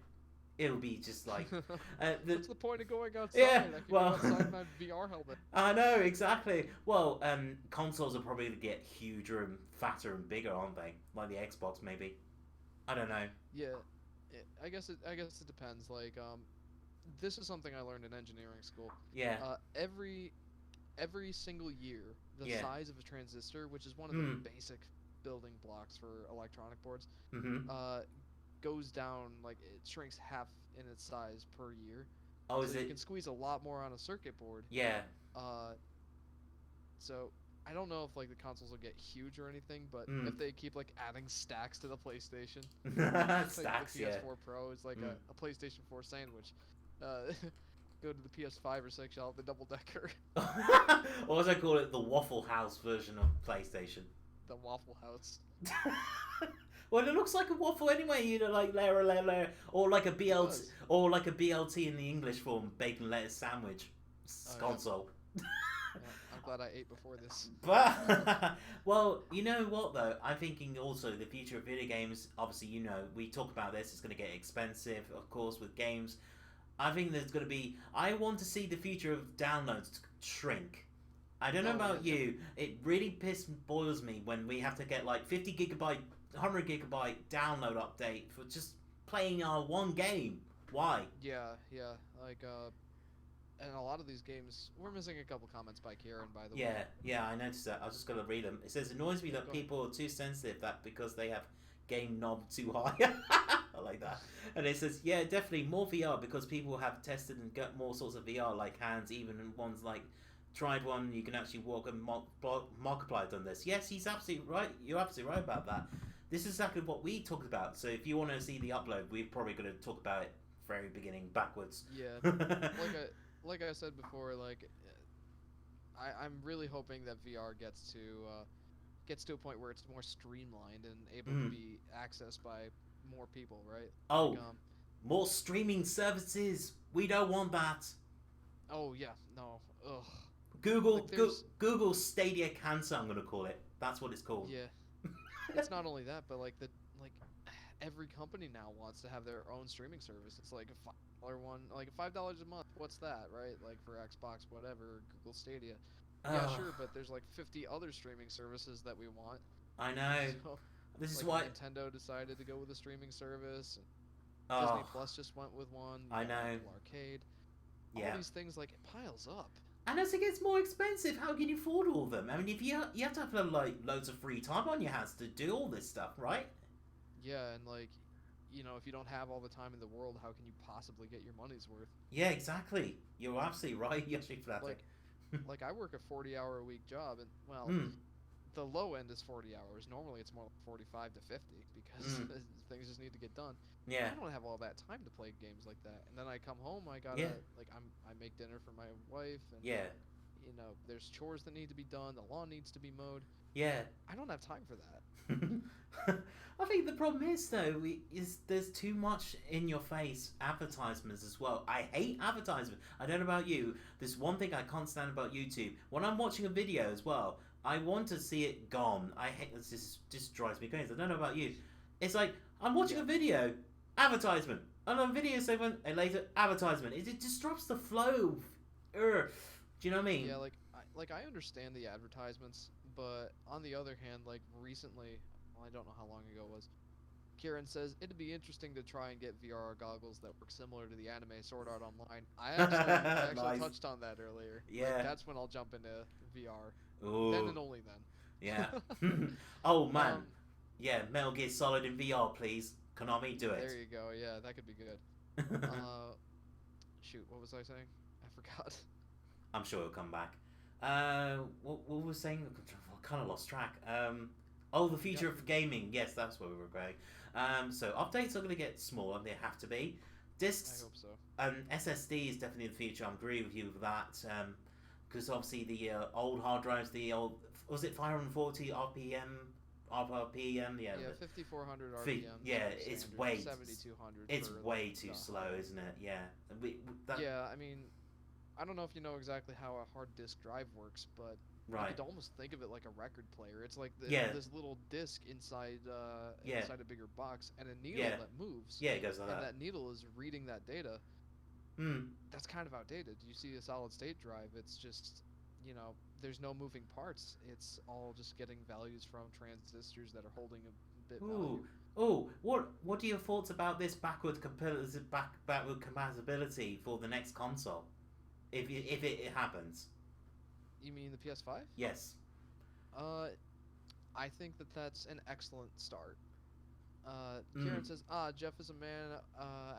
It'll be just like. What's the point of going outside? Yeah, I can well, go outside in my VR helmet. I know exactly. Well, consoles are probably gonna get huger and fatter and bigger, aren't they? Like the Xbox, maybe. I don't know. Yeah, I guess it depends. Like, this is something I learned in engineering school. Yeah. Every single year, the Yeah. size of a transistor, which is one of the basic building blocks for electronic boards, goes down, like it shrinks half in its size per year. Oh, so is you it? can squeeze a lot more on a circuit board. Yeah. So I don't know if like the consoles will get huge or anything, but if they keep like adding stacks to the PlayStation, Stacks, like the PS4 yeah. Pro is like a PlayStation 4 sandwich. Go to the PS5 or 6, you'll have the double decker. Or as I call it, the Waffle House version of PlayStation. The Waffle House. Well, it looks like a waffle anyway. Like layer, or like a BLT, or like a BLT in the English form, bacon lettuce sandwich console. Yeah, I'm glad I ate before this. But well, you know what though? I'm thinking also the future of video games. Obviously, we talk about this. It's going to get expensive, of course, with games. I think there's going to be. I want to see the future of downloads shrink. I don't know about you. It really boils me when we have to get like 50 gigabyte, 100 gigabyte download update for just playing our one game. Why? Yeah. Like, and a lot of these games, we're missing a couple comments by Kieran, by the way. Yeah, I noticed that. I was just going to read them. It says, annoys me that people are too sensitive that because they have game knob too high. I like that. And it says, yeah, definitely more VR because people have tested and got more sorts of VR, like hands, even ones like tried one, you can actually walk, and Markiplier done this. Yes, he's absolutely right. You're absolutely right about that. This is exactly what we talked about. So if you want to see the upload, we're probably going to talk about it very beginning backwards. Yeah. like I said before, like I'm really hoping that VR gets to gets to a point where it's more streamlined and able to Mm. be accessed by more people, right? Like, Oh, more streaming services. We don't want that. oh yeah, no, ugh. Google, Like there's, Google Stadia Cancer. I'm gonna call it. That's what it's called. yeah, it's not only that, but like every company now wants to have their own streaming service. It's like a $5 one, like $5 a month. What's that, right? Like for Xbox, whatever, Google Stadia. Yeah, Oh, sure, but there's like 50 other streaming services that we want. I know. So, This is like why. Nintendo decided to go with a streaming service, and Disney Oh, Plus just went with one. You I got know. Apple Arcade. All Yeah. these things, like, it piles up. And as it gets more expensive, how can you afford all of them? I mean, if you have to have like loads of free time on your hands to do all this stuff, right? Yeah, and like, if you don't have all the time in the world, how can you possibly get your money's worth? Yeah, exactly. You're absolutely right, Yoshi Fanatic. Like I work a 40-hour-a-week job, and well, Mm. the low end is 40 hours. Normally, it's more like 45 to 50 because Mm. things just need to get done. Yeah. I don't have all that time to play games like that. And then I come home, I gotta Yeah. I make dinner for my wife, and Yeah. there's chores that need to be done. The lawn needs to be mowed. Yeah. I don't have time for that. I think the problem is though is there's too much in your face advertisements as well. I hate advertisements. I don't know about you. There's one thing I can't stand about YouTube. When I'm watching a video as well, I want to see it gone. I hate this. Just drives me crazy. I don't know about you. It's like I'm watching a video, advertisement, another video segment, and later advertisement. It disrupts the flow. Urgh. Do you know what I mean? Yeah, like I understand the advertisements, but on the other hand, like recently, well, I don't know how long ago it was. Kieran says it'd be interesting to try and get VR goggles that work similar to the anime Sword Art Online. I actually Nice. touched on that earlier. Yeah. Like, that's when I'll jump into VR. Ooh. Then and only then. Yeah. Oh man. Um, Yeah. Metal Gear Solid in VR, please. Konami, do it. There you go. Yeah, that could be good. Shoot, what was I saying? I forgot. I'm sure it'll come back. What was saying? I kind of lost track. Oh, the future Yep. of gaming. Yes, that's where we were going. So updates are going to get smaller. They have to be. I Discs hope so. and SSD is definitely the future. I agree with you with that. Because obviously the old hard drives, the old was it 540 RPM? Yeah. Yeah, 5400 RPM. Yeah, it's way 7200. It's for way too the slow, hard. isn't it? Yeah. Yeah, I mean, I don't know if you know exactly how a hard disk drive works, but Right. you could almost think of it like a record player. It's like Yeah. this little disc inside Yeah. inside a bigger box, and a needle Yeah. that moves. Yeah, it goes like And that. that needle is reading that data. Hmm. That's kind of outdated. You see a solid state drive, it's just, there's no moving parts. It's all just getting values from transistors that are holding a bit value. Ooh. What are your thoughts about this backward compatibility for the next console, if it happens? You mean the PS5? Yes. I think that's an excellent start. Kieran says, Jeff is a man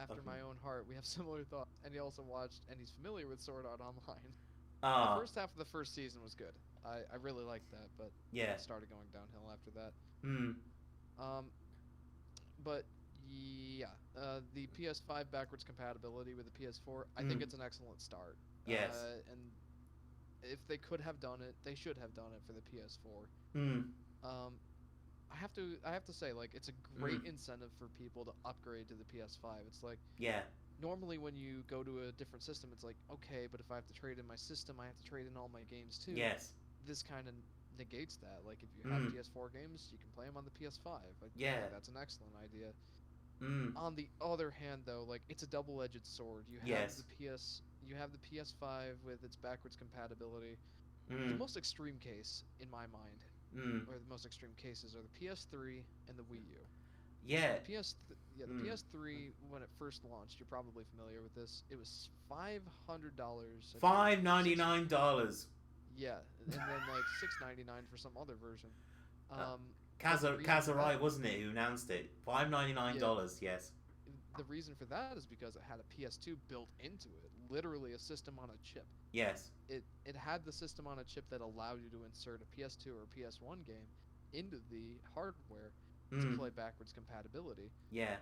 after Okay. my own heart. We have similar thoughts. And he also watched, and he's familiar with Sword Art Online. The Ah. first half of the first season was good. I really liked that, but Yeah. it started going downhill after that. Hmm. But yeah, the PS5 backwards compatibility with the PS4, I think it's an excellent start. Yes. And if they could have done it, they should have done it for the PS4. Hmm. I have to say, like, it's a great incentive for people to upgrade to the PS5. It's like, Yeah. normally when you go to a different system, it's like, okay, but if I have to trade in my system, I have to trade in all my games too. Yes. This kind of negates that. Like, if you have PS4 games, you can play them on the PS5. Like, Yeah. that's an excellent idea. Hmm. On the other hand, though, like, it's a double-edged sword. You have Yes. you have the PS5 with its backwards compatibility. The Hmm. most extreme case, in my mind, Hmm. or the most extreme cases, are the PS3 and the Wii U. Yeah. The PS3, when it first launched, you're probably familiar with this. It was $500. $599. Yeah, and then like $699 for some other version. Kazurai, wasn't it, who announced it? $599. Yes. The reason for that is because it had a PS2 built into it, literally a system on a chip. Yes. It had the system on a chip that allowed you to insert a PS2 or a PS1 game into the hardware to play backwards compatibility. Yeah.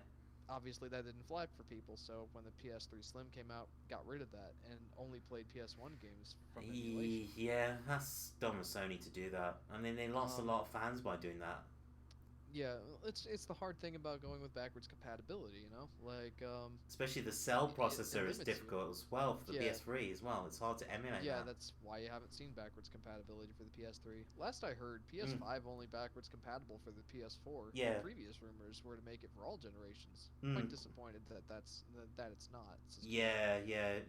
obviously that didn't fly for people. So when the PS3 Slim came out, got rid of that and only played PS1 games from emulation. Yeah, that's dumb of Sony to do that. I mean, they lost a Um, lot of fans by doing that. yeah, it's the hard thing about going with backwards compatibility. Like Especially the cell it processor is limits you. difficult as well for the Yeah, PS3 as well. It's hard to emulate yeah, that. that's why you haven't seen backwards compatibility for the PS3. Last I heard, Mm, PS5 only backwards compatible for the PS4. The yeah. previous rumors were to make it for all generations. Quite Mm, disappointed that it's not. It's just, yeah.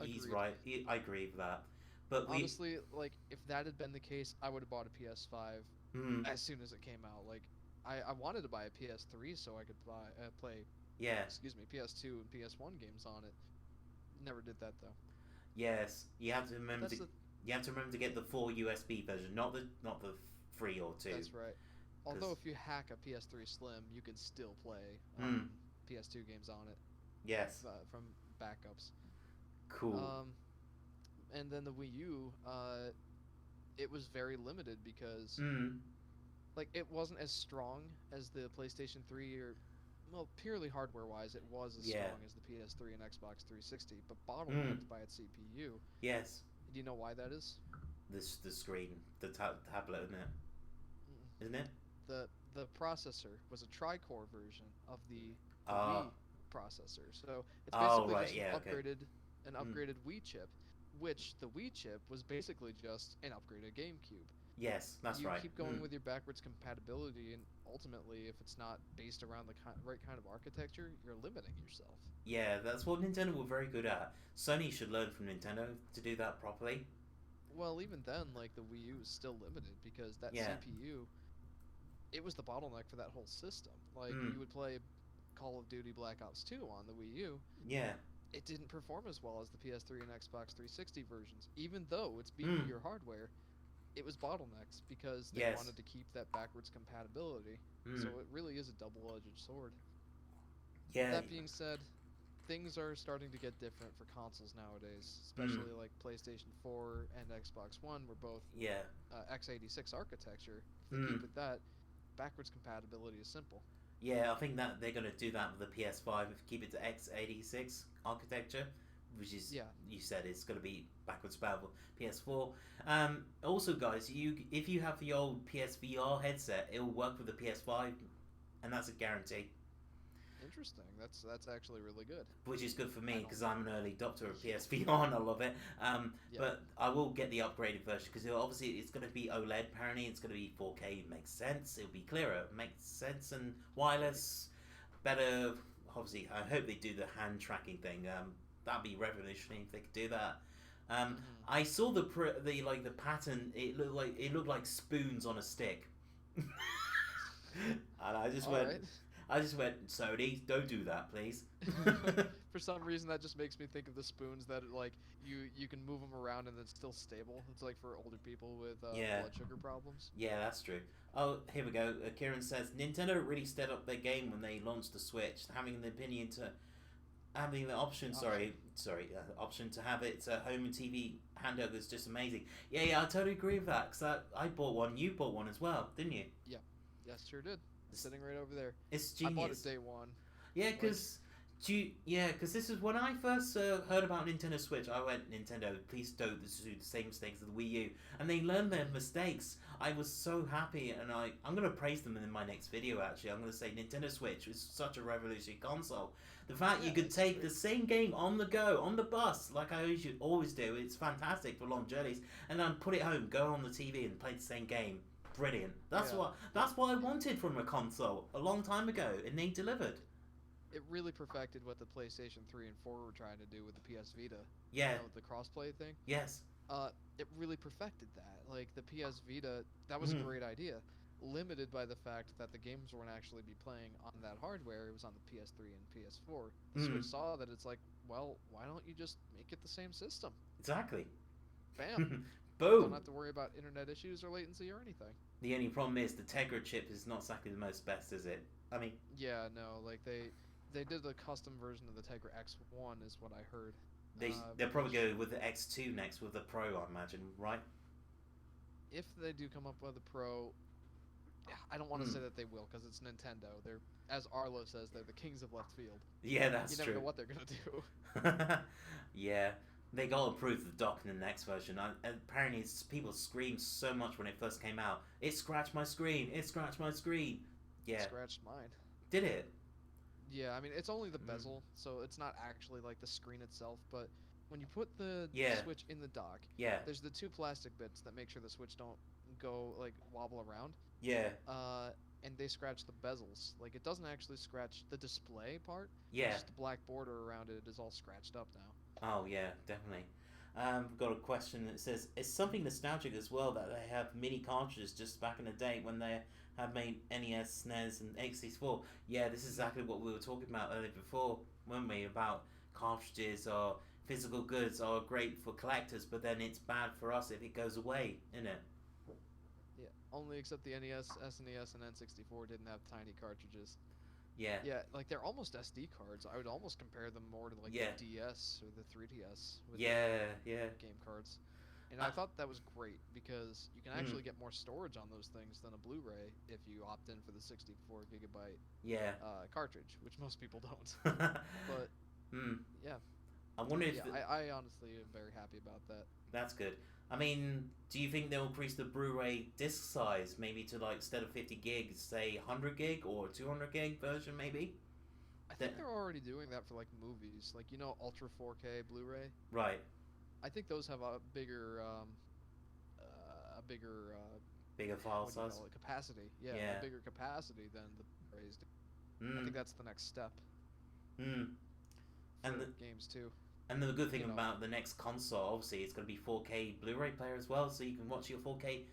He's agreed. right. I agree with that. But we. Honestly, like if that had been the case, I would have bought a PS5 Mm, as soon as it came out. Like I wanted to buy a PS3 so I could play, yeah. excuse me, PS2 and PS1 games on it. Never did that though. Yes. But that's the You have to remember to get the full USB version, not the 3 or 2. That's right. Although Because. if you hack a PS3 Slim, you can still play Mm, PS2 games on it yes. from backups. Cool. Um, and then the Wii U, it was very limited because Mm, like it wasn't as strong as the PlayStation 3 or well, purely hardware-wise, it was as yeah. strong as the PS3 and Xbox 360, but Mm, bottlenecked by its CPU. yes. Do you know why that is? The screen, the tablet, isn't it? Mm. Isn't it? The processor was a tri-core version of the Ah. Wii processor. So it's Oh basically right. just Yeah. Okay. an Mm, upgraded Wii chip, which the Wii chip was basically just an upgraded GameCube. yes. That's You right. keep going with your backwards compatibility, and ultimately, if it's not based around the right kind of architecture, you're limiting yourself. Yeah. That's what Nintendo were very good at. Sony should learn from Nintendo to do that properly. Well, even then, like the Wii U is still limited because that Yeah. CPU, it was the bottleneck for that whole system. Like Mm, you would play Call of Duty Black Ops 2 on the Wii U, yeah. it didn't perform as well as the PS3 and Xbox 360 versions. Even though it's beating Mm, your hardware, it was bottlenecks because they yes. wanted to keep that backwards compatibility. So Mm, it really is a double-edged sword. yeah. That being said, things are starting to get different for consoles nowadays, Mm, especially like PlayStation 4 and Xbox One were both yeah. x86 architecture. If they Mm, keep it that, backwards compatibility is simple. yeah. I think that they're gonna do that with the PS5 if keep it to x86 architecture, which is Yeah, you said it's gonna be backwards compatible PS4. Also, guys, if you have the old PSVR headset, it will work with the PS5, and that's a guarantee. interesting. That's actually really good. Which is good for me I don't. because I'm an early adopter of PSVR and I love it. Yeah. But I will get the upgraded version because obviously it's going to be OLED. Apparently, it's going to be 4K. It makes sense. It'll be clearer. It makes sense and wireless, better. Obviously, I hope they do the hand tracking thing. That'd be revolutionary if they could do that. Hmm. I saw the pattern. It looked like spoons on a stick, and All right. I just went, Sony, don't do that, please. For some reason, that just makes me think of the spoons that like you can move them around and it's still stable. It's like for older people with Yeah. blood sugar problems. Yeah, that's true. Oh, here we go. Kieran says Nintendo really stepped up their game when they launched the Switch, having the option. Option to have it home and TV handheld is just amazing. Yeah, I totally agree with that because I bought one. You bought one as well, didn't you? Yeah. Yes, sure did. It's sitting right over there. It's I bought it genius. day one. Yeah, Like, because this is when I first heard about Nintendo Switch. I went, Nintendo, please don't do the same mistakes as the Wii U, and they learned their mistakes. I was so happy, and I'm gonna praise them in my next video. Actually, I'm gonna say Nintendo Switch was such a revolutionary console. The fact you yeah, could it's take great. the same game on the go, on the bus, like I always do. It's fantastic for long journeys, and then put it home, go on the TV, and play the same game. Brilliant. Yeah. That's what I wanted from a console a long time ago, and they delivered. It really perfected what the PlayStation 3 and 4 were trying to do with the PS Vita. Yeah. With the crossplay thing. Yes. It really perfected that. Like the PS Vita, that was a Mm. great idea. Limited by the fact that the games weren't actually be playing on that hardware. It was on the PS3 and PS4. The Mm. Switch saw that it's like, well, why don't you just make it the same system? Exactly. Bam. Don't Boom. have to worry about internet issues or latency or anything. The only problem is the Tegra chip is not exactly the most best, is it? I mean, Yeah, no, like they did a custom version of the Tegra X1 is what I heard. they'll probably Which, go with the X2 next with the Pro, I imagine, right? if they do come up with a Pro, I don't want to say that they will because it's Nintendo. They're, as Arlo says, they're the kings of left field. Yeah, that's You never true. know what they're gonna do. Yeah, they got to improve the dock in the next version. Apparently, people screamed so much when it first came out. It scratched my screen. It scratched my screen. It Yeah, scratched mine. did it? Yeah, I mean it's only the Mm. bezel, so it's not actually like the screen itself. But when you put the Yeah, Switch in the dock, yeah, there's the two plastic bits that make sure the Switch don't go like wobble around. yeah, Uh, and they scratch the bezels. Like it doesn't actually scratch the display part. It's yeah. just the black border around it is all scratched up now. Oh yeah, definitely. Got a question that says, it's something nostalgic as well that they have mini cartridges just back in the day when they have made NES, SNES, and X64. Yeah, this is exactly what we were talking about earlier before, weren't we? About cartridges or physical goods are great for collectors, but then it's bad for us if it goes away, isn't it? Yeah, only except the NES, SNES, and N64 didn't have tiny cartridges. Yeah, Yeah, like they're almost SD cards. I would almost compare them more to like yeah, the DS or the 3DS with their yeah, yeah. game cards. And Uh, I thought that was great because you can mm, actually get more storage on those things than a Blu-ray if you opt in for the 64 gigabyte yeah. cartridge, which most people don't. But Hmm. yeah, I wonder if yeah, I honestly am very happy about that. that's good. I mean, do you think they'll increase the Blu-ray disc size maybe to like instead of 50 gigs, say 100 gig or 200 gig version maybe? I That think they're already doing that for like movies, like Ultra 4K Blu-ray. right, I think those have a bigger bigger file what do you size. call it, capacity. Yeah, Yeah. a bigger capacity than the Blu-rays do. I Hmm. think that's the next step Hmm. for And the, games too. and the good thing You know, about the next console, obviously, it's going to be 4K Blu-ray player as well, so you can watch your 4K.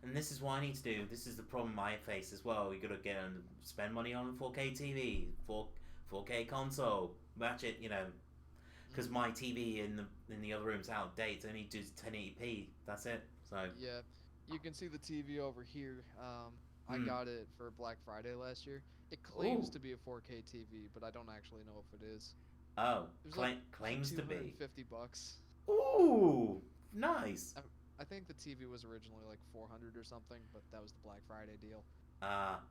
And this is what I need to do. This is the problem I face as well. You got to spend money on a 4K TV, 4K console, match it, because hmm my TV in the other room's out of date. It only does 1080p. That's it. So, yeah, you can see the TV over here. I hmm. got it for Black Friday last year. It claims Ooh. to be a 4K TV, but I don't actually know if it is. Oh, It was like claims to be. $250. Ooh, nice. I think the TV was originally like 400 or something, but that was the Black Friday deal.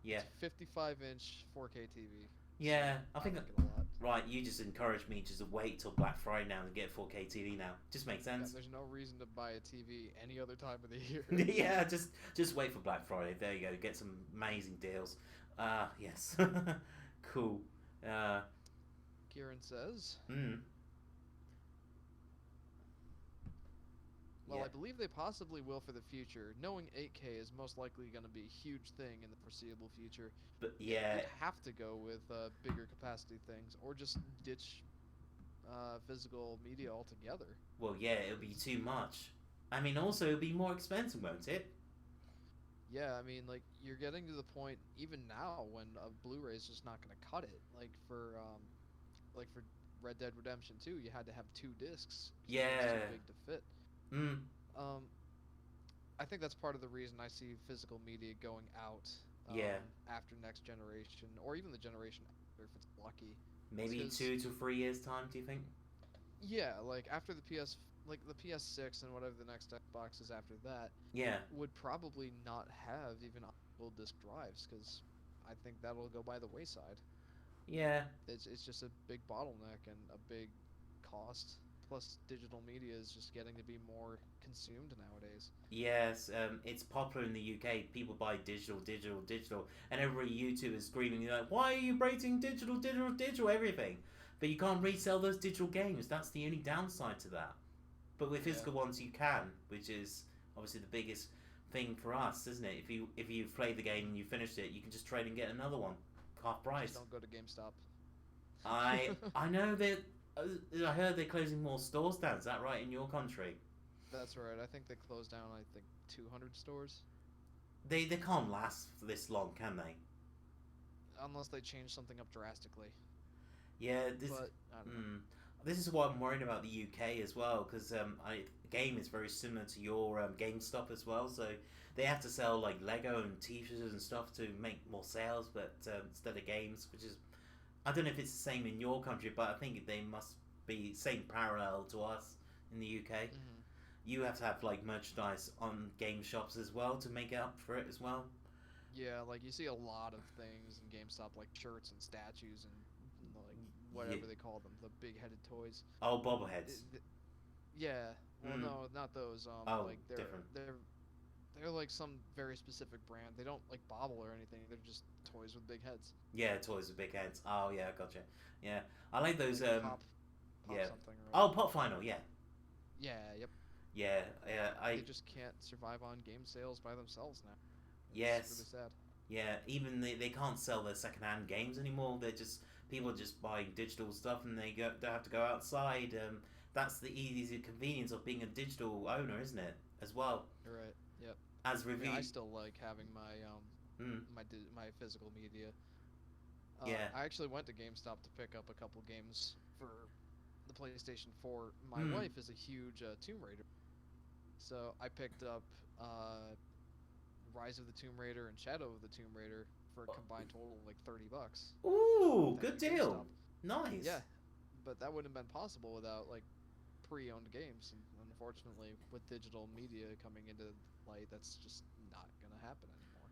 Yeah, It's a 55-inch 4K TV, so yeah. I I think like it a lot. right. You just encouraged me to wait till Black Friday now to get a 4K TV now. Just makes Yeah, sense. there's no reason to buy a TV any other time of the year. Yeah, just wait for Black Friday. There you go. Get some amazing deals. Yes. Cool. Uh, Kieran says, mm, well, yeah. I believe they possibly will for the future. Knowing 8K is most likely going to be a huge thing in the foreseeable future. But yeah, They'd have to go with bigger capacity things or just ditch physical media altogether. well, yeah, it'll be too much. I mean, also it'll be more expensive, won't it? Yeah, I mean, like you're getting to the point even now when a Blu-ray is just not going to cut it. Like for Red Dead Redemption 2, you had to have two discs because one was too Yeah. big to fit. Mm, Um, I think that's part of the reason I see physical media going out yeah. after next generation, or even the generation after if it's lucky. Maybe Because 2 to 3 years time. Do you think? yeah, like after like the PS6 and whatever the next Xbox is after that, Yeah. would probably not have even optical disc drives because I think that'll go by the wayside. Yeah. It's just a big bottleneck and a big cost. Plus, digital media is just getting to be more consumed nowadays. Yes, it's popular in the UK. People buy digital, digital, digital, and every YouTuber is screaming like, "Why are you breaking digital, digital, digital, everything?" But you can't resell those digital games. That's the only downside to that. But with Yeah, physical ones, you can, which is obviously the biggest thing for us, isn't it? If you played the game and you finished it, you can just trade and get another one, half just price. don't go to GameStop. I know that. I heard they're closing more stores down. Is that right in your country? That's right. I think they closed down. I think 200 stores, They can't last for this long, can they? unless they change something up drastically. Yeah, But I don't know. this is what I'm worried about the UK as well, because the game is very similar to your GameStop as well. So they have to sell like Lego and T-shirts and stuff to make more sales, but instead of games, which is I don't know if it's the same in your country, but I think they must be same parallel to us in the UK. Hmm You have to have like merchandise on game shops as well to make it up for it as well. Yeah, like you see a lot of things in GameStop, like shirts and statues and like Yeah. whatever they call them, the big-headed toys. Oh, I- bobbleheads. th- yeah, well, Mm. no, not those. Oh, Like different. they're like some very specific brand. They don't like bobble or anything. They're just toys with big heads, Yeah, toys with big heads. Oh, yeah, gotcha. Yeah, I like those. like pop Yeah. something or other. Oh, Pop Final. Yeah, Yeah, yep. yeah, yeah. They just can't survive on game sales by themselves now. It's really Yes, sad. yeah. Even they can't sell their secondhand games anymore. They're just people are just buying digital stuff, and they have to go outside. That's the easy convenience of being a digital owner, isn't it? As well You're right. Yep. as I mean, review. I still like having my Mm, my physical media. yeah. I actually went to GameStop to pick up a couple games for the PlayStation 4. My Mm. wife is a huge Tomb Raider, so I picked up Rise of the Tomb Raider and Shadow of the Tomb Raider for a combined total of like $30. Ooh, Thanks good to deal. GameStop. Nice. Yeah, but that wouldn't have been possible without like pre-owned games. And unfortunately, with digital media coming into light, that's just not gonna happen anymore.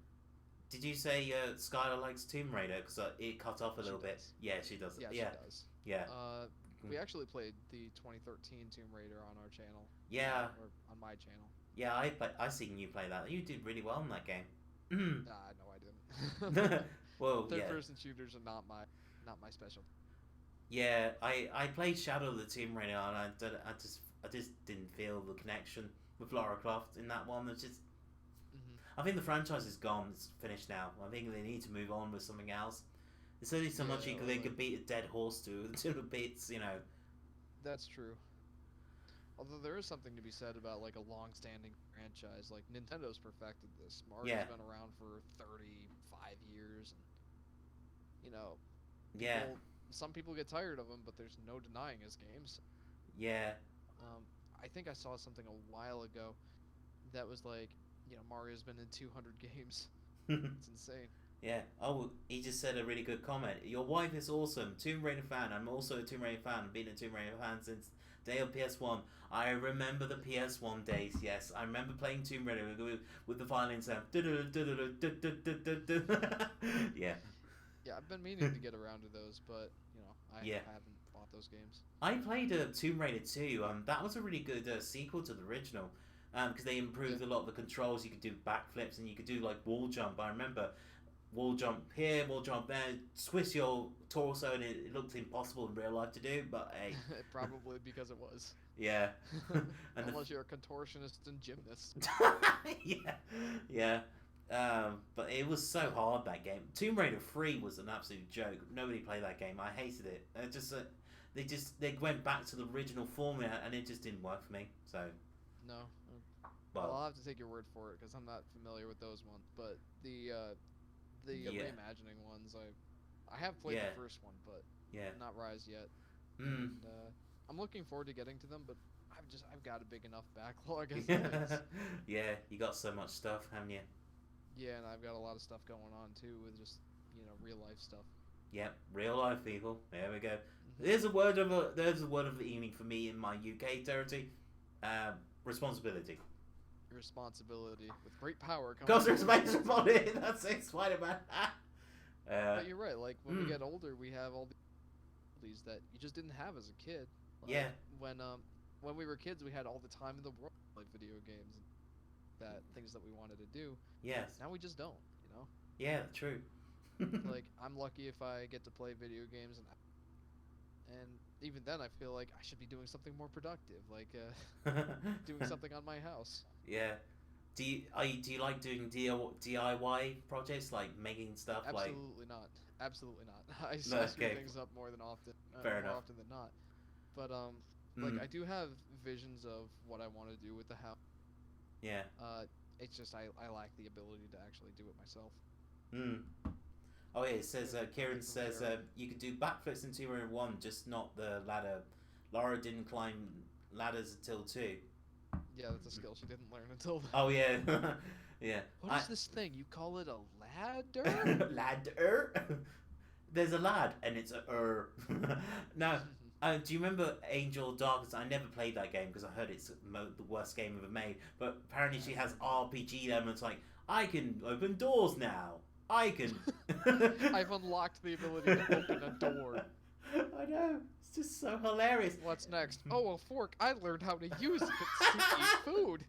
Did you say Skylar likes Tomb Raider? Because it cut off a She little bit. does. Yeah, she does. Yeah, she Yeah, does. yeah, We actually played the 2013 Tomb Raider on our channel, yeah, or on my channel. yeah. I seen you play that. You did really well in that game. No, I didn't. Well, yeah, Third-person shooters are not my special. yeah. I played Shadow of the Tomb Raider, and I just didn't feel the connection with Lara Croft in that one. It's just I think the franchise is gone. It's finished now. I think they need to move on with something else. There's only so much Yeah, they like, could beat a dead horse to until it beats, you know. that's true. Although there is something to be said about like a long-standing franchise, like Nintendo's perfected this. Mario's Yeah, been around for 35 years, and you know, yeah, people some people get tired of him, but there's no denying his games. yeah. Um, I think I saw something a while ago that was like, Mario's been in 200 games. It's insane. Yeah. Oh, he just said a really good comment. Your wife is awesome. Tomb Raider fan. I'm also a Tomb Raider fan. I've been a Tomb Raider fan since day of PS1. I remember the PS1 days. Yes, I remember playing Tomb Raider with the violin sound. Yeah. Yeah, I've been meaning to get around to those, but I Yeah. haven't bought those games. I played Tomb Raider 2. That was a really good sequel to the original. Because they improved a lot of the controls. You could do backflips and you could do like wall jump. I remember wall jump here, wall jump there, twist your torso, and it looked impossible in real life to do. But hey, Probably because it was. yeah, and Unless you're a contortionist and gymnast. yeah, yeah. But it was so hard that game. Tomb Raider 3 was an absolute joke. Nobody played that game. I hated it. They went back to the original formula, and it just didn't work for me. So No. well, I'll have to take your word for it because I'm not familiar with those ones. But the yeah, reimagining ones, I have played yeah, the first one, but yeah. not Rise yet. Mm. And I'm looking forward to getting to them, but I've got a big enough backlog as it is. Yeah, you got so much stuff, haven't you? Yeah, and I've got a lot of stuff going on too with just real life stuff. Yep, real life people. There we go. Mhm. There's a word of the evening for me in my UK territory. Responsibility. Responsibility with great power comes. Because there's responsibility. That's it, Spider-Man. But you're right. Like when we mm, get older, we have all these that you just didn't have as a kid. Like, yeah, when we were kids, we had all the time in the world to play video games and things that we wanted to do. yes, Now we just don't. yeah, true. Like I'm lucky if I get to play video games, and even then I feel like I should be doing something more productive, like doing something on my house. Yeah. Do you like doing DIY projects, like making stuff like? Absolutely not. Absolutely not. I No, screw okay. things up more Fair enough. often than not. But like Mm, I do have visions of what I want to do with the house. yeah. It's just I lack the ability to actually do it myself. Mm. Oh yeah, it says But Kieran from says there- you could do backflips in Tomb Raider 1, just not the ladder. Laura didn't climb ladders until 2. Yeah, that's a skill she didn't learn until. Oh yeah, yeah. What is this thing? You call it a ladder? Ladder. There's a lad, and it's a Now, do you remember Angel of Darkness? I never played that game because I heard it's the worst game ever made. But apparently, she has RPG elements. Like I can open doors now. I can. I've unlocked the ability to open a door. I know. It's just so hilarious. What's next? Oh, a fork. I learned how to use it to eat food.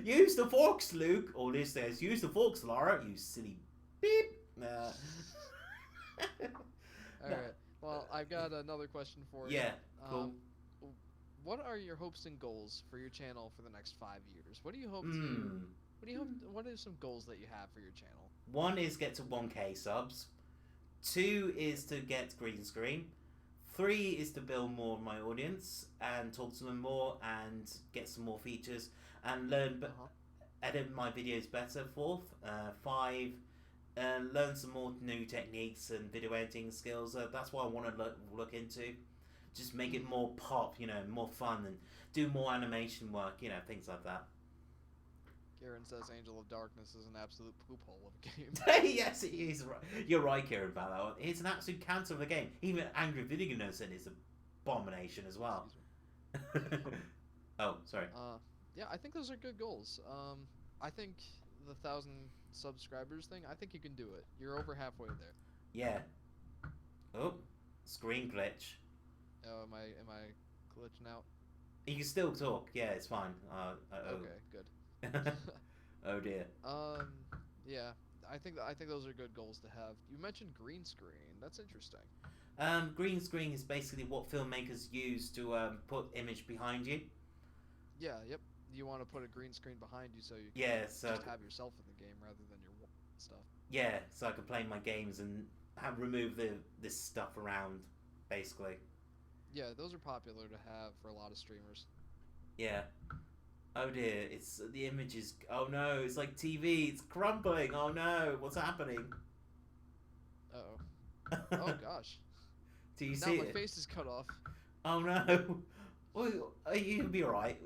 Use the forks, Luke. Or this says, use the forks, Lara. You silly beep. Alright. Well, I've got another question for you. Yeah, cool. What are your hopes and goals for your channel for the next 5 years? What do you hope to... What are some goals that you have for your channel? 1 is get to 1K subs. 2 is to get green screen. 3 is to build more of my audience and talk to them more and get some more features and learn edit my videos better. 4, 5, learn some more new techniques and video editing skills. That's what I want to look into. Just make it more pop, more fun, and do more animation work, things like that. Kieran says Angel of Darkness is an absolute poop hole of a game. Yes, it is. You're right, Kieran, about that one. It's an absolute cancer of a game. Even Angry Video Gamer said it's an abomination as well. Oh, sorry. Yeah, I think those are good goals. I think the 1,000 subscribers thing, I think you can do it. You're over halfway there. Yeah. Oh, screen glitch. Oh, am I glitching out? You can still talk. Yeah, it's fine. Okay, good. Oh dear. Yeah, I think those are good goals to have. You mentioned green screen. That's interesting. Green screen is basically what filmmakers use to put image behind you. Yeah, yep. You want to put a green screen behind you so you can just have yourself in the game rather than your stuff. Yeah, so I can play my games and remove this stuff around, basically. Yeah, those are popular to have for a lot of streamers. Yeah. Oh dear, it's the image is. Oh no, it's like TV. It's crumbling. Oh no, what's happening? Uh-oh. Oh gosh. Do you now see my it? face is cut off. Oh no. Well, you'll be alright.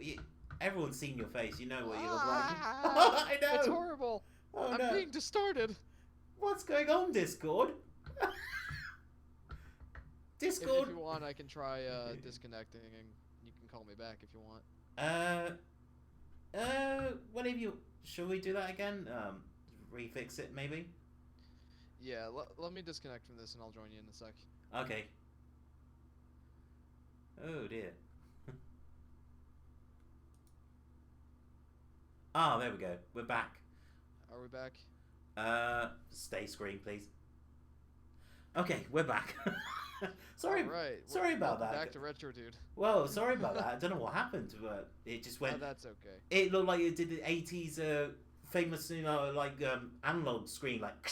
Everyone's seen your face. You know what you look like. I know. It's horrible. Oh I'm no. being distorted. What's going on, Discord? Discord. If you want, I can try disconnecting, and you can call me back if you want. Whatever you. Shall we do that again? Refix it maybe. Yeah, let me disconnect from this, and I'll join you in a sec. Okay. Oh dear. Ah, there we go. We're back. Are we back? Stay screen, please. Okay, we're back. Sorry. All right. Sorry about that. Back to Retrodude. Well, sorry about that. I don't know what happened, but it just went. Oh, that's okay. It looked like it did the 80s famous, analog screen, like.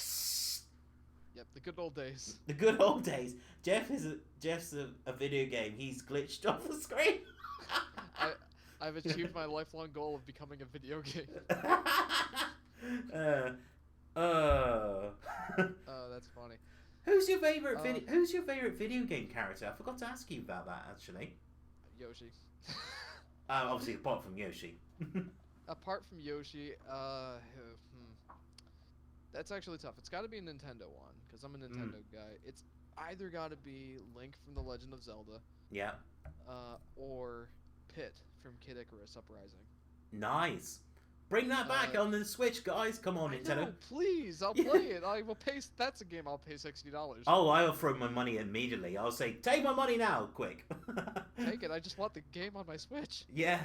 Yep, the good old days. The good old days. Jeff's a video game. He's glitched off the screen. I've achieved my lifelong goal of becoming a video game. Oh, that's funny. Who's your favorite video game character? I forgot to ask you about that actually. Yoshi. Obviously apart from Yoshi. Apart from Yoshi, that's actually tough. It's got to be a Nintendo one because I'm a Nintendo guy. It's either got to be Link from The Legend of Zelda. Yeah. Or Pit from Kid Icarus Uprising. Nice. Bring that back on the Switch, guys. Come on, Nintendo. No, please, I'll play it. I will pay. That's a game I'll pay $60. Oh, I'll throw my money immediately. I'll say, take my money now, quick. Take it. I just want the game on my Switch. Yeah.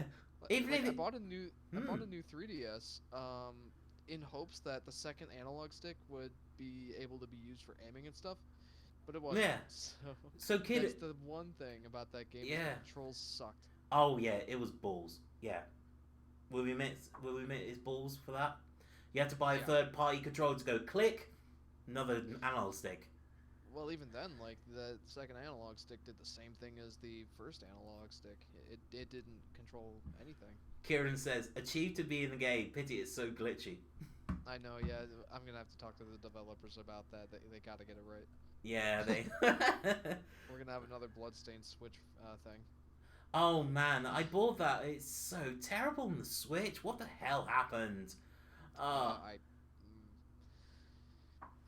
Even if I bought a new 3DS. In hopes that the second analog stick would be able to be used for aiming and stuff, but it wasn't. Yeah. So Kid. That's the one thing about that game. Yeah. The controls sucked. Oh yeah, it was balls. Yeah. Will we admit it's balls for that? You have to buy a third-party controller to go click, another analog stick. Well, even then, like the second analog stick did the same thing as the first analog stick. It didn't control anything. Kieran says, achieved to be in the game. Pity it's so glitchy. I know. Yeah, I'm gonna have to talk to the developers about that. They gotta get it right. Yeah, they. We're gonna have another Bloodstained Switch thing. Oh man, I bought that. It's so terrible on the Switch. What the hell happened? Oh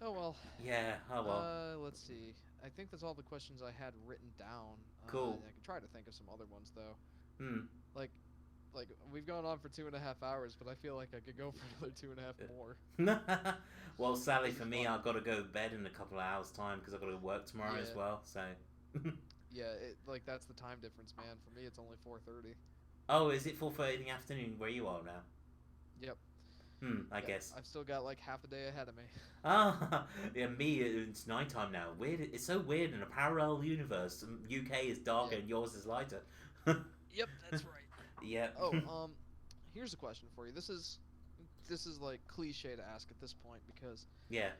well. Yeah. Oh well. Let's see. I think that's all the questions I had written down. Cool. I can try to think of some other ones though. Hmm. Like Like, we've gone on for 2.5 hours, but I feel like I could go for another 2.5 more. Well, sadly This for is me, fun. I've got to go to bed in a couple of hours' time because I've got to work tomorrow as Yeah, well. So, yeah. Like that's the time difference, man. For me, it's only 4:30. oh, is it 4:30 in the afternoon where you are now? Yep, I yep. guess. I've still got like half a day ahead of me. Ah, yeah, me, it's nighttime now. Weird. It's so weird in a parallel universe. UK is darker Yep, and yours is lighter. yep. That's right. Yeah. Oh, here's a question for you. This is like cliche to ask at this point because Yeah.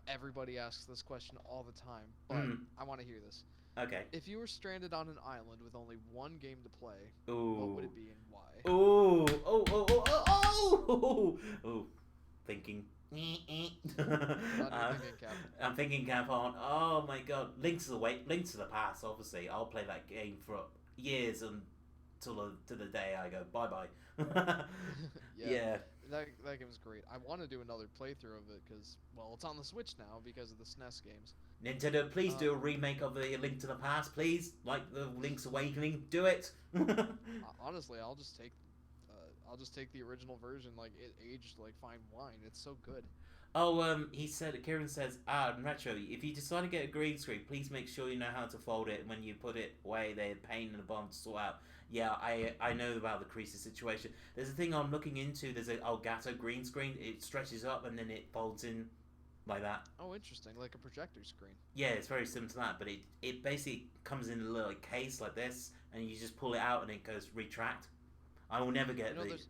everybody asks this question all the time, but Mm. I want to hear this. Okay. If you were stranded on an island with only one game to play, what would Ooh. it be and why? Ooh. Oh. Oh. Oh. Oh. Oh. Oh. Thinking. Put on your uh, thinking cap. I'm thinking cap on. Oh my god. Link to the Past. Obviously, I'll play that game for years until to the day I go bye bye. Yeah, Yeah. that game is great. I want to do another playthrough of it because, well, it's on the Switch now because of the SNES games. Nintendo, please Um, do a remake of the Link to the Past, please. Like the Link's Awakening. Do it. Honestly, I'll just take the original version. Like it aged like fine wine. It's so good. Oh, he said, Kieran says, Retro, if you decide to get a green screen, please make sure you know how to fold it. When you put it away, they're a pain in the bum to sort out. Yeah, I know about the creases situation. There's a thing I'm looking into. There's an Elgato green screen. It stretches up and then it folds in like that. Oh, interesting. Like a projector screen. Yeah, it's very similar to that, but it basically comes in a little like, case like this, and you just pull it out and it goes retract. I will never get the... There's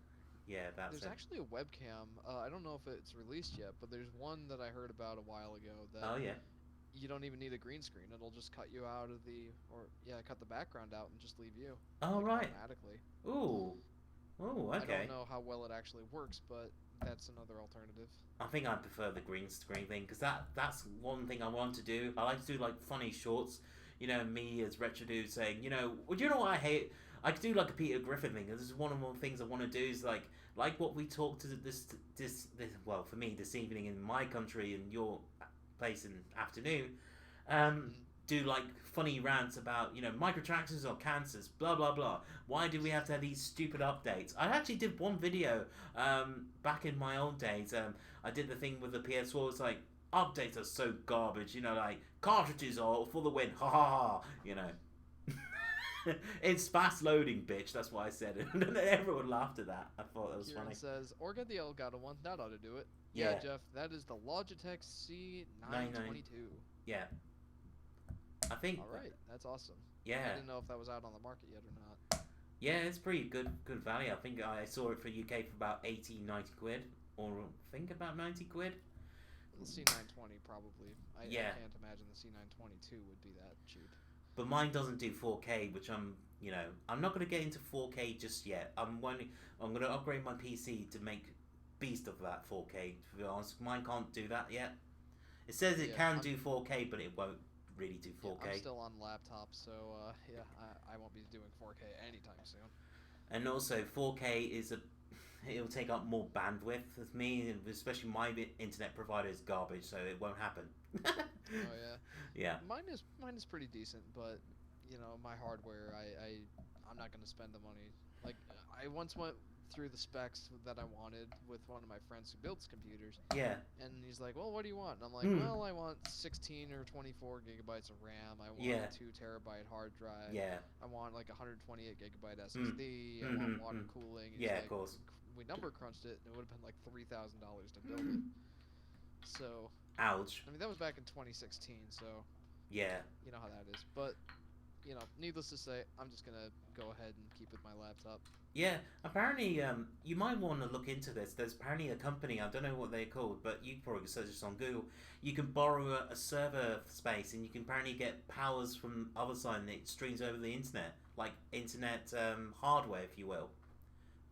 Yeah, that's there's it. actually a webcam. I don't know if it's released yet, but there's one that I heard about a while ago that Oh, yeah. you don't even need a green screen. It'll just cut you out of cut the background out and just leave you Oh, like right. automatically. Ooh. Ooh, I okay. don't know how well it actually works, but that's another alternative. I think I prefer the green screen thing because that's one thing I want to do. I like to do like funny shorts. Me as Retrodude saying, well, you know what I hate? I could do like a Peter Griffin thing. This is one of the things I want to do is like what we talked to this well for me this evening in my country and your place in afternoon. Um, Mm. do like funny rants about microtransactions or cancers, blah blah blah. Why do we have to have these stupid updates? I actually did one video back in my old days. I did the thing with the PS4. It's like updates are so garbage. Like cartridges are for the win. Ha ha ha. It's fast loading, bitch. That's why I said it. And everyone laughed at that. I thought that was Kieran funny. says, or get the Elgato one. That ought to do it. Yeah, Yeah. Jeff, that is the Logitech C922. Yeah. I think. All right, that's awesome. I Yeah. didn't know if that was out on the market yet or not. Yeah, it's pretty good value. I think I saw it for UK for about 80, 90 quid. Or I think about 90 quid. The C920 probably. I Yeah. can't imagine the C922 would be that cheap. But mine doesn't do 4K, which I'm not going to get into 4K just yet. I'm going to upgrade my PC to make beast of that 4K. To be honest, mine can't do that yet. It says it Yeah, can I'm- do 4K, but it won't really do Yeah, 4K. I'm still on laptop, so I won't be doing 4K anytime soon. And also 4K it'll take up more bandwidth with me, and especially my internet provider is garbage, so it won't happen. Oh yeah. Yeah. Mine is pretty decent, but my hardware, I'm not gonna spend the money. Like I once went through the specs that I wanted with one of my friends who builds computers, Yeah. and he's like, "Well, what do you want?" And I'm like, Hmm. "Well, I want 16 or 24 gigabytes of RAM. I want Yeah. a 2 terabyte hard drive. Yeah. I want like 128 gigabyte Mm. SSD. I want water Mm. cooling." And Yeah, he's of like, course. we number crunched it, and it would have been like $3,000 to build it. So Ouch. I mean, that was back in 2016, so Yeah. you know how that is. But needless to say, I'm just gonna go ahead and keep with my laptop. Yeah, apparently, you might want to look into this. There's apparently a company, I don't know what they're called, but you can probably search this on Google. You can borrow a server space, and you can apparently get powers from other side, and it streams over the internet, like internet hardware, if you will.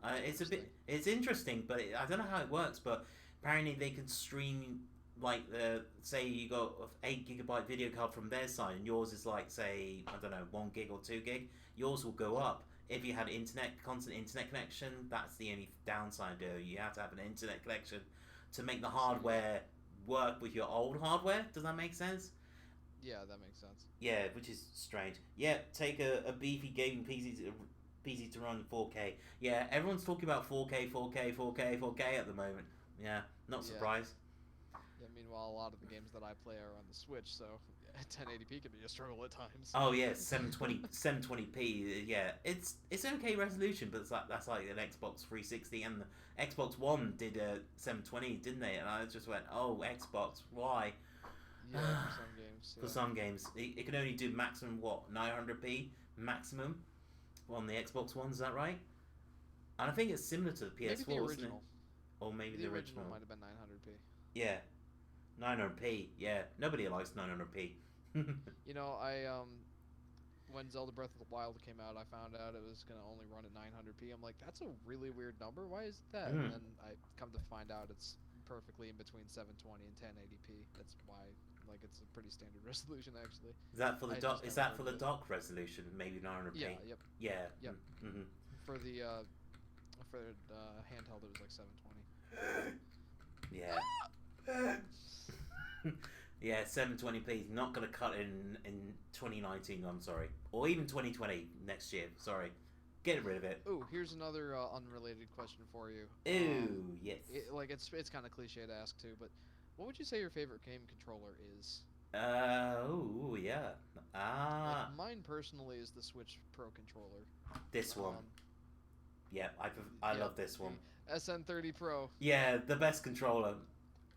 It's interesting, but I don't know how it works. But apparently, they can stream like say you got a 8 gigabyte video card from their side, and yours is like say I don't know 1 gig or 2 gig. Yours will go up. If you had constant internet connection, that's the only downside. You have to have an internet connection to make the hardware work with your old hardware. Does that make sense? Yeah, that makes sense. Yeah, which is strange. Yeah, take a beefy gaming PC easy to run 4K. Yeah, everyone's talking about 4K, 4K, 4K, 4K at the moment. Yeah, not Yeah. surprised. Yeah. Meanwhile, a lot of the games that I play are on the Switch, so 1080p can be a struggle at times. Oh yeah, 720p. Yeah, it's okay resolution, but it's like that's like an Xbox 360 and the Xbox One did a 720, didn't they? And I just went, oh Xbox, why? Yeah, for some games. For Yeah. some games, it can only do maximum what 900p maximum on the Xbox One. Is that right? And I think it's similar to the Maybe the PS4, isn't it? original. Or maybe The the original original. might have been 900p. Yeah, 900p. Yeah, nobody likes 900p. You know, when Zelda Breath of the Wild came out, I found out it was gonna only run at 900p. I'm like, that's a really weird number. Why is that? And then I come to find out it's perfectly in between 720 and 1080p. That's why, like, it's a pretty standard resolution actually. Is that for the I dock? just Is never that for heard the of it. dock resolution? Maybe 900p. Yeah. Yep. Yeah. Yep. Mm-hmm. For the handheld, it was like 720. Yeah. Yeah, 720p is not going to cut in 2019. I'm sorry, or even 2020 next year. Sorry, get rid of it. Ooh, here's another unrelated question for you. Ooh, yes. It's kind of cliche to ask too, but what would you say your favorite game controller is? Oh yeah. Like, mine personally is the Switch Pro controller. This one. Yeah, I yeah, love this one. SN30 Pro. Yeah, the best controller.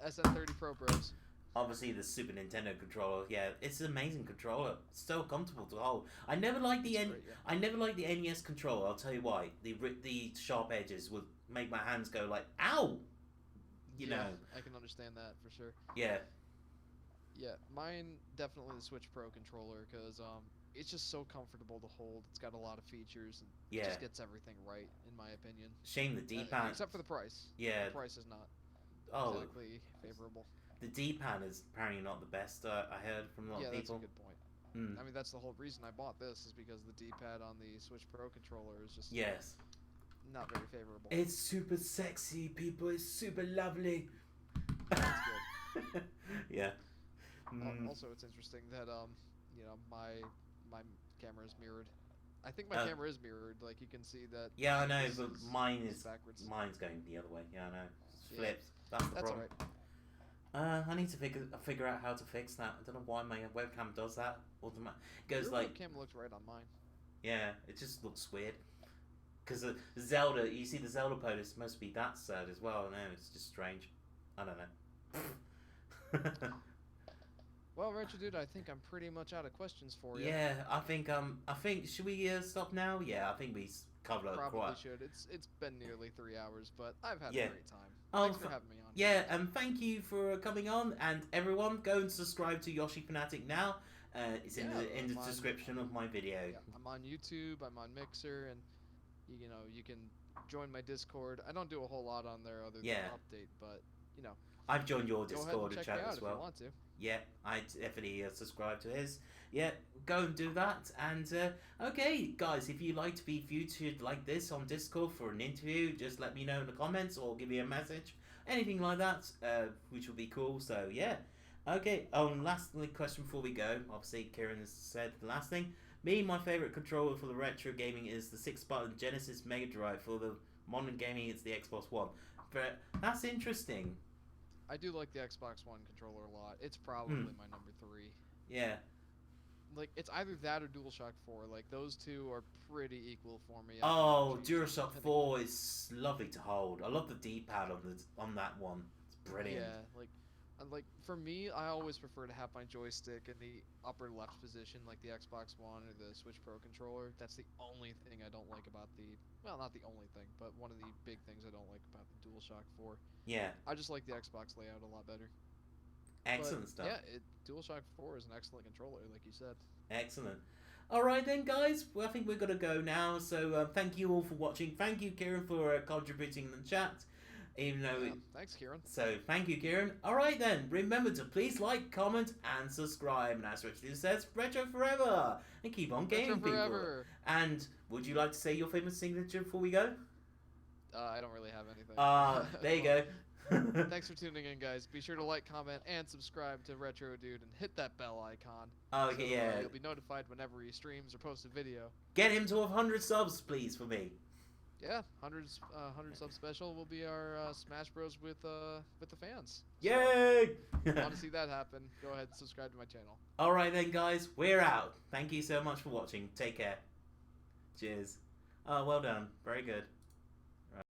SN30 Pro bros. Obviously, the Super Nintendo controller. Yeah, it's an amazing controller. It's so comfortable to hold. I never liked the I never liked the NES controller. I'll tell you why. The sharp edges would make my hands go like, ow. You know. I can understand that for sure. Yeah. Yeah, mine definitely the Switch Pro controller because it's just so comfortable to hold. It's got a lot of features and it just gets everything right in my opinion. Shame the D-pad. Except for the price. Yeah. The price is not exactly favorable. The D-pad is apparently not the best. I heard from a lot of people. Yeah, that's a good point. I mean, that's the whole reason I bought this is because the D-pad on the Switch Pro controller is just not very favorable. It's super sexy, people. It's super lovely. That's good. Yeah. Also, it's interesting that you know, my camera is mirrored. I think my camera is mirrored. Like you can see that. Yeah, I know, but mine is backwards. Mine's going the other way. Yeah, I know. It's flipped. That's the problem. Alright. I need to figure out how to fix that. I don't know why my webcam does that. Goes Your like webcam looks right on mine. Yeah, it just looks weird. Because Zelda, you see the Zelda post must be that sad as well. No, it's just strange. I don't know. Well, Retrodude, I think I'm pretty much out of questions for you. Yeah, I think should we stop now? Yeah, I think we covered a Probably should. It's been nearly 3 hours, but I've had a great time. Oh, Thanks for having me on. Yeah, and thank you for coming on. And everyone, go and subscribe to Yoshi Fanatic now. It's in the description of my video. Yeah, I'm on YouTube. I'm on Mixer, and you can join my Discord. I don't do a whole lot on there other than update, but I've joined your go Discord ahead and check chat me out as well. if you want to. Yeah, I definitely subscribe to his. Yeah, go and do that. And okay, guys, if you'd like to be featured like this on Discord for an interview, just let me know in the comments or give me a message. Anything like that, which would be cool. So yeah. Okay, last question before we go. Obviously, Kieran has said the last thing. My favorite controller for the retro gaming is the 6-button Genesis Mega Drive. For the modern gaming, it's the Xbox One. But that's interesting. I do like the Xbox One controller a lot. It's probably my number 3. Yeah. Like, it's either that or DualShock 4. Like, those two are pretty equal for me. Oh, DualShock 4 is lovely to hold. I love the D-pad on that one. It's brilliant. Yeah, like for me, I always prefer to have my joystick in the upper left position, like the Xbox One or the Switch Pro controller. That's the only thing I don't like about well, not the only thing, but one of the big things I don't like about the DualShock 4. Yeah. I just like the Xbox layout a lot better. Excellent stuff. Yeah, DualShock 4 is an excellent controller, like you said. Excellent. Alright then, guys. Well, I think we're going to go now. So thank you all for watching. Thank you, Kieran, for contributing in the chat. Even though thanks, Kieran. So thank you, Kieran. Alright then, remember to please like, comment, and subscribe. And as Retrodude says, Retro Forever! And keep on gaming, people. Forever. And would you like to say your famous signature before we go? I don't really have anything. There you go. Thanks for tuning in, guys. Be sure to like, comment, and subscribe to Retrodude and hit that bell icon. Okay, So, yeah. you'll be notified whenever he streams or posts a video. Get him to 100 subs, please, for me. Yeah, 100 sub special will be our Smash Bros with the fans. Yay! So, want to see that happen? Go ahead and subscribe to my channel. Alright then, guys, we're out. Thank you so much for watching. Take care. Cheers. Oh, well done. Very good.